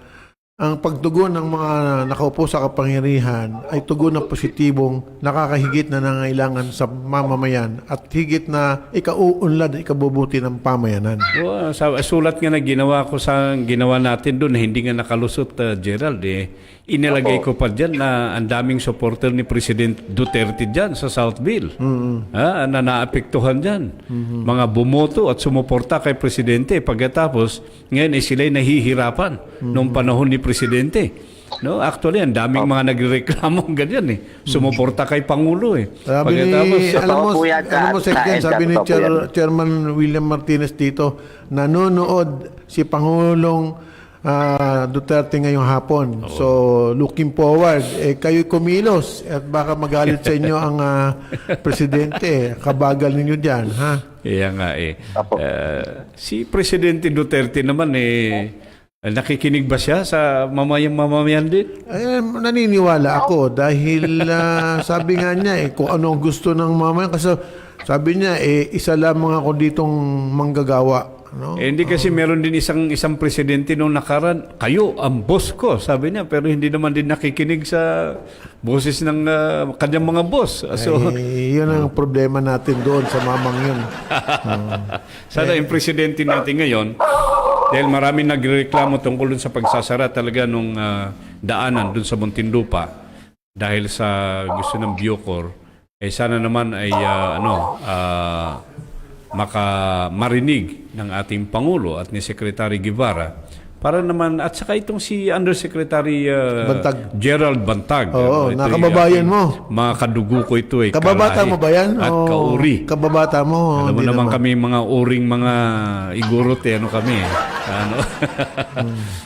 ang pagtugon ng mga nakaupo sa kapangyarihan ay tugon ng positibong nakakahigit na nangailangan sa mamamayan at higit na ikauunlad, ikabubuti ng pamayanan. Sa sulat nga na ginawa natin doon na hindi nga nakalusot, Gerald, inilagay ko pa dyan na ang daming supporter ni President Duterte dyan sa Southville. Na naapektuhan dyan. Mga bumoto at sumuporta kay Presidente. Pagkatapos, ngayon sila'y nahihirapan noong panahon ni Presidente. No, actually, ang daming mga nagreklamo ganyan Sumuporta kay Pangulo Sabi ni, alam mo, sabi ni Chairman William Martinez dito, nanonood si Pangulong Duterte ngayong hapon. So, looking forward. Kayo kumilos at baka magalit sa inyo ang presidente. Kabagal ninyo dyan, ha? Kaya nga si Presidente Duterte naman nakikinig ba siya sa mamamayan din? Naniniwala ako dahil sabi nga niya kung ano ang gusto ng mamamayan. Kasi sabi niya isa lamang ako ditong manggagawa. No? Hindi kasi meron din isang presidente nung nakaraan, kayo ang boss ko, sabi niya, pero hindi naman din nakikinig sa boses ng kanyang mga boss. So, yun ang problema natin doon sa mamang yun. Sana yung presidente natin ngayon, dahil marami nagreklamo tungkol dun sa pagsasara talaga nung daanan dun sa Muntinlupa dahil sa gusto ng Bucor, sana naman ay marinig ng ating Pangulo at ni Secretary Guevara para naman, at saka itong si Undersecretary Bantag. Gerald Bantag. Oo, nakababayan mo. Mga kadugo ko ito Kababata mo ba yan? At kauri. Kababata mo? Alam mo naman kami mga uring mga igurote, kami.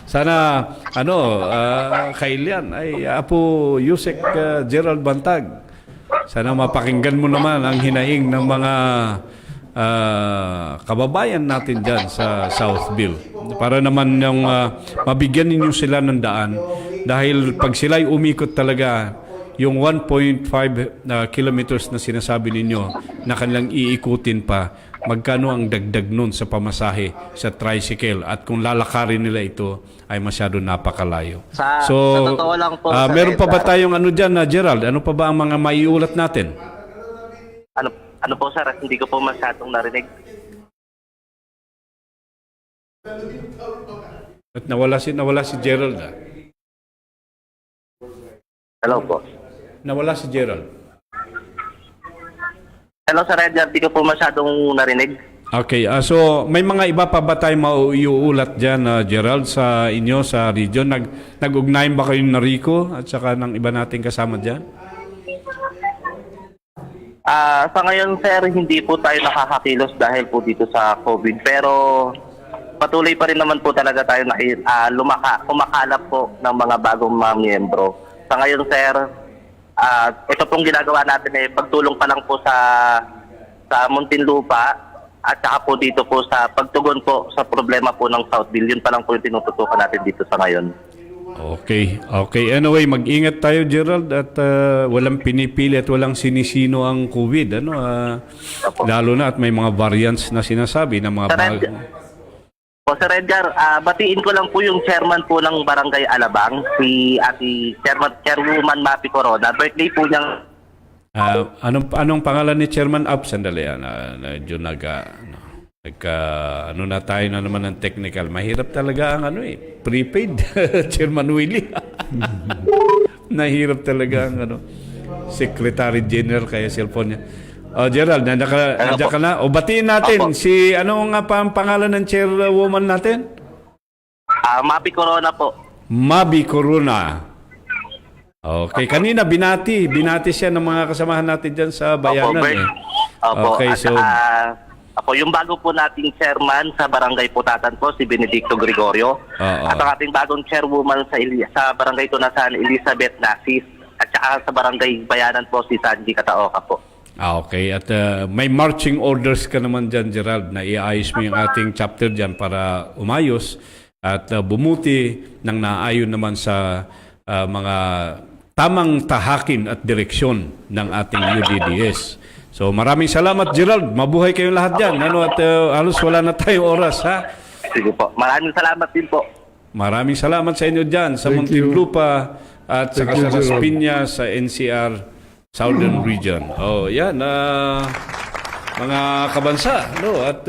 Sana, kailan ay Apo Yusek Gerald Bantag. Sana mapakinggan mo naman ang hinaing ng mga kababayan natin dyan sa Southville para naman yung mabigyan ninyo sila ng daan dahil pag sila'y umikot talaga yung 1.5 kilometers na sinasabi ninyo na kanilang iikutin pa, magkano ang dagdag nun sa pamasahe sa tricycle at kung lalakarin nila ito ay masyado napakalayo. Sa totoo lang po, Sir meron pa ba Edgar. tayong ano dyan, Gerald? Ano pa ba ang mga maiulat natin? Ano po sir, hindi ko po masyadong narinig. At nawala si Gerald. Hello po. Nawala si Gerald. Hello Sir Edgar, hindi ko po masyadong narinig. Okay, so may mga iba pa ba tayong maiuulat dyan, Gerald, sa inyo, sa region? Nag-ugnayan ba kayo ng Rico at saka ng iba nating kasama dyan? Sa ngayon sir, hindi po tayo nakakakilos dahil po dito sa COVID. Pero patuloy pa rin naman po talaga tayo na kumakalap po ng mga bagong mga miyembro. Sa ngayon sir, ito pong ginagawa natin pagtulong pa lang po sa Muntinlupa at saka po dito po sa pagtugon po sa problema po ng Southville. Yun pa lang po yung tinututukan natin dito sa ngayon. Okay. Anyway, mag-ingat tayo, Gerald, at walang pinipili at walang sinisino ang COVID. Lalo na at may mga variants na sinasabi ng mga Sir Edgar, batiin ko lang po yung chairman po ng Barangay Alabang, si Chairwoman Mapi Corona. Birthday po niyang... anong pangalan ni Chairman Up? Sandali, medyo na tayo na naman ng technical. Mahirap talaga ang prepaid. Chairman Willie. Nahirap talaga ang Secretary General kaya cellphone niya. Gerald, nandiyan ka na. Batiin natin. Ano nga pa ang pangalan ng chairwoman natin? Mapi Corona po. Mabi Corona. Okay, kanina binati siya ng mga kasamahan natin dyan sa bayanan. Okay, so... yung bago po nating chairman sa Barangay Putatan po, si Benedicto Gregorio. At ang ating bagong chairwoman sa Barangay Tunasan, Elizabeth Nasis. At saka sa Barangay Bayanan po, si Sanji Kataoka po. Okay, at may marching orders ka naman dyan, Gerald, na iayos mo yung ating chapter dyan para umayos at bumuti ng naayon naman sa mga tamang tahakin at direksyon ng ating UDDS. So maraming salamat, Gerald. Mabuhay kayong lahat dyan. At halos wala na tayong oras, ha? Sige po. Maraming salamat din po. Maraming salamat sa inyo dyan, sa Muntinlupa at sa Las Piñas, sa NCR Southern Region. Yan. Mga kabansa. At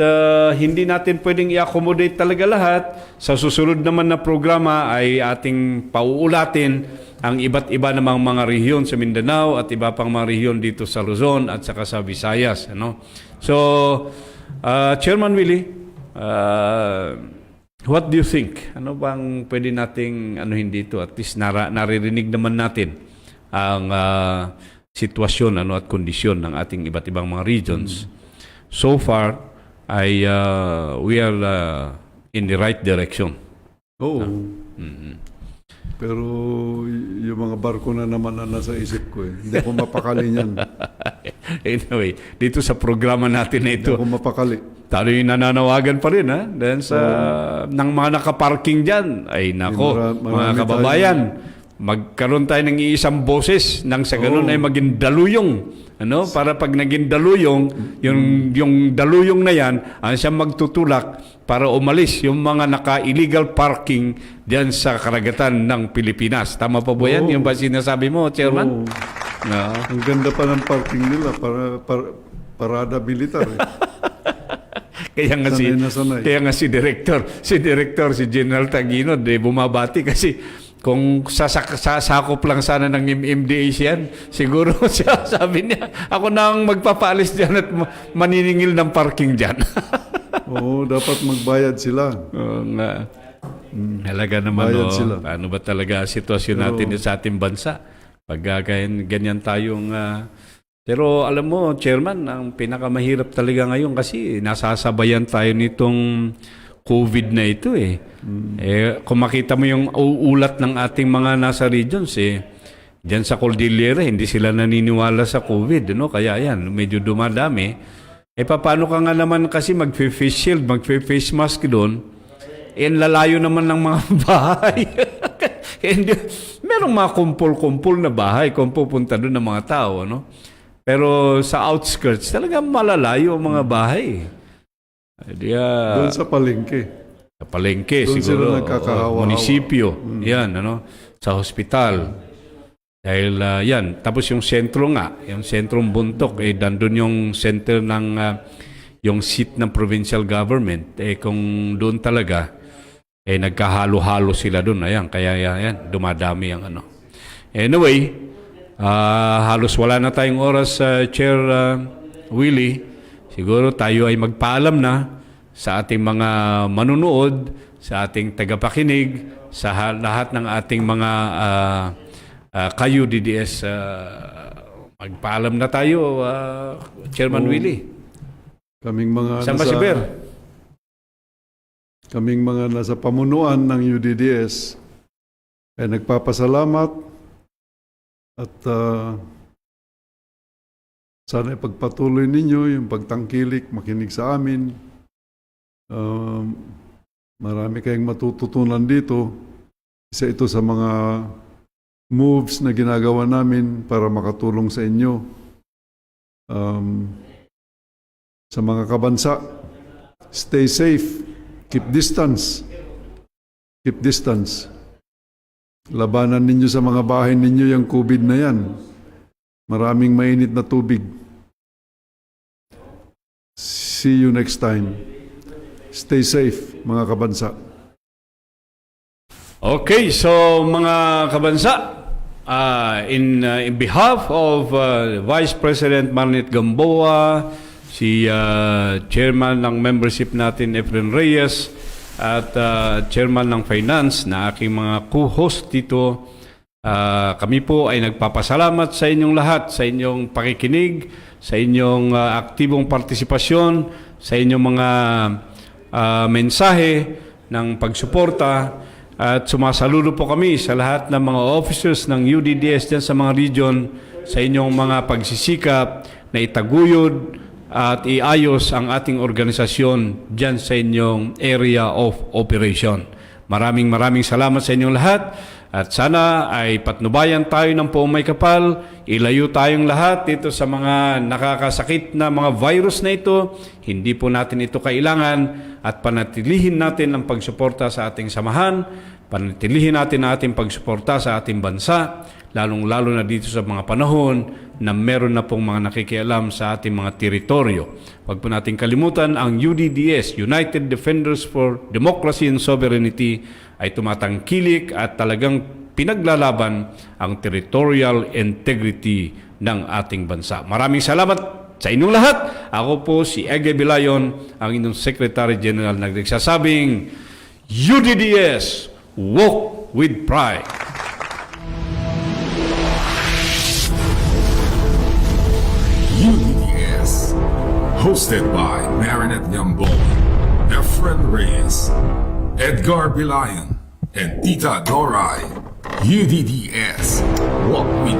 hindi natin pwedeng i-accommodate talaga lahat. Sa susunod naman na programa ay ating pauulatin ang iba't iba namang mga rehiyon sa Mindanao at iba pang mga rehiyon dito sa Luzon at saka sa Visayas. So, Chairman Willie, what do you think? Ano bang pwede nating dito? At least naririnig naman natin ang sitwasyon at kondisyon ng ating iba't ibang mga regions. So far, we are in the right direction. Pero yung mga barko na naman na nasa isip ko hindi ako mapakali niyan. Anyway, dito sa programa natin na ito, Hindi ako mapakali. tayo yung nananawagan pa rin, Dahil sa ng mga nakaparking dyan, ay nako, mga kababayan, magkaroon tayo ng iisang boses nang sa ganun ay maging daluyong. Para pag naging daluyong, yung daluyong na yan, ang siyang magtutulak para umalis yung mga naka-illegal parking diyan sa karagatan ng Pilipinas. Tama pa ba yan? Yung ba sinasabi mo, Chairman? Ang ganda pa ng parking nila parada militar. Kaya nga si Director, si General Tagino, bumabati kasi kung sasakop lang sana ng MMDA yan, siguro siya, sabi niya, ako na ang magpapalis dyan at maniningil ng parking dyan. Dapat magbayad sila. Halaga naman, Bayad sila. ano ba talaga sitwasyon natin sa ating bansa? Pag ganyan tayong... pero alam mo, Chairman, ang pinakamahirap talaga ngayon kasi nasasabayan tayo nitong COVID na ito kung makita mo yung uulat ng ating mga nasa regions diyan sa Cordillera, hindi sila naniniwala sa COVID, Kaya yan, medyo dumadami. Paano ka nga naman kasi mag-face shield, mag-face mask doon, lalayo naman ng mga bahay. Hindi, merong mga kumpul-kumpul na bahay kung pupunta doon ng mga tao, no? Pero sa outskirts, talagang malalayo ang mga bahay. Doon sa palengke. Sa palengke, Doon siguro. sila nagkakahawa-hawa. Munisipyo. Yan, ano? Sa hospital. Dahil yan. Tapos yung sentro nga, yung sentrong Buntok, nandun yung center ng, yung seat ng provincial government. Kung doon talaga, nagkahalo-halo sila doon. Ayan, kaya yan, dumadami ang ano. Anyway, halos wala na tayong oras, Chair Willie. Siguro tayo ay magpaalam na sa ating mga manunood, sa ating tagapakinig, sa lahat ng ating mga kayo DDS. Magpaalam na tayo, Chairman Willie. Kaming mga Saan ba si Ber? Kaming mga nasa pamunuan ng UDDS ay nagpapasalamat at sana ipagpatuloy ninyo yung pagtangkilik, makinig sa amin. Marami kayong matututunan dito. Isa ito sa mga moves na ginagawa namin para makatulong sa inyo. Sa mga kabansa, stay safe, keep distance. Keep distance. Labanan ninyo sa mga bahay ninyo yung COVID na yan. Maraming mainit na tubig. See you next time. Stay safe, mga kabansa. Okay, so mga kabansa, in behalf of Vice President Marnet Gamboa, si Chairman ng membership natin Efren Reyes, at Chairman ng Finance na aking mga co-host dito, kami po ay nagpapasalamat sa inyong lahat, sa inyong pakikinig, sa inyong aktibong partisipasyon, sa inyong mga mensahe ng pagsuporta, at sumasaludo po kami sa lahat ng mga officers ng UDDS dyan sa mga region sa inyong mga pagsisikap na itaguyod at iayos ang ating organisasyon dyan sa inyong area of operation. Maraming salamat sa inyong lahat. At sana ay patnubayan tayo ng poong may kapal, ilayo tayong lahat dito sa mga nakakasakit na mga virus na ito. Hindi po natin ito kailangan at panatilihin natin ang pagsuporta sa ating samahan, panatilihin natin ang ating pagsuporta sa ating bansa, lalong-lalo na dito sa mga panahon na meron na pong mga nakikialam sa ating mga teritoryo. Huwag po natin kalimutan ang UDDS, United Defenders for Democracy and Sovereignty, ay tumatangkilik at talagang pinaglalaban ang territorial integrity ng ating bansa. Maraming salamat sa inyong lahat. Ako po si Ege Bilayon, ang inyong Secretary General, nagsasabing UDDS, walk with pride. UDDS, hosted by Marinette Yambol, Efren Reyes, Edgar Bilayan, and Tita Doray. UDDS, walk with